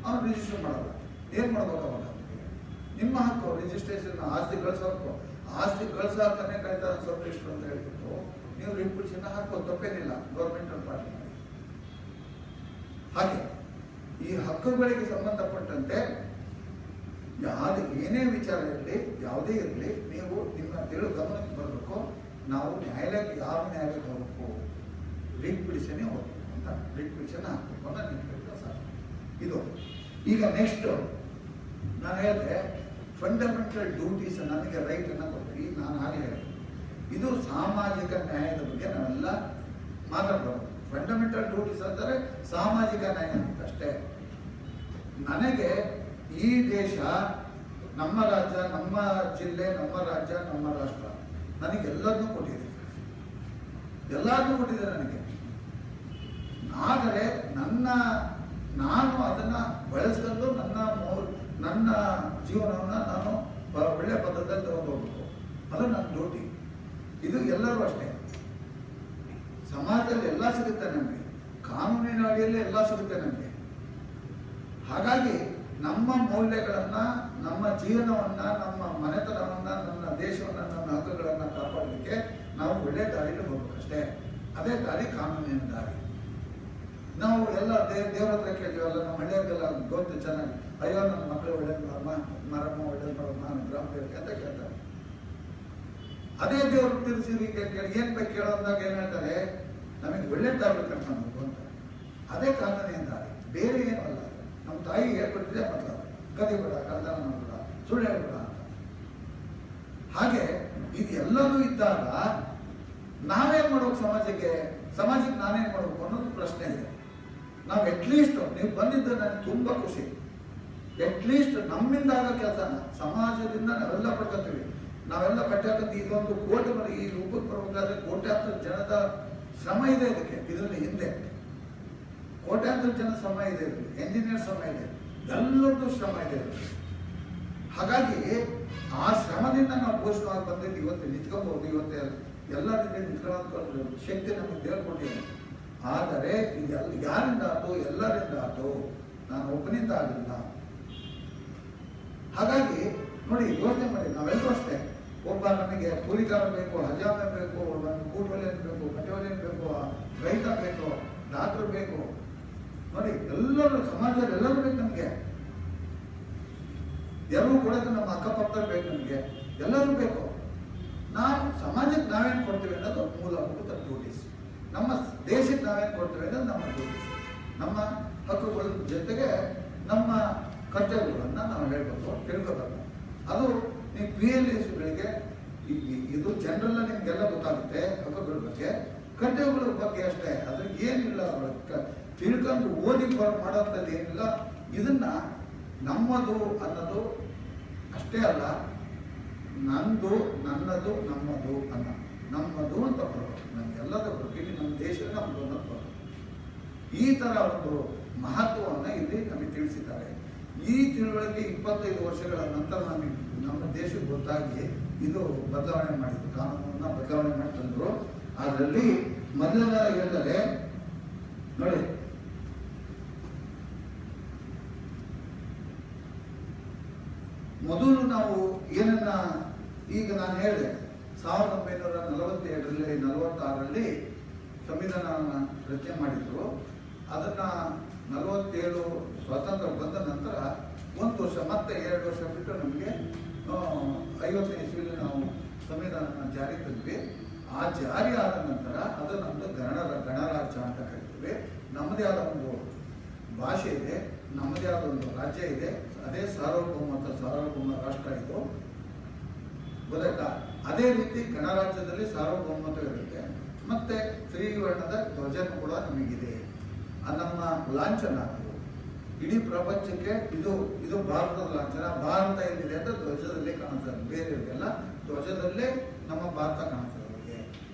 ಅವ್ನು ರಿಜಿಸ್ಟರ್ ಮಾಡಲ್ಲ. ಏನು ಮಾಡ್ಬೇಕು ಅವಾಗ? ನಿಮ್ಮ ಹಕ್ಕು ರಿಜಿಸ್ಟ್ರೇಷನ್, ಆಸ್ತಿ ಗಳಿಸೋ ಹಕ್ಕು. ಆಸ್ತಿ ಗಳಿಸೋಕನ್ನೇ ಕರೀತಾರೆ ಸಬ್ ರಿಜಿಸ್ಟರ್ ಅಂತ ಹೇಳ್ಬಿಟ್ಟು ನೀವು ರಿಟ್ ಪಿಟಿಷನ್ ಹಾಕ್ಬೋದು, ತಪ್ಪೇನಿಲ್ಲ, ಗೌರ್ಮೆಂಟ್ ಪಾರ್ಟಿ ಮಾಡಿ. ಹಾಗೆ ಈ ಹಕ್ಕುಗಳಿಗೆ ಸಂಬಂಧಪಟ್ಟಂತೆ ಏನೇ ವಿಚಾರ ಇರಲಿ, ಯಾವುದೇ ಇರಲಿ, ನೀವು ನಿಮ್ಮ ಗಮನಕ್ಕೆ ಬರಬೇಕು. ನಾವು ನ್ಯಾಯಾಲಯಕ್ಕೆ ಯಾವ ನ್ಯಾಯಾಲಯಕ್ಕೆ ಹೋಗಬೇಕು? ರಿಟ್ ಪಿಟಿಷನ್ನೇ ಹೋಗಬೇಕು ಅಂತ ರಿಟ್ ಪಿಟಿಷನ್ ಹಾಕಬೇಕು ಅಂತ ನಿಂತಿರ್ತಾರೆ ಸರ್. ಇದು ಈಗ ನೆಕ್ಸ್ಟು ನಾನು ಹೇಳಿದೆ ಫಂಡಮೆಂಟಲ್ ಡ್ಯೂಟೀಸ್, ನನಗೆ ರೈಟನ್ನು ಕೊಡ್ತೀವಿ. ನಾನು ಆಗಲೇ ಹೇಳಿದೆ, ಇದು ಸಾಮಾಜಿಕ ನ್ಯಾಯದ ಬಗ್ಗೆ ನಾವೆಲ್ಲ ಮಾತಾಡಬಹುದು. ಫಂಡಮೆಂಟಲ್ ಡ್ಯೂಟೀಸ್ ಅಂದರೆ ಸಾಮಾಜಿಕ ನ್ಯಾಯ ಅಂತಷ್ಟೇ. ನನಗೆ ಈ ದೇಶ ನಮ್ಮ ರಾಜ್ಯ, ನಮ್ಮ ಜಿಲ್ಲೆ, ನಮ್ಮ ರಾಜ್ಯ, ನಮ್ಮ ರಾಷ್ಟ್ರ ನನಗೆ ಎಲ್ಲರನ್ನೂ ಕೊಟ್ಟಿದೆ, ಎಲ್ಲರನ್ನೂ ಕೊಟ್ಟಿದೆ ನನಗೆ. ಆದರೆ ನಾನು ಅದನ್ನು ಬಳಸ್ಕೊಂಡು ನನ್ನ ಜೀವನವನ್ನು ನಾನು ಒಳ್ಳೆ ಪದ್ಧತಿಯಲ್ಲಿ ತಗೊಂಡು ಹೋಗ್ಬೇಕು. ಅದು ನನ್ನ ಡ್ಯೂಟಿ. ಇದು ಎಲ್ಲರೂ ಅಷ್ಟೇ. ಸಮಾಜದಲ್ಲಿ ಎಲ್ಲ ಸಿಗುತ್ತೆ ನಮಗೆ, ಕಾನೂನಿನ ಅಡಿಯಲ್ಲಿ ಎಲ್ಲ ಸಿಗುತ್ತೆ ನಮಗೆ. ಹಾಗಾಗಿ ನಮ್ಮ ಮೌಲ್ಯಗಳನ್ನು, ನಮ್ಮ ಜೀವನವನ್ನು, ನಮ್ಮ ಮನೆತನವನ್ನು, ನನ್ನ ದೇಶವನ್ನು, ನಮ್ಮ ಹಕ್ಕುಗಳನ್ನು ಕಾಪಾಡಲಿಕ್ಕೆ ನಾವು ಒಳ್ಳೆ ದಾರಿಯಲ್ಲಿ ಹೋಗ್ಬೇಕಷ್ಟೇ. ಅದೇ ದಾರಿ ಕಾನೂನಿನ ದಾರಿ. ನಾವು ಎಲ್ಲ ದೇವರ ಹತ್ರ ಕೇಳ್ತೀವಲ್ಲ, ನಮ್ಮ ಹಳ್ಳಿಯರಿಗೆಲ್ಲ ಗೊತ್ತು ಚೆನ್ನಾಗಿ, ಅಯ್ಯೋ ನನ್ನ ಮಕ್ಕಳು ಒಳ್ಳೇದು ಮರಮ್ಮ ಒಳ್ಳೇದು ಮರಮ್ಮ ಗ್ರಾಮ ದೇವತೆ ಅಂತ ಕೇಳ್ತಾರೆ. ಅದೇ ದೇವರು ತಿರ್ಸಿ ಏನ್ ಬೇಕು ಕೇಳೋ ಅಂದಾಗ ಏನ್ ಹೇಳ್ತಾರೆ, ನಮಗೆ ಒಳ್ಳೆ ದಾರಿ ಕರ್ಕೊಂಡು ಹೋಗು ಅಂತ. ಅದೇ ಕಾನೂನಿನ ದಾರಿ, ಬೇರೆ ಏನೂ ಅಲ್ಲ. ನಮ್ಮ ತಾಯಿ ಹೇಳ್ಕೊಟ್ಟಿದೆ ಮೊದಲು, ಕದಿಬೇಡ, ಕಳ್ತನ ಮಾಡಬೇಡ, ಸುಳ್ಳು ಹೇಳ್ಬೇಡ ಅಂತ. ಹಾಗೆ ಇದು ಎಲ್ಲವೂ ಇದ್ದಾಗ ನಾವೇನ್ ಮಾಡ್ಬೇಕು, ಸಮಾಜಕ್ಕೆ ನಾನೇನ್ ಮಾಡ್ಬೇಕು ಅನ್ನೋದು ಪ್ರಶ್ನೆ ಇದೆ. ನಾವು ಅಟ್ಲೀಸ್ಟ್ ನೀವು ಬಂದಿದ್ದು ನನಗೆ ತುಂಬಾ ಖುಷಿ. ಅಟ್ಲೀಸ್ಟ್ ನಮ್ಮಿಂದ ಆಗೋ ಕೆಲಸನ ಸಮಾಜದಿಂದ ನಾವೆಲ್ಲ ಪಡ್ಕೊತೀವಿ. ನಾವೆಲ್ಲ ಪಟ್ಟಾಕಂತ ಇದೊಂದು ಕೋಟಿ ಮನೆ ಈ ರೂಪಕ್ಕೆ ಬರಬೇಕಾದ್ರೆ ಕೋಟ್ಯಾಂತರ ಜನದ ಶ್ರಮ ಇದೆ. ಇದರಲ್ಲಿ ಹಿಂದೆ ಕೋಟ್ಯಾಂತರ ಜನ ಶ್ರಮ ಇದೆ, ಎಂಜಿನಿಯರ್ ಶ್ರಮ ಇದೆ, ಎಲ್ಲರದ್ದು ಶ್ರಮ ಇದೆ. ಹಾಗಾಗಿ ಆ ಶ್ರಮದಿಂದ ನಾವು ಪೋಷಣವಾಗಿ ಬಂದಿದ್ದು ಇವತ್ತು ನಿಂತ್ಕೊಬಹುದು. ಇವತ್ತು ಎಲ್ಲರಿಂದ ನಿಂತ್ಕೊಳ್ಳೋ ಶಕ್ತಿ ನಮಗೆ ದೇವರು ಕೊಟ್ಟಿದೆ. ಆದರೆ ಇದೆಲ್ಲ ಯಾರಿಂದ ಆಯ್ತು? ಎಲ್ಲರಿಂದ ಆಯ್ತು, ನಾನು ಒಬ್ಬನಿಂದ ಆಗಲಿಲ್ಲ. ಹಾಗಾಗಿ ನೋಡಿ, ಯೋಚನೆ ಮಾಡಿ, ನಾವೆಲ್ಲರೂ ಅಷ್ಟೇ. ಒಬ್ಬ ನಮಗೆ ಕೂಲಿಕಾರ ಬೇಕು, ಹಜಾಮೆ ಬೇಕು, ನಮ್ಗೆ ಕೂಟವಲೇನು ಬೇಕು, ಕಟ್ಟೆವಲೇನು ಬೇಕು, ರೈತ ಬೇಕು, ಡಾಕ್ಟರ್ ಬೇಕು. ನೋಡಿ, ಎಲ್ಲರೂ ಸಮಾಜದಲ್ಲಿ ಎಲ್ಲರೂ ಬೇಕು ನಮಗೆ. ಎಲ್ಲರೂ ಕೊಡೋಕೆ ನಮ್ಮ ಅಕ್ಕಪಕ್ಕ ಬೇಕು, ನಮಗೆ ಎಲ್ಲರೂ ಬೇಕು. ನಾವು ಸಮಾಜಕ್ಕೆ ನಾವೇನು ಕೊಡ್ತೀವಿ ಅನ್ನೋದು ಮೂಲಭೂತ ಡ್ಯೂಟೀಸ್. ನಮ್ಮ ದೇಶಕ್ಕೆ ನಾವೇನು ಕೊಡ್ತೀವಿ ಅನ್ನೋದು ನಮ್ಮ ಡ್ಯೂಟೀಸ್. ನಮ್ಮ ಹಕ್ಕುಗಳ ಜೊತೆಗೆ ನಮ್ಮ ಕರ್ತವ್ಯಗಳನ್ನು ನಾವು ಹೇಳ್ಬೇಕು, ತಿಳ್ಕೋಬೇಕು. ಅದು ನೀವು PLSಗಳಿಗೆ ಇದು ಜನರಲ್ಲ ನಿಮ್ಗೆಲ್ಲ ಗೊತ್ತಾಗುತ್ತೆ. ಹಕ್ಕುಗಳ ಬಗ್ಗೆ, ಕರ್ತವ್ಯಗಳ ಬಗ್ಗೆ ಅಷ್ಟೇ. ಅದ್ರಿಗೆ ಏನಿಲ್ಲ, ತಿಳ್ಕೊಂಡು ಓದಿ ಮಾಡೋಂಥದ್ದು ಏನಿಲ್ಲ. ಇದನ್ನ ನಮ್ಮದು ಅನ್ನೋದು ಅಷ್ಟೇ ಅಲ್ಲ, ನಂದು, ನನ್ನದು, ನಮ್ಮದು ನಮ್ಮದು ಅಂತ ಬರಬೇಕು. ನಮಗೆಲ್ಲದ ಇಲ್ಲಿ ನಮ್ಮ ದೇಶದ ನಮ್ಮದು ಅನ್ನೋದು ಬರಬೇಕು. ಈ ಥರ ಒಂದು ಮಹತ್ವವನ್ನು ಇಲ್ಲಿ ನಮಗೆ ತಿಳಿಸಿದ್ದಾರೆ. ಈ ತಿಳುವಳಿಕೆ 25 ವರ್ಷಗಳ ನಂತರ ನಮ್ಮ ದೇಶಕ್ಕೆ ಗೊತ್ತಾಗಿ ಇದು ಬದಲಾವಣೆ ಮಾಡಿದ್ರು, ಕಾನೂನನ್ನು ಬದಲಾವಣೆ ಮಾಡಿ ತಂದರು. ಅದರಲ್ಲಿ ಮೊದಲನೇ ಹೇಳ್ತಾರೆ ನೋಡಿ, ಮೊದಲು ನಾವು ಏನನ್ನ ಈಗ ನಾನು ಹೇಳಿದೆ, 1947ರಲ್ಲಿ 46ರಲ್ಲಿ ಸಂವಿಧಾನವನ್ನು ರಚನೆ ಮಾಡಿದ್ರು. ಅದನ್ನ 47 ಸ್ವಾತಂತ್ರ್ಯ ಬಂದ ನಂತರ 1 ವರ್ಷ ಮತ್ತೆ 2 ವರ್ಷ ಬಿಟ್ಟು ನಮಗೆ 50ನೇ ಇಸ್ವಿಯಲ್ಲಿ ನಾವು ಸಂವಿಧಾನ ಜಾರಿ ತಂದ್ವಿ. ಆ ಜಾರಿ ಆದ ನಂತರ ಅದು ನಮ್ಮದು ಗಣರಾಜ್ಯ ಅಂತ ಕರಿತೀವಿ. ನಮ್ಮದೇ ಆದ ಒಂದು ಭಾಷೆ ಇದೆ, ನಮ್ಮದೇ ಆದ ಒಂದು ರಾಜ್ಯ ಇದೆ. ಅದೇ ಸಾರ್ವಭೌಮ ರಾಷ್ಟ್ರ ಇದು, ಗೊತ್ತಾಯ್ತಾ? ಅದೇ ರೀತಿ ಗಣರಾಜ್ಯದಲ್ಲಿ ಸಾರ್ವಭೌಮತ್ವ ಇರುತ್ತೆ. ಮತ್ತೆ ತ್ರಿವರ್ಣದ ಧ್ವಜನೂ ಕೂಡ ನಮಗಿದೆ. ನಮ್ಮ ಲಾಂಛನ ಅದು ಇಡೀ ಪ್ರಪಂಚಕ್ಕೆ ಇದು ಭಾರತದ ಲಾಂಛನ. ಭಾರತ ಎಲ್ಲಿದೆ ಅಂತ ಧ್ವಜದಲ್ಲೇ ಕಾಣಿಸ್ತದೆ. ಬೇರೆಯವರಿಗೆಲ್ಲ ಧ್ವಜದಲ್ಲೇ ನಮ್ಮ ಭಾರತ ಕಾಣಿಸ್ತದೆ, ಅವರಿಗೆ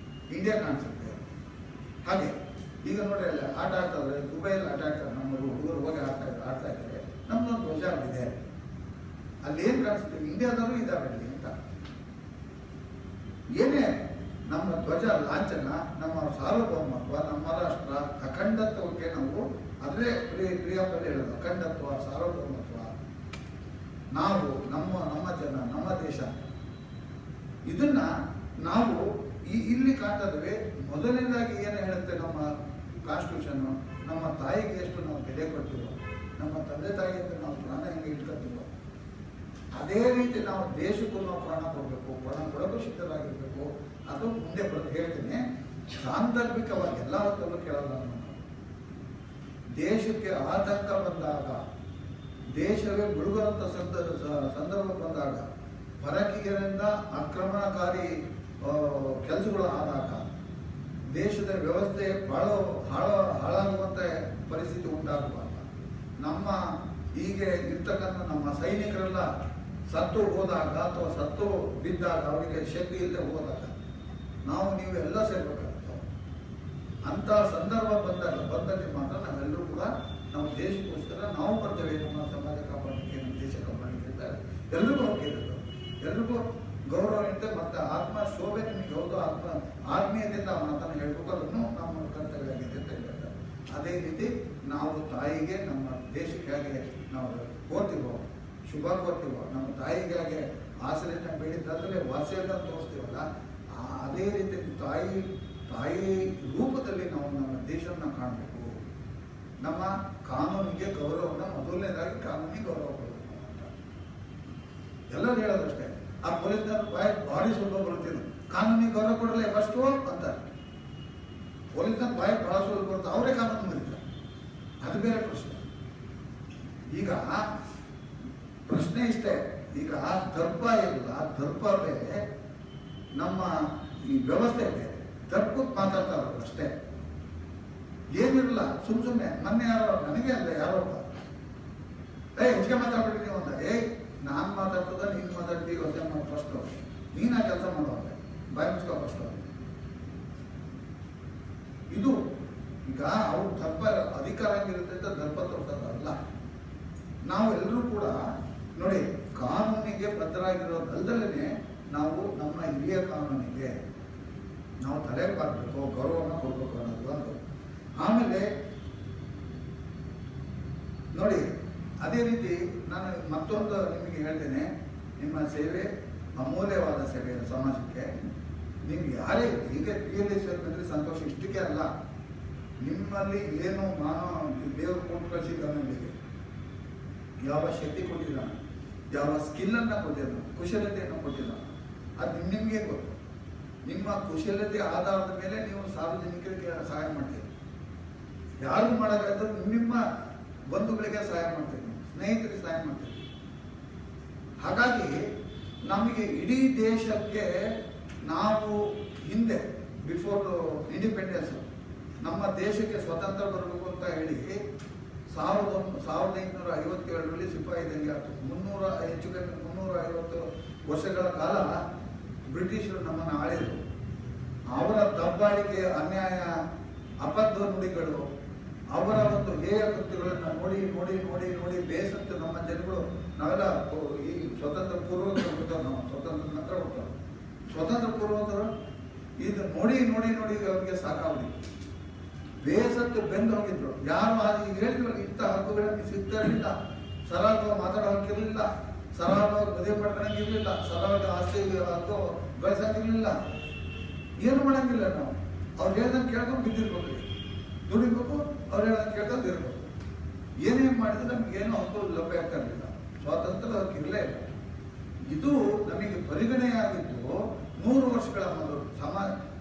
ಇಂಡಿಯಾ ಕಾಣಿಸುತ್ತೆ. ಹಾಗೆ ಈಗ ನೋಡಿ, ಅಲ್ಲಿ ಆಟ ಆಡ್ತಾರೆ, ದುಬೈಯಲ್ಲಿ ಆಟ ಆಡ್ತಾರೆ, ನಮ್ಮ ಹುಡುಗರು ಹೋಗಿ ಆಡ್ತಾ ಇದ್ದಾರೆ. ನಮ್ಮದೊಂದು ಧ್ವಜ ಇದೆ, ಅಲ್ಲಿ ಏನು ಕಾಣಿಸುತ್ತೆ, ಇಂಡಿಯಾದಲ್ಲೂ ಇದಾವೆ ಅಲ್ಲಿ ಅಂತ. ಏನೇ ನಮ್ಮ ಧ್ವಜ ಲಾಂಛನ, ನಮ್ಮ ಸಾರ್ವಭೌಮತ್ವ, ನಮ್ಮ ರಾಷ್ಟ್ರ ಅಖಂಡತ್ವಕ್ಕೆ ನಾವು ಅದೇ ಪ್ರಿಯಾಪಲ್ಲಿ ಹೇಳೋದು, ಅಖಂಡತ್ವ, ಸಾರ್ವಭೌಮತ್ವ, ನಾವು ನಮ್ಮ ಜನ, ನಮ್ಮ ದೇಶ, ಇದನ್ನ ನಾವು ಇಲ್ಲಿ ಕಾಣ್ತಾ ಇದ್ದೇವೆ. ಮೊದಲನೇದಾಗಿ ಏನು ಹೇಳುತ್ತೆ ನಮ್ಮ ಕಾನ್ಸ್ಟಿಟ್ಯೂಷನ್, ನಮ್ಮ ತಾಯಿಗೆ ಎಷ್ಟು ನಾವು ಬೆಲೆ ಕೊಡ್ತೀವೋ, ನಮ್ಮ ತಂದೆ ತಾಯಿಯಿಂದ ನಾವು ಪ್ರಾಣ ಹೆಂಗೆ ಇಟ್ಕೊತೀವೋ, ಅದೇ ರೀತಿ ನಾವು ದೇಶಕ್ಕೂ ನಾವು ಪ್ರಾಣ ಕೊಡಬೇಕು, ಪ್ರಾಣ ಕೊಡೋಕ್ಕೂ ಸಿದ್ಧರಾಗಿರ್ಬೇಕು. ಅದು ಮುಂದೆ ಬರೋದು ಹೇಳ್ತೀನಿ. ಸಾಂದರ್ಭಿಕವಾಗಿ ಎಲ್ಲ ಹೊತ್ತಲ್ಲೂ ಕೇಳಲ್ಲ. ನಾನು ದೇಶಕ್ಕೆ ಆತಂಕ ಬಂದಾಗ, ದೇಶವೇ ಮುಳುಗುವಂಥ ಸಂದರ್ಭ ಬಂದಾಗ, ಪರಕೀಯರಿಂದ ಆಕ್ರಮಣಕಾರಿ ಕೆಲಸಗಳು ಆದಾಗ, ದೇಶದ ವ್ಯವಸ್ಥೆ ಹಾಳಾಗುವಂಥ ಪರಿಸ್ಥಿತಿ ಉಂಟಾಗುವಾಗ, ನಮ್ಮ ಹೀಗೆ ಇರ್ತಕ್ಕಂಥ ನಮ್ಮ ಸೈನಿಕರೆಲ್ಲ ಸತ್ತು ಹೋದಾಗ ಅಥವಾ ಸತ್ತು ಬಿದ್ದಾಗ ಅವರಿಗೆ ಶಕ್ತಿ ಇಲ್ಲದೆ ಹೋದಾಗ ನಾವು ನೀವು ಎಲ್ಲ ಸೇರ್ಬೇಕಾಗುತ್ತೆ. ಅಂಥ ಸಂದರ್ಭ ಬಂದಲ್ಲಿ ಮಾತ್ರ ನಾವೆಲ್ಲರೂ ಕೂಡ ನಮ್ಮ ದೇಶಕ್ಕೋಸ್ಕರ ನಾವು ಬರ್ತೇವೆ, ನಮ್ಮ ಸಮಾಜ ಕಾಪಾಡಲಿಕ್ಕೆ, ನಮ್ಮ ದೇಶ ಕಾಪಾಡಲಿಕ್ಕೆ ಅಂತ ಎಲ್ರಿಗೂ ಹೋಗಿರೋದು, ಎಲ್ರಿಗೂ ಗೌರವ ಇರುತ್ತೆ. ಮತ್ತು ಆತ್ಮ ಶೋಭೆ ನಿಮಗೆ ಹೌದು, ಆತ್ಮೀಯತೆಯಿಂದ ಆ ಮಾತನ್ನು ಹೇಳ್ಬೇಕು, ಅದನ್ನು ನಮ್ಮ ಕರ್ತವ್ಯ ಆಗಿದೆ ಅಂತ ಹೇಳ್ತಾರೆ. ಅದೇ ರೀತಿ ನಾವು ತಾಯಿಗೆ ನಮ್ಮ ದೇಶಕ್ಕೆ ಹೇಗೆ ನಾವು ಕೋರ್ತೀವೋ, ಶುಭ ಕೋರ್ತೀವೋ, ನಮ್ಮ ತಾಯಿಗಾಗಿ ಆಸರೆಯನ್ನು ಬೇಡಿದ್ದಲ್ಲದೆ ವಾಸೆಯನ್ನು ತೋರಿಸ್ತೀವಲ್ಲ, ಅದೇ ರೀತಿ ತಾಯಿ ರೂಪದಲ್ಲಿ ನಾವು ನಮ್ಮ ದೇಶವನ್ನು ಕಾಣಬೇಕು. ನಮ್ಮ ಕಾನೂನಿಗೆ ಗೌರವವನ್ನು ಮೊದಲನೇದಾಗಿ ಕಾನೂನಿಗೆ ಗೌರವ ಕೊಡಬೇಕು ಅಂತ ಎಲ್ಲರೂ ಹೇಳೋದಷ್ಟೇ. ಆ ಪೊಲೀಸ್ನವ್ರು ಬಾಡಿ ಸ್ವಲ್ಪ ಬರುತ್ತಿಲ್ಲ, ಕಾನೂನಿಗೆ ಗೌರವ ಕೊಡಲೇ ಫಸ್ಟು ಅಂತಾರೆ. ಪೊಲೀಸ್ನ ಬಹಳ ಸ್ವಲ್ಪ ಬರುತ್ತೆ, ಅವರೇ ಕಾನೂನು ಮುರಿತಾರೆ, ಅದು ಬೇರೆ ಪ್ರಶ್ನೆ. ಈಗ ಪ್ರಶ್ನೆ ಇಷ್ಟೇ, ಈಗ ದರ್ಪ ಇಲ್ಲ, ದರ್ಪ ಬೇರೆ, ನಮ್ಮ ಈ ವ್ಯವಸ್ಥೆ ಬೇರೆ. ದರ್ಪಕ್ಕೆ ಮಾತಾಡ್ತಾ ಇರೋದು ಅಷ್ಟೇ, ಏನಿರಲ್ಲ. ಸುಮ್ಮನೆ ಮೊನ್ನೆ ಯಾರೋ ನನಗೆ ಅಲ್ಲ ಯಾರೋ ಹೆಚ್ಚಿಗೆ ಮಾತಾಡ್ಬಿಟ್ಟು ನೀವು ಅಂತ, ನಾನು ಮಾತಾಡ್ತದ ನೀನು ಮಾತಾಡ್ತೀವಿ ಯೋಚನೆ ಮಾಡಿ ಫಸ್ಟು, ನೀನು ಆ ಕೆಲಸ ಮಾಡೋಲ್ಲ, ಬಾಯಿ ಮುಚ್ಕೋ ಫಸ್ಟು. ಇದು ಈಗ ಅವ್ರು ದರ್ಪ ಅಧಿಕಾರ ಇರುತ್ತೆ ಅಂತ ದರ್ಪ ತೋರ್ಸೋದಲ್ಲ. ನಾವು ಎಲ್ಲರೂ ಕೂಡ ನೋಡಿ, ಕಾನೂನಿಗೆ ಬದ್ಧರಾಗಿರೋದಲ್ದಲ್ಲೇ ನಾವು ನಮ್ಮ ಹಿರಿಯ ಕಾನೂನಿಗೆ ನಾವು ತಲೆ ಬಾಗಬೇಕು, ಗೌರವನ ಕೊಡಬೇಕು ಅನ್ನೋದು ಒಂದು. ಆಮೇಲೆ ನೋಡಿ, ಅದೇ ರೀತಿ ನಾನು ಮತ್ತೊಂದು ನಿಮಗೆ ಹೇಳ್ತೇನೆ, ನಿಮ್ಮ ಸೇವೆ ಅಮೂಲ್ಯವಾದ ಸೇವೆ ಸಮಾಜಕ್ಕೆ. ನೀವು ಯಾರೇ ಈಗ PLSನಲ್ಲಿ ಸಂತೋಷ ಇಷ್ಟಕ್ಕೆ ಅಲ್ಲ, ನಿಮ್ಮಲ್ಲಿ ಏನು ದೇವರು ಕೊಟ್ಟು ಕಳಿಸಿದ್ದಾನೆ, ನಿಮಗೆ ಯಾವ ಶಕ್ತಿ ಕೊಟ್ಟಿದ್ದಾನೆ, ಯಾವ ಸ್ಕಿಲ್ಲನ್ನು ಕೊಟ್ಟಿದ್ದಾನೆ, ಕುಶಲತೆಯನ್ನು ಕೊಟ್ಟಿದ್ದಾನೆ, ಅದು ನಿಮಗೆ ಗೊತ್ತು. ನಿಮ್ಮ ಕುಶಲತೆ ಆಧಾರದ ಮೇಲೆ ನೀವು ಸಾರ್ವಜನಿಕರಿಗೆ ಸಹಾಯ ಮಾಡ್ತೀರಿ. ಯಾರಿಗೂ ಮಾಡೋಕ್ಕಾದ್ರು ನಿಮ್ಮ ಬಂಧುಗಳಿಗೆ ಸಹಾಯ ಮಾಡ್ತೀರಿ, ಸ್ನೇಹಿತರಿಗೆ ಸಹಾಯ ಮಾಡ್ತೀರಿ. ಹಾಗಾಗಿ ನಮಗೆ ಇಡೀ ದೇಶಕ್ಕೆ ನಾವು ಹಿಂದೆ ಬಿಫೋರ್ ಇಂಡಿಪೆಂಡೆನ್ಸ್ ನಮ್ಮ ದೇಶಕ್ಕೆ ಸ್ವತಂತ್ರ ಬರಬೇಕು ಅಂತ ಹೇಳಿ 1857ರಲ್ಲಿ ಸಿಪಾಯಿ ದಂಗೆ ಆಯಿತು. ಹೆಚ್ಚು ಕಮ್ಮಿ 350 ವರ್ಷಗಳ ಕಾಲ ಬ್ರಿಟಿಷರು ನಮ್ಮನ್ನು ಆಳಿದರು. ಅವರ ದಬ್ಬಾಳಿಕೆ, ಅನ್ಯಾಯ, ಅಬದ್ಧ ನುಡಿಗಳು, ಅವರ ಒಂದು ಹೇಯ ಕೃತ್ಯಗಳನ್ನು ನೋಡಿ ನೋಡಿ ನೋಡಿ ನೋಡಿ ಬೇಸತ್ತು ನಮ್ಮ ಜನಗಳು. ನಾವೆಲ್ಲ ಈ ಸ್ವತಂತ್ರ ಪೂರ್ವೋತ್ತರ ನಾವು ಸ್ವತಂತ್ರ ನಂತರ ಹೋಗ್ತಾರೆ. ಸ್ವತಂತ್ರ ಪೂರ್ವೋತ್ತರ ಇದು ನೋಡಿ ನೋಡಿ ನೋಡಿ ಅವರಿಗೆ ಸಾಕಾಗಿ ಬೇಸತ್ತು ಬೆಂದು ಹೋಗಿದ್ರು. ಯಾರು ಹೇಳಿದ್ರಲ್ಲಿ ಇಂಥ ಹಕ್ಕುಗಳನ್ನು ಸಿಗ್ತಾ ಇರಲಿಲ್ಲ, ಸರಳವಾಗಿ ಮಾತಾಡೋ ಹಕ್ಕಿರಲಿಲ್ಲ, ಸರಳವಾಗಿ ಮದುವೆ ಮಾಡ್ಕೊಳಂಗಿರ್ಲಿಲ್ಲ, ಸರಳವಾಗಿ ಆಸ್ತಿ ಹಕ್ಕು ಗಳಿಸಂಗಿರ್ಲಿಲ್ಲ, ಏನು ಮಾಡಂಗಿಲ್ಲ. ನಾವು ಅವ್ರು ಹೇಳ್ದಂಗೆ ಕೇಳ್ಕೊಂಡು ಬಿದ್ದಿರ್ಬೇಕು, ದುಡಿಬೇಕು, ಅವ್ರು ಹೇಳ್ದಂಗೆ ಕೇಳ್ಕೊಂಡು ಇರ್ಬೇಕು. ಏನೇನು ಮಾಡಿದ್ರೆ ನಮಗೇನು ಹಕ್ಕು ಲಭ್ಯ ಆಗ್ತಾ ಇರಲಿಲ್ಲ, ಸ್ವಾತಂತ್ರ್ಯದ ಹಕ್ಕು ಇರಲೇ ಇಲ್ಲ. ಇದು ನಮಗೆ ಪರಿಗಣೆಯಾಗಿದ್ದು 100 ವರ್ಷಗಳ ಮೊದಲು.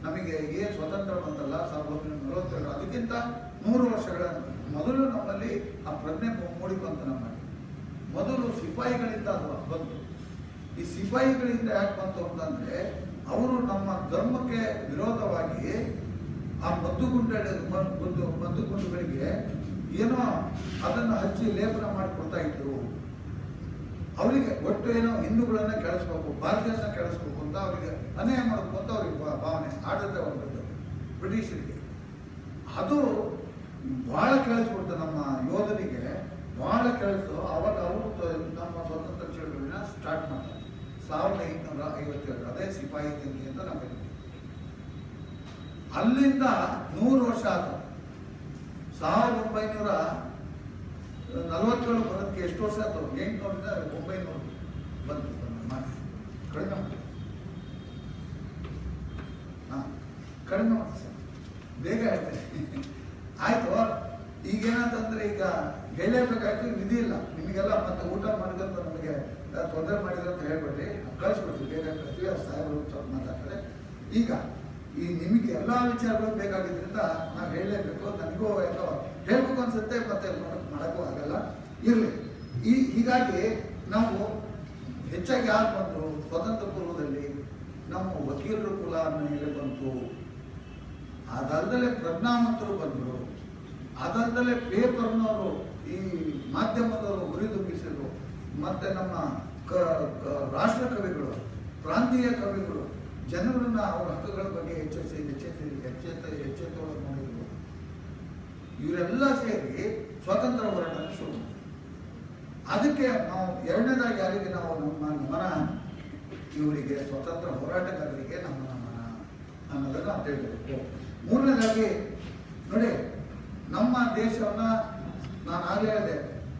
ನಮಗೆ ಏನು ಸ್ವತಂತ್ರ ಬಂತಲ್ಲ 1947, ಅದಕ್ಕಿಂತ 100 ವರ್ಷಗಳ ಮೊದಲು ನಮ್ಮಲ್ಲಿ ಆ ಪ್ರಜ್ಞೆ ಮೂಡಿ ಬಂತು. ನಮ್ಮಲ್ಲಿ ಮೊದಲು ಸಿಪಾಯಿಗಳಿಂದ ಅದು ಬಂತು. ಈ ಸಿಪಾಯಿಗಳಿಂದ ಯಾಕೆ ಬಂತು ಅಂತಂದ್ರೆ, ಅವರು ನಮ್ಮ ಧರ್ಮಕ್ಕೆ ವಿರೋಧವಾಗಿ ಆ ಮದ್ದುಗುಂಡುಗಳಿಗೆ ಏನೋ ಅದನ್ನು ಹಚ್ಚಿ ಲೇಪನ ಮಾಡಿಕೊಡ್ತಾ ಇದ್ರು. ಅವರಿಗೆ ಒಟ್ಟು ಏನೋ ಹಿಂದೂಗಳನ್ನ ಕೆಡಿಸ್ಬೇಕು, ಭಾರತೀಯರನ್ನ ಕೆಡಿಸ್ಬೇಕು ಅಂತ ಅವರಿಗೆ ಅನ್ಯಾಯ ಮಾಡಬೇಕು ಅಂತ ಅವ್ರಿಗೆ ಭಾವನೆ, ಆಡಳಿತ ಬಂದದ್ದು ಬ್ರಿಟಿಷರಿಗೆ. ಅದು ಬಹಳ ಕೇಳಿಸ್ಕೊಡ್ತು ನಮ್ಮ ಯೋಧನಿಗೆ, ಬಹಳ ಕೇಳಿಸ್ತು. ಅವಾಗ ಅವರು ನಮ್ಮ ಸ್ವತಂತ್ರ ಚಳವಳಿನ ಸ್ಟಾರ್ಟ್ ಮಾಡ್ತಾರೆ 1857. ಅದೇ ಸಿಪಾಯಿ ದಂಗೆ ಅಂತ ನಾವು ಹೇಳ್ತೀವಿ. ಅಲ್ಲಿಂದ 100 ವರ್ಷ ಆಯಿತು. 1947 ಬರೋದಕ್ಕೆ ಎಷ್ಟು ವರ್ಷ ಆಯ್ತು? 800ರಿಂದ 900 ಬಂತು. ಕಡಿಮೆ ಮಾಡಿ, ಕಡಿಮೆ ಮಾಡಿ ಸರ್, ಬೇಗ ಹೇಳ್ತೇನೆ. ಆಯ್ತು. ಈಗೇನಂತಂದ್ರೆ, ಈಗ ಹೇಳಲೇಬೇಕಾಯ್ತು, ವಿಧಿ ಇಲ್ಲ ನಿಮಗೆಲ್ಲ. ಮತ್ತೆ ಊಟ ಮಾಡಿದಂತ ನಮಗೆ ತೊಂದರೆ ಮಾಡಿದ್ರೆ ಅಂತ ಹೇಳ್ಬೇಡ್ರಿ, ಕಳಿಸ್ಬಿಡ್ತೀವಿ, ಬೇಗ ಕಳಿಸ್ತೀವಿ. ಸಾಹೇಬರು ಸ್ವಲ್ಪ ಮಾತಾಡ್ತಾರೆ. ಈಗ ಈ ನಿಮಗೆ ಎಲ್ಲ ವಿಚಾರಗಳು ಬೇಕಾಗಿದ್ದರಿಂದ ನಾವು ಹೇಳಲೇಬೇಕು. ನನಗೂ ಏನೋ ಹೇಳ್ಬೇಕು ಅನ್ಸುತ್ತೆ, ಮತ್ತೆ ಮಾಡೋಕ್ಕೂ ಆಗಲ್ಲ. ಇರಲಿ. ಹೀಗಾಗಿ ನಾವು ಹೆಚ್ಚಾಗಿ ಯಾರು ಬಂದರು ಸ್ವತಂತ್ರ ಪೂರ್ವದಲ್ಲಿ, ನಮ್ಮ ವಕೀಲರು ಕುಲ ಮೇಲೆ ಬಂತು. ಅದಲ್ಲದೆ ಪ್ರಜ್ಞಾವಂತರು ಬಂದರು. ಅದಲ್ಲದೆ ಪೇಪರ್ನವರು, ಈ ಮಾಧ್ಯಮದವರು ಹುರಿದುಂಬಿಸಿದ್ರು. ಮತ್ತು ನಮ್ಮ ರಾಷ್ಟ್ರ ಕವಿಗಳು, ಪ್ರಾಂತೀಯ ಕವಿಗಳು ಜನರನ್ನ ಅವರ ಹಕ್ಕುಗಳ ಬಗ್ಗೆ ಎಚ್ಚೆತ್ತುಕೊಂಡು ಮಾಡಿದ್ರು. ಇವರೆಲ್ಲ ಸೇರಿ ಸ್ವಾತಂತ್ರ್ಯ ಹೋರಾಟ ಶುರು ಮಾಡಿದ್ರು. ಅದಕ್ಕೆ ನಾವು ಎರಡನೇದಾಗಿ ಯಾರಿಗೆ ನಾವು ನಮ್ಮ ನಮನ, ಇವರಿಗೆ ಸ್ವತಂತ್ರ ಹೋರಾಟಗಾರರಿಗೆ ನಮ್ಮ ನಮನ ಅನ್ನೋದನ್ನು ನಾವು ತಿಳ್ಕೊಬೇಕು. ಮೂರನೇದಾಗಿ ನೋಡಿ, ನಮ್ಮ ದೇಶವನ್ನ ನಾನು ಆಗಲೇ ಹೇಳಿದೆ,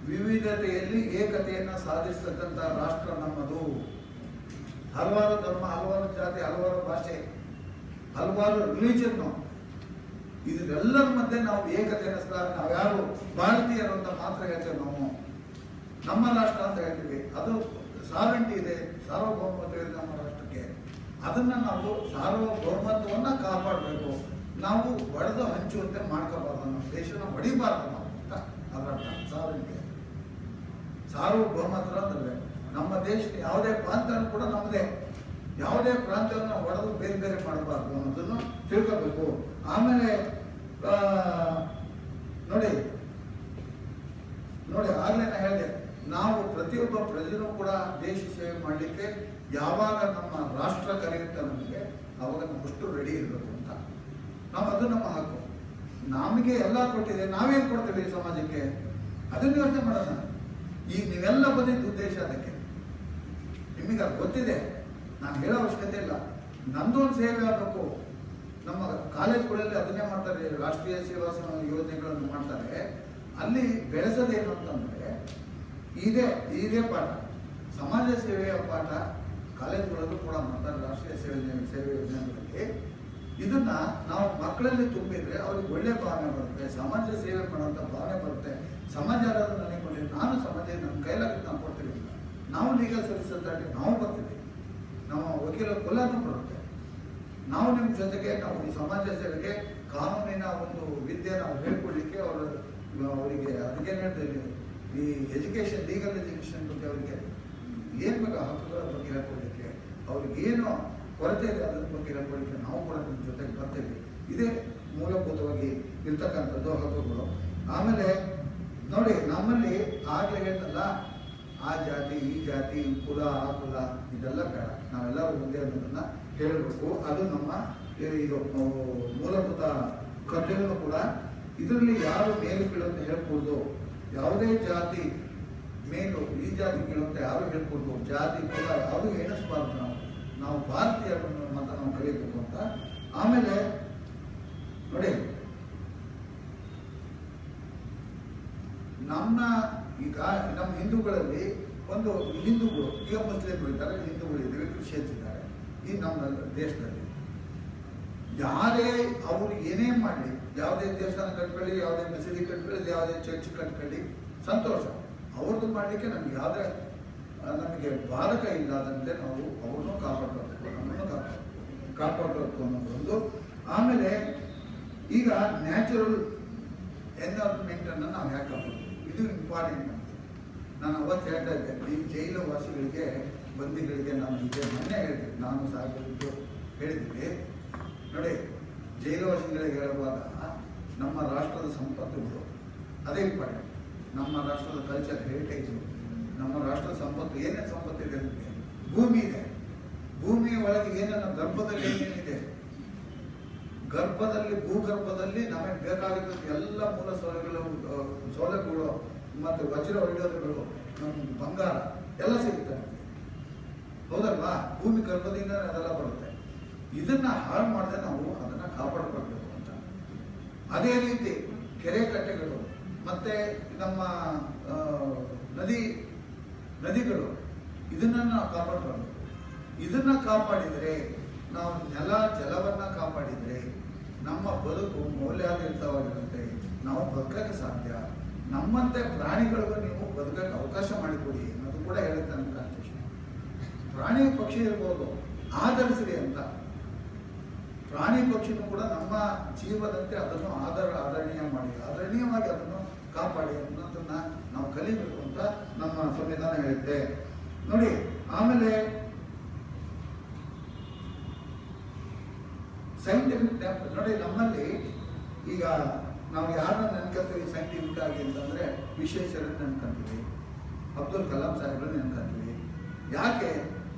ವಿವಿಧತೆಯಲ್ಲಿ ಏಕತೆಯನ್ನು ಸಾಧಿಸತಕ್ಕಂಥ ರಾಷ್ಟ್ರ ನಮ್ಮದು. ಹಲವಾರು ಧರ್ಮ, ಹಲವಾರು ಜಾತಿ, ಹಲವಾರು ಭಾಷೆ, ಹಲವಾರು ರಿಲಿಜನ್ನು, ಇದೆಲ್ಲರ ಮಧ್ಯೆ ನಾವು ಏಕತೆಯನ್ನು ನಾವು ಯಾರು ಭಾರತೀಯರು ಅಂತ ಮಾತ್ರ ಹೇಳ್ತೇವೆ. ನಾವು ನಮ್ಮ ರಾಷ್ಟ್ರ ಅಂತ ಹೇಳ್ತೀವಿ, ಅದು ಸಾವೆಂಟಿ ಇದೆ, ಸಾರ್ವಭೌಮತ್ವ ಇದೆ ನಮ್ಮ ರಾಷ್ಟ್ರಕ್ಕೆ. ಅದನ್ನ ನಾವು ಸಾರ್ವಭೌಮತ್ವವನ್ನು ಕಾಪಾಡಬೇಕು. ನಾವು ಒಡೆದು ಹಂಚುವಂತೆ ಮಾಡ್ಕೋಬಾರ್ದು, ನಮ್ಮ ದೇಶನ ಹೊಡಿಬಾರ್ದು ನಾವು ಅಂತ ಅದರ ಅರ್ಥ. ಸಾರ್ವಭೌಮತ್ವ ಅಂದ್ರೆ ನಮ್ಮ ದೇಶದ ಯಾವುದೇ ಪ್ರಾಂತ್ಯ ಕೂಡ ನಮ್ಮದೇ, ಯಾವುದೇ ಪ್ರಾಂತ್ಯವನ್ನು ಒಡೆದು ಬೇರೆ ಬೇರೆ ಮಾಡಬಾರ್ದು ಅನ್ನೋದನ್ನು ತಿಳ್ಕೋಬೇಕು. ಆಮೇಲೆ ನೋಡಿ ಆಗ್ಲೇ ನಾ ಹೇಳಿದೆ, ನಾವು ಪ್ರತಿಯೊಬ್ಬ ಪ್ರಜೆನೂ ಕೂಡ ದೇಶ ಸೇವೆ ಮಾಡಲಿಕ್ಕೆ ಯಾವಾಗ ನಮ್ಮ ರಾಷ್ಟ್ರ ಕರೆಯುತ್ತೆ ನಮಗೆ, ಅವಾಗ ನಾವಷ್ಟು ರೆಡಿ ಇರಬೇಕು ಅಂತ. ಅದು ನಮ್ಮ ಹಕ್ಕು. ನಮಗೆ ಎಲ್ಲ ಕೊಟ್ಟಿದೆ, ನಾವೇನು ಕೊಡ್ತೇವೆ ಈ ಸಮಾಜಕ್ಕೆ, ಅದನ್ನು ಯೋಚನೆ ಮಾಡೋಣ. ಈಗ ನೀವೆಲ್ಲ ಬಂದಿದ್ದು ಉದ್ದೇಶ ಅದಕ್ಕೆ. ನಿಮಗೆ ಅದು ಗೊತ್ತಿದೆ, ನಾನು ಹೇಳೋ ಅವಶ್ಯಕತೆ ಇಲ್ಲ. ನಂದೊಂದು ಸೇವೆ ಆಗಬೇಕು. ನಮ್ಮ ಕಾಲೇಜ್ಗಳಲ್ಲಿ ಅದನ್ನೇ ಮಾಡ್ತಾರೆ, ರಾಷ್ಟ್ರೀಯ ಸೇವಾ ಯೋಜನೆಗಳನ್ನು ಮಾಡ್ತಾರೆ. ಅಲ್ಲಿ ಬೆಳೆಸೋದೇನು ಅಂತಂದರೆ ಇದೇ ಪಾಠ, ಸಮಾಜ ಸೇವೆಯ ಪಾಠ ಕಾಲೇಜುಗಳಲ್ಲೂ ಕೂಡ ಮಾಡ್ತಾರೆ. ರಾಷ್ಟ್ರೀಯ ಸೇವೆ ಯೋಜನೆಗಳಲ್ಲಿ ಇದನ್ನ ನಾವು ಮಕ್ಕಳಲ್ಲಿ ತುಂಬಿದ್ರೆ ಅವ್ರಿಗೆ ಒಳ್ಳೆ ಭಾವನೆ ಬರುತ್ತೆ, ಸಮಾಜ ಸೇವೆ ಮಾಡುವಂಥ ಭಾವನೆ ಬರುತ್ತೆ. ಸಮಾಜ ಅನ್ನೋದು ನನಗೆ ಕೊಟ್ಟಿದೆ, ನಾನು ಸಮಾಜ ನನ್ನ ಕೈಲಾಗುತ್ತೆ ನಾವು ಕೊಡ್ತೀವಿ. ನಾವು ಲೀಗಲ್ ಸರ್ವಿಸ್ ಅಥಾರಿಟಿ ನಾವು ಬರ್ತೀವಿ, ನಮ್ಮ ವಕೀಲ ಕುಲನೂ ಬರುತ್ತೆ. ನಾವು ನಿಮ್ಮ ಜೊತೆಗೆ ನಾವು ಈ ಸಮಾಜ ಸೇವೆಗೆ ಕಾನೂನಿನ ಒಂದು ವಿದ್ಯೆ ನಾವು ಹೇಳ್ಕೊಡ್ಲಿಕ್ಕೆ ಅವರಿಗೆ ಅದಕ್ಕೇನು ಹೇಳ್ತೀವಿ, ಈ ಎಜುಕೇಷನ್, ಲೀಗಲ್ ಎಜುಕೇಷನ್ ಬಗ್ಗೆ ಅವರಿಗೆ ಏನು ಬೇಕು ಹಕ್ಕುಗಳ ಬಗ್ಗೆ ಹೇಳ್ಕೊಡ್ಲಿಕ್ಕೆ, ಅವ್ರಿಗೇನು ಕೊರತೆ ಇದೆ ಅದ್ರ ಬಗ್ಗೆ ಹೇಳ್ಕೊಡ್ಲಿಕ್ಕೆ ನಾವು ಕೂಡ ನಿಮ್ಮ ಜೊತೆಗೆ ಬರ್ತೇವೆ. ಇದೇ ಮೂಲಭೂತವಾಗಿ ಇರ್ತಕ್ಕಂಥದ್ದು ಹಕ್ಕುಗಳು. ಆಮೇಲೆ ನೋಡಿ, ನಮ್ಮಲ್ಲಿ ಆಗಲೇ ಹೇಳ್ತಲ್ಲ, ಆ ಜಾತಿ ಈ ಜಾತಿ, ಕುಲ ಆ ಕುಲ ಇದೆಲ್ಲ ಬೇಡ, ನಾವೆಲ್ಲರೂ ಒಂದೇ ಅನ್ನೋದನ್ನ ಹೇಳಬೇಕು. ಅದು ನಮ್ಮ ಇದು ಮೂಲಭೂತ ಕರ್ತವ್ಯನೂ ಕೂಡ. ಇದರಲ್ಲಿ ಯಾರು ಮೇಲು ಕೀಳುವಂತ ಹೇಳ್ಕೊಡ್ದು, ಯಾವುದೇ ಜಾತಿ ಮೇಲು ಈ ಜಾತಿ ಕೀಳುವಂತ ಯಾರು ಹೇಳ್ಕೊಡ್ದು, ಜಾತಿ ಕುಲ ಯಾವುದು ಎಣಿಸಬಾರ್ದು. ನಾವು ಭಾರತೀಯರು ಅಂತ ನಾವು ಕಲಿಯಬೇಕು ಅಂತ. ಆಮೇಲೆ ನೋಡಿ, ಈಗ ನಮ್ಮ ಹಿಂದೂಗಳಲ್ಲಿ ಒಂದು ಹಿಂದೂಗಳು, ಈಗ ಮುಸ್ಲಿಮ್ಗಳು ಇದ್ದಾರೆ, ಹಿಂದೂಗಳು ಇದ್ದೀವಿ, ಕ್ರಿಶ್ಚಿಯನ್ಸ್ ಇದ್ದಾರೆ ಈ ನಮ್ಮ ದೇಶದಲ್ಲಿ. ಯಾರೇ ಅವರು ಏನೇ ಮಾಡಲಿ, ಯಾವುದೇ ದೇವಸ್ಥಾನ ಕಟ್ಕೊಳ್ಳಿ, ಯಾವುದೇ ಮಸೀದಿ ಕಟ್ಕೊಳ್ಳಿ, ಯಾವುದೇ ಚರ್ಚ್ ಕಟ್ಕೊಳ್ಳಿ, ಸಂತೋಷ. ಅವ್ರದ್ದು ಮಾಡಲಿಕ್ಕೆ ನಮಗೆ ಬಾಧಕ ಇಲ್ಲದಂತೆ ನಾವು ಅವ್ರನ್ನೂ ಕಾಪಾಡಬೇಕು, ನಮ್ಮನ್ನು ಕಾಪಾಡಬೇಕು ಅನ್ನೋದೊಂದು. ಆಮೇಲೆ ಈಗ ನ್ಯಾಚುರಲ್ ಎನ್ವೈರನ್ಮೆಂಟನ್ನು ನಾವು ಯಾಕೆ ಕಾಪಾಡಬೇಕು, ಇದು ಇಂಪಾರ್ಟೆಂಟ್ ನಮಗೆ. ನಾನು ಅವತ್ತು ಹೇಳ್ತಾ ಇದ್ದೆ, ಈ ಜೈಲು ವಾಸಿಗಳಿಗೆ, ಬಂದಿಗಳಿಗೆ ನಾನು ಇದೇ ಮೊನ್ನೆ ಹೇಳ್ತೀನಿ, ನಾನು ಸಾಕು ಹೇಳಿದ್ದೀನಿ. ನೋಡಿ, ಜೈಲು ವಾಸಿಗಳಿಗೆ ಹೇಳುವಾಗ ನಮ್ಮ ರಾಷ್ಟ್ರದ ಸಂಪತ್ತುಗಳು ಅದೇ ಇಂಪಾರ್ಟೆಂಟ್. ನಮ್ಮ ರಾಷ್ಟ್ರದ ಕಲ್ಚರ್, ಹೆರಿಟೇಜು, ನಮ್ಮ ರಾಷ್ಟ್ರದ ಸಂಪತ್ತು, ಏನೇನು ಸಂಪತ್ತಿದೆ ನಮಗೆ, ಭೂಮಿ ಇದೆ. ಭೂಮಿಯ ಒಳಗೆ ಏನೇನು ಗರ್ಭದಲ್ಲಿ ಏನೇನಿದೆ, ಭೂಗರ್ಭದಲ್ಲಿ ನಮಗೆ ಬೇಕಾಗಿದ್ದ ಎಲ್ಲ ಮೂಲ ಸೌಲಭ್ಯಗಳು ಮತ್ತು ವಜ್ರ ವೈಡೂರ್ಯಗಳು, ನಮ್ಮ ಬಂಗಾರ ಎಲ್ಲ ಸಿಗುತ್ತೆ ನಮಗೆ, ಹೌದಲ್ವಾ? ಭೂಮಿ ಗರ್ಭದಿಂದ ಅದೆಲ್ಲ ಬರುತ್ತೆ. ಇದನ್ನ ಹಾಳು ಮಾಡದೆ ನಾವು ಅದನ್ನ ಕಾಪಾಡ್ಕೊಳ್ಬೇಕು ಅಂತ. ಅದೇ ರೀತಿ ಕೆರೆ ಕಟ್ಟೆಗಳು ಮತ್ತೆ ನಮ್ಮ ನದಿಗಳು, ಇದನ್ನ ನಾವು ಕಾಪಾಡ್ಕೊಳ್ಬೇಕು. ಇದನ್ನ ಕಾಪಾಡಿದರೆ, ನಾವು ಜಲವನ್ನ ಕಾಪಾಡಿದರೆ ನಮ್ಮ ಬದುಕು ಮೌಲ್ಯಾಧಾರಿತವಾಗಿರುತ್ತೆ, ನಾವು ಬದುಕಕ್ಕೆ ಸಾಧ್ಯ. ನಮ್ಮಂತೆ ಪ್ರಾಣಿಗಳಿಗೂ ನೀವು ಬದುಕಕ್ಕೆ ಅವಕಾಶ ಮಾಡಿಕೊಡಿ ಅನ್ನೋದು ಕೂಡ ಹೇಳುತ್ತೆ ನಮ್ಮ ಕಾನ್ಸ್ಟಿಟ್ಯೂಷನ್. ಪ್ರಾಣಿ ಪಕ್ಷಿ ಇರ್ಬೋದು, ಆಧರಿಸಿರಿ ಅಂತ. ಪ್ರಾಣಿ ಪಕ್ಷಿನೂ ಕೂಡ ನಮ್ಮ ಜೀವದಂತೆ ಅದನ್ನು ಆದರಣೀಯವಾಗಿ ಅದನ್ನು ಕಾಪಾಡಿ ಅನ್ನೋದನ್ನ ನಾವು ಕಲಿಬೇಕು ಅಂತ ನಮ್ಮ ಸಂವಿಧಾನ ಹೇಳುತ್ತೆ. ನೋಡಿ, ಆಮೇಲೆ ಸೈಂಟಿಫಿಕ್ ನೋಡಿ, ನಮ್ಮಲ್ಲಿ ಈಗ ನಾವು ಯಾರನ್ನ ನೆನ್ಕೊಂತೀವಿ ಸೈಂಟಿಫಿಕ್ ಆಗಿ ಅಂತಂದ್ರೆ ವಿಶ್ವೇಶ್ವರಯ್ಯನ ನೆನ್ಕೊಂತೀವಿ, ಅಬ್ದುಲ್ ಕಲಾಂ ಸಾಹೇಬ್ರನ್ನ ನೆನ್ಕೊಂತೀವಿ, ಯಾಕೆ?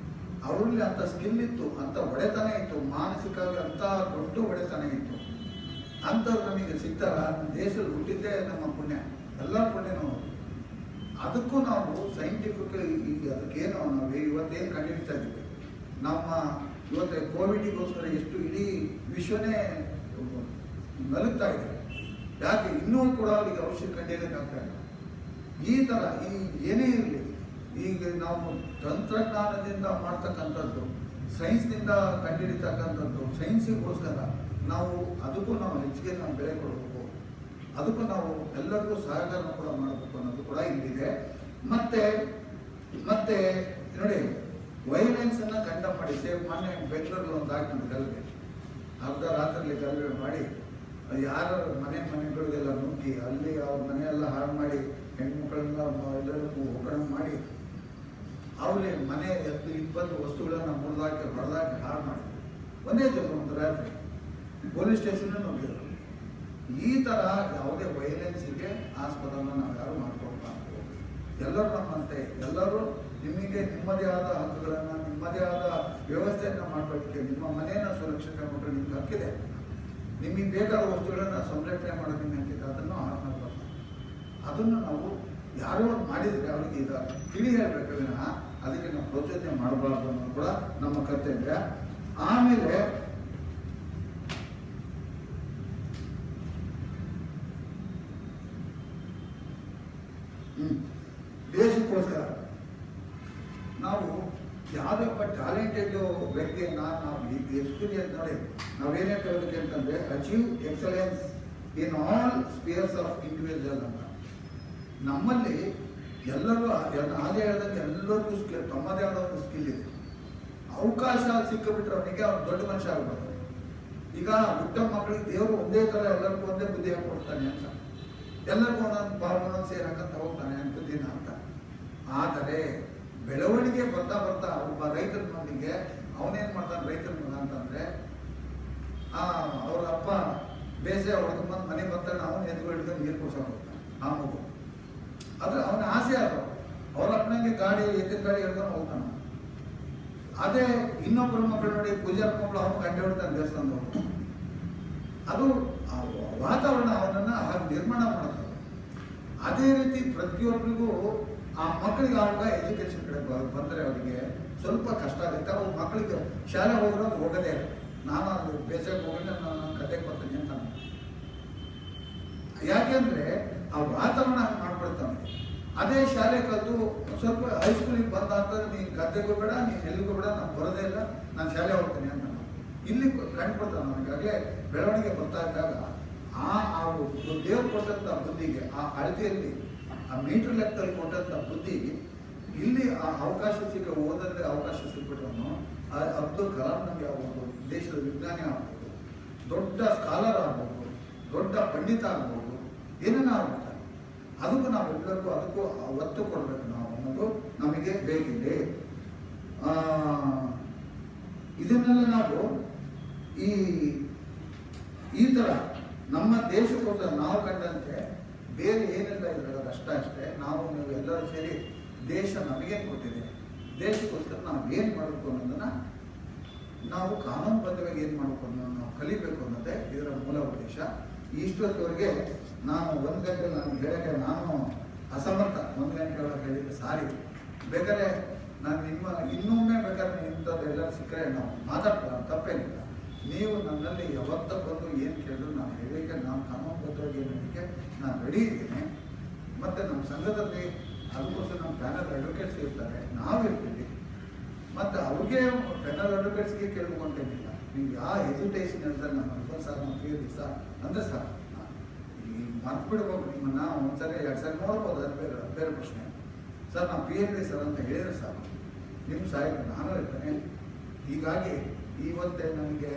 ಅವರಲ್ಲಿ ಅಂಥ ಸ್ಕಿಲ್ ಇತ್ತು, ಅಂಥ ಒಡೆತನ ಇತ್ತು, ಮಾನಸಿಕವಾಗಿ ಅಂಥ ದೊಡ್ಡ ಒಡೆತನ ಇತ್ತು. ಅಂಥವ್ರು ನಮಗೆ ಸಿಗ್ತಾರ? ನಮ್ಮ ದೇಶದಲ್ಲಿ ಹುಟ್ಟಿದ್ದೇ ನಮ್ಮ ಪುಣ್ಯ, ಎಲ್ಲ ಪುಣ್ಯನೂ. ಅದಕ್ಕೂ ನಾವು ಸೈಂಟಿಫಿಕ್ ಈಗ ಅದಕ್ಕೇನು ನಾವು ಇವತ್ತೇನು ಕಂಡುಹಿಡಿತಾ ಇದ್ದೀವಿ, ನಮ್ಮ ಇವತ್ತು ಕೋವಿಡ್ಗೋಸ್ಕರ ಎಷ್ಟು ಇಡೀ ವಿಶ್ವನೇ ನಲುಗ್ತಾ ಇದೆ. ಯಾಕೆ? ಇನ್ನೂ ಕೂಡ ಅವರಿಗೆ ಔಷಧಿ ಕಂಡುಹಿಡಿಯೋಕ್ಕಾಗ್ತಾ ಇಲ್ಲ. ಈ ಥರ ಈ ಏನೇ ಇರಲಿ, ಈಗ ನಾವು ತಂತ್ರಜ್ಞಾನದಿಂದ ಮಾಡ್ತಕ್ಕಂಥದ್ದು, ಸೈನ್ಸ್ನಿಂದ ಕಂಡುಹಿಡಿತಕ್ಕಂಥದ್ದು, ಸೈನ್ಸಿಗೋಸ್ಕರ ನಾವು ಅದಕ್ಕೂ ನಾವು ಹೆಚ್ಚಿಗೆ ನಾವು ಬೆಲೆ ಕೊಡಬೇಕು, ಅದಕ್ಕೂ ನಾವು ಎಲ್ಲರಿಗೂ ಸಹಕಾರ ಕೂಡ ಮಾಡಬೇಕು ಅನ್ನೋದು ಕೂಡ ಇಲ್ಲಿದೆ. ಮತ್ತೆ ಮತ್ತೆ ನೋಡಿ, ವೈಲೆನ್ಸನ್ನು ಕಂಡಮ್ ಮಾಡಿ ಮೊನ್ನೆ ಬೆಂಗಳೂರಲ್ಲಿ ಒಂದು ಹಾಕೊಂಡು ಗಲಭೆ, ಅರ್ಧ ರಾತ್ರಿಯಲ್ಲಿ ಗಲಭೆ ಮಾಡಿ ಯಾರ ಮನೆಗಳಿಗೆಲ್ಲ ನುಗ್ಗಿ ಅಲ್ಲಿ ಅವ್ರ ಮನೆಯೆಲ್ಲ ಹಾಳು ಮಾಡಿ ಹೆಣ್ಮಕ್ಳನ್ನ ಎಲ್ಲರಿಗೂ ಒಗ್ಗರಣೆ ಮಾಡಿ ಅವರೇ ಮನೆ ಎದ್ದು ಇಬ್ಬಂದು ವಸ್ತುಗಳನ್ನು ಮುರಿದಾಕಿ ಹೊಡೆದಾಕಿ ಹಾಳು ಮಾಡಿ ಒಂದೇ ದಿವಸ ಒಂದು ರಾತ್ರಿ ಪೊಲೀಸ್ ಸ್ಟೇಷನ್ ಹೋಗಿದ್ರು. ಈ ಥರ ಯಾವುದೇ ವೈಲೆನ್ಸಿಗೆ ಆಸ್ಪದವನ್ನು ನಾವು ಯಾರು ಮಾಡ್ಕೊಳ್ಬಾರ್ದು. ಎಲ್ಲರೂ ನಮ್ಮಂತೆ ಎಲ್ಲರೂ ನಿಮಗೆ ನಿಮ್ಮದೇ ಆದ ಹಕ್ಕುಗಳನ್ನು, ನಿಮ್ಮದೇ ಆದ ವ್ಯವಸ್ಥೆಯನ್ನು ಮಾಡಬೇಕಿದೆ. ನಿಮ್ಮ ಮನೆಯನ್ನು ಸುರಕ್ಷತೆ ಮಾಡಿದ್ರೆ ನಿಮ್ಗೆ ಹಕ್ಕಿದೆ. ನಿಮಗೆ ಬೇಕಾದ ವಸ್ತುಗಳನ್ನು ಸಂರಕ್ಷಣೆ ಮಾಡೋದು ನಿಮಗೆ ಹಕ್ಕಿದೆ. ಅದನ್ನು ಹಾಳು ಮಾಡಬಾರ್ದು. ಅದನ್ನು ನಾವು ಯಾರೋ ಒಂದು ಮಾಡಿದರೆ ಅವ್ರಿಗೆ ಈಗ ತಿಳಿ ಹೇಳಬೇಕು ವಿನಃ ಅದಕ್ಕೆ ನಾವು ಪ್ರಚೋದನೆ ಮಾಡಬಾರ್ದು ಅನ್ನೋದು ಕೂಡ ನಮ್ಮ ಕರ್ತವ್ಯ. ಆಮೇಲೆ ದೇಶಕ್ಕೋಸ್ಕರ ನಾವು ಯಾವುದೇ ಒಬ್ಬ ಟ್ಯಾಲೆಂಟೆಡ್ ವ್ಯಕ್ತಿಯನ್ನ ನಾವು ಎಕ್ಸ್ಪೀರಿಯನ್ಸ್ ನೋಡಿ ನಾವೇನೇ ಹೇಳೋದಕ್ಕೆ ಅಂತಂದ್ರೆ achieve excellence in all spears of individual ಅಂತ. ನಮ್ಮಲ್ಲಿ ಎಲ್ಲರೂ ಹಾಗೆ ಹೇಳ್ದಂಗೆ ಎಲ್ಲರಿಗೂ ಸ್ಕಿಲ್, ತಮ್ಮದೇ ಆದ ಒಂದು ಸ್ಕಿಲ್ ಇದೆ. ಅವಕಾಶ ಸಿಕ್ಕಿಬಿಟ್ರೆ ಅವನಿಗೆ ಅವ್ನು ದೊಡ್ಡ ಮನುಷ್ಯ ಆಗ್ಬಾರ್ದು. ಈಗ ಹುಟ್ಟ ಮಕ್ಕಳಿಗೆ ದೇವರು ಒಂದೇ ಥರ ಎಲ್ಲರಿಗೂ ಒಂದೇ ಬುದ್ಧಿ ಹಾಕೊಡ್ತಾನೆ ಅಂತ, ಎಲ್ಲರಿಗೂ ಒಂದೊಂದು ಸೇರಕ್ಕಂತ ಹೋಗ್ತಾನೆ ಬುದ್ಧಿನ ಅಂತ. ಆದರೆ ಬೆಳವಣಿಗೆ ಬರ್ತಾ ಬರ್ತಾ ಒಬ್ಬ ರೈತನೊಂದಿಗೆ ಅವನೇನು ಮಾಡ್ತಾನೆ, ರೈತನ ಮಗ ಅಂತಂದರೆ ಅವ್ರ ಅಪ್ಪ ಬೇಸೆ ಹೊಡೆದು ಮನೆ ಬರ್ತಾನೆ, ಅವನು ಎದುರು ನೀರು ಕುಡ್ಸೋಕೆ ಹೋಗ್ತಾನೆ ಆ ಮಗು. ಆದರೆ ಅವನ ಆಸೆ ಅದು, ಅವ್ರ ಅಪ್ಪನಿಗೆ ಗಾಡಿ ಎತ್ತಿನ ಗಾಡಿ ಹೇಳ್ಕೊಂಡು ಹೋಗ್ತಾನೆ. ಅದೇ ಇನ್ನೊಬ್ಬರ ಮಕ್ಕಳು ನೋಡಿ, ಪೂಜಾರ ಮಕ್ಕಳು ಅವನು ಗಂಟೆ ಹೊಡ್ತಾನೆ ದೇವಸ್ಥಾನದವರು. ಅದು ವಾತಾವರಣ ಅವನನ್ನು ಹಾಗೆ ನಿರ್ಮಾಣ ಮಾಡುತ್ತದೆ. ಅದೇ ರೀತಿ ಪ್ರತಿಯೊಬ್ಬರಿಗೂ ಆ ಮಕ್ಕಳಿಗೆ ಆವಾಗ ಎಜುಕೇಶನ್ ಕಡೆ ಬಂದರೆ ಅವರಿಗೆ ಸ್ವಲ್ಪ ಕಷ್ಟ ಆಗುತ್ತೆ. ಅವ್ರ ಮಕ್ಕಳಿಗೆ ಶಾಲೆ ಹೋದ್ರೆ ಅದು ಹೋಗೋದೇ ಇಲ್ಲ. ನಾನು ಅದು ಬೇಸಿಗೆ ಹೋಗಿದ್ರೆ ನಾನು ಗದ್ದೆಗೆ ಬರ್ತೀನಿ ಅಂತ. ಯಾಕೆಂದರೆ ಆ ವಾತಾವರಣ ಹಂಗೆ ಮಾಡ್ಬಿಡ್ತಾನೆ. ಅದೇ ಶಾಲೆ ಕಲಿತು ಸ್ವಲ್ಪ ಹೈಸ್ಕೂಲಿಗೆ ಬಂದ ಅಂತಂದ್ರೆ ನೀನು ಗದ್ದೆಗೂ ಬೇಡ, ನೀನು ಎಲ್ಲಿಗೂ ಬೇಡ, ನಾನು ಬರೋದೇ ಇಲ್ಲ, ನಾನು ಶಾಲೆ ಹೋಗ್ತೀನಿ ಅಂತ ಇಲ್ಲಿ ಕಂಡುಬಿಡ್ತಾನೆ. ಅವನಿಗಾಗಲೇ ಬೆಳವಣಿಗೆ ಬರ್ತಾ ಇದ್ದಾಗ ಆ ದೇವ್ರು ಕೊಟ್ಟಂಥ ಬುದ್ಧಿಗೆ, ಆ ಅಳತೆಯಲ್ಲಿ, ಆ ಮೀಟರ್ ಲೆಕ್ಕದಲ್ಲಿ ಕೊಟ್ಟಂಥ ಬುದ್ಧಿ ಇಲ್ಲಿ ಆ ಅವಕಾಶ ಸಿಕ್ಕ ಓದೋದ್ರೆ ಅವಕಾಶ ಸಿಕ್ಬಿಟ್ರು ಅಬ್ದುಲ್ ಕಲಾಂ ನಮಗೆ ಆಗ್ಬೋದು, ದೇಶದ ವಿಜ್ಞಾನಿ ಆಗ್ಬೋದು, ದೊಡ್ಡ ಸ್ಕಾಲರ್ ಆಗ್ಬೋದು, ದೊಡ್ಡ ಪಂಡಿತ ಆಗ್ಬೋದು, ಏನೇನೋ ಆಗ್ಬೋದು. ಅದಕ್ಕೂ ನಾವೆಲ್ಲರಿಗೂ ಅದಕ್ಕೂ ಒತ್ತು ಕೊಡಬೇಕು ನಾವು ಅನ್ನೋದು ನಮಗೆ ಬೇಕಿದೆ. ಇದನ್ನೆಲ್ಲ ನಾವು ಈ ಥರ ನಮ್ಮ ದೇಶಕ್ಕೋಸ್ಕರ ನಾವು ಕಂಡಂತೆ ಬೇರೆ ಏನೆಲ್ಲ ಇದ್ರಲ್ಲ ಅಷ್ಟೇ ನಾವು ನೀವು ಎಲ್ಲರೂ ಸೇರಿ ದೇಶ ನಮಗೇನು ಕೊಟ್ಟಿದೆ, ದೇಶಕ್ಕೋಸ್ಕರ ನಾವು ಏನು ಮಾಡಬೇಕು ಅನ್ನೋದನ್ನು ನಾವು ಕಾನೂನುಬದ್ಧವಾಗಿ ಏನು ಮಾಡಬೇಕು ಅನ್ನೋದನ್ನು ನಾವು ಕಲಿಬೇಕು ಅನ್ನೋದೇ ಇದರ ಮೂಲ ಉದ್ದೇಶ. ಇಷ್ಟೊತ್ತವರೆಗೆ ನಾನು 1 ಗಂಟೆ ನಾನು ಹೇಳೋಕ್ಕೆ ನಾನು ಅಸಮರ್ಥ. 1 ಗಂಟೆ ಒಳಗೆ ಹೇಳಿದ್ರೆ ಸಾರಿ. ಬೇಕಾದ್ರೆ ನಾನು ಇನ್ನೊಮ್ಮೆ ಬೇಕಾದ್ರೆ ಇಂಥದ್ದು ಎಲ್ಲರೂ ಸಿಕ್ಕರೆ ನಾವು ಮಾತಾಡ್ತಾರೆ, ತಪ್ಪೇನಿಲ್ಲ. ನೀವು ನನ್ನಲ್ಲಿ ಯಾವತ್ತ ಬಂದು ಏನು ಕೇಳಿದ್ರು ನಾನು ಹೇಳಲಿಕ್ಕೆ, ನಾನು ಕಾನೂನುಬದ್ಧವಾಗಿ ಹೇಳಲಿಕ್ಕೆ ನಾನು ರೆಡಿ ಇದ್ದೀನಿ. ಮತ್ತು ನಮ್ಮ ಸಂಘದಲ್ಲಿ ಅದಕ್ಕೋಸ್ಕರ ನಮ್ಮ ಪ್ಯಾನಲ್ ಅಡ್ವೊಕೇಟ್ಸ್ ಇರ್ತಾರೆ, ನಾವು ಇರ್ತೀವಿ. ಮತ್ತು ಅವ್ರಿಗೆ ಪ್ಯಾನಲ್ ಅಡ್ವೊಕೇಟ್ಸ್ಗೆ ಕೇಳ್ಕೊಂತೇನಿಲ್ಲ. ನೀವು ಯಾವ ಎಜುಟೇಷನ್ ಇರ್ತಾರೆ ನಮ್ಮ ಅನ್ಕೊಂಡು ಸರ್ ನಾವು ಕೇಳಿ ಸರ್ ಅಂದರೆ ಸರ್ ಈಗ ಮರ್ತ್ಬಿಡ್ಬೇಕು ನಿಮ್ಮನ್ನು. ಒಂದ್ಸರಿ 2 ಸರಿ ನೋಡ್ಬೋದು, ಅದು ಬೇರೆ ಪ್ರಶ್ನೆ. ಸರ್ ನಾವು PhD ಸರ್ ಅಂತ ಹೇಳಿದ್ರೆ ಸರ್ ನಿಮ್ಮ ಸಾಹಿತ್ಯ ನಾನು ಇರ್ತೇನೆ. ಹೀಗಾಗಿ ಇವತ್ತೇ ನನಗೆ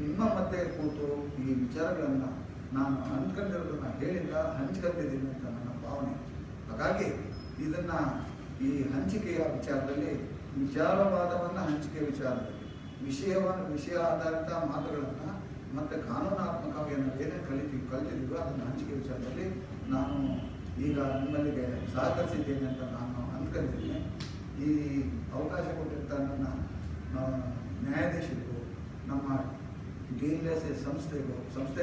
ನಿಮ್ಮ ಮಧ್ಯೆ ಕೂತು ಈ ವಿಚಾರಗಳನ್ನು ನಾನು ಅಂದ್ಕೊಂಡಿರೋದನ್ನು ಹೇಳಿಲ್ಲ, ಹಂಚ್ಕೊಂಡಿದ್ದೀನಿ ಅಂತ ನನ್ನ ಭಾವನೆ. ಹಾಗಾಗಿ ಇದನ್ನು ಈ ಹಂಚಿಕೆಯ ವಿಚಾರದಲ್ಲಿ, ವಿಚಾರವಾದವನ್ನು ಹಂಚಿಕೆ ವಿಚಾರದಲ್ಲಿ, ವಿಷಯ ಆಧಾರಿತ ಮಾತುಗಳನ್ನು ಮತ್ತು ಕಾನೂನಾತ್ಮಕವಾಗಿ ನಾವು ಏನೇ ಕಲಿತಿದ್ದೀವೋ ಅದನ್ನು ಹಂಚಿಕೆ ವಿಚಾರದಲ್ಲಿ ನಾನು ಈಗ ನಿಮ್ಮಲ್ಲಿಗೆ ಸಹಕರಿಸಿದ್ದೇನೆ ಅಂತ ನಾನು ಅಂದ್ಕೊಂಡಿದ್ದೀನಿ. ಈ ಅವಕಾಶ ಕೊಟ್ಟಿರ್ತ ನನ್ನ ನ್ಯಾಯಾಧೀಶರು, ನಮ್ಮ DLSA ಸಂಸ್ಥೆ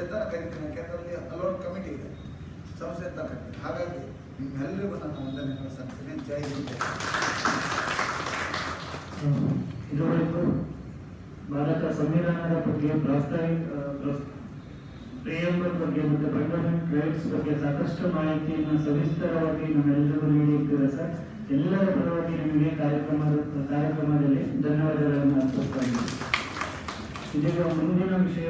ಅಂತ ಕರಿತೀನಿ, ಯಾಕೆಂದರೆ ಹಲವಾರು ಕಮಿಟಿ ಇದೆ, ಸಂಸ್ಥೆ ಅಂತ ಕರಿತೀನಿ. ಹಾಗಾಗಿ ನಿಮ್ಮೆಲ್ಲರಿಗೂ ನನ್ನ ವಂದನೆಗಳು ಸಲ್ಲಿಸ್ತೀನಿ. ಜೈ ಹಿಂದ್. ಇದುವರೆಗೂ ಭಾರತ ಸಂವಿಧಾನದ ಬಗ್ಗೆ, ಪ್ರಿಯಂಬಲ್ ಬಗ್ಗೆ ಮತ್ತು ಫಂಡಮೆಂಟಲ್ ರೈಟ್ಸ್ ಬಗ್ಗೆ ಸಾಕಷ್ಟು ಮಾಹಿತಿಯನ್ನು ಸವಿಸ್ತರವಾಗಿ ನಮ್ಮೆಲ್ಲರಿಗೂ ನೀಡಿದ್ದೀರಾ ಸರ್. ಎಲ್ಲರ ಪರವಾಗಿ ನಿಮಗೆ ಕಾರ್ಯಕ್ರಮದಲ್ಲಿ ಧನ್ಯವಾದಗಳನ್ನು ಅರ್ಪಿಸ್ತಾ ಇದ್ದೀನಿ. ಇದೀಗ ಮುಂದಿನ ವಿಷಯ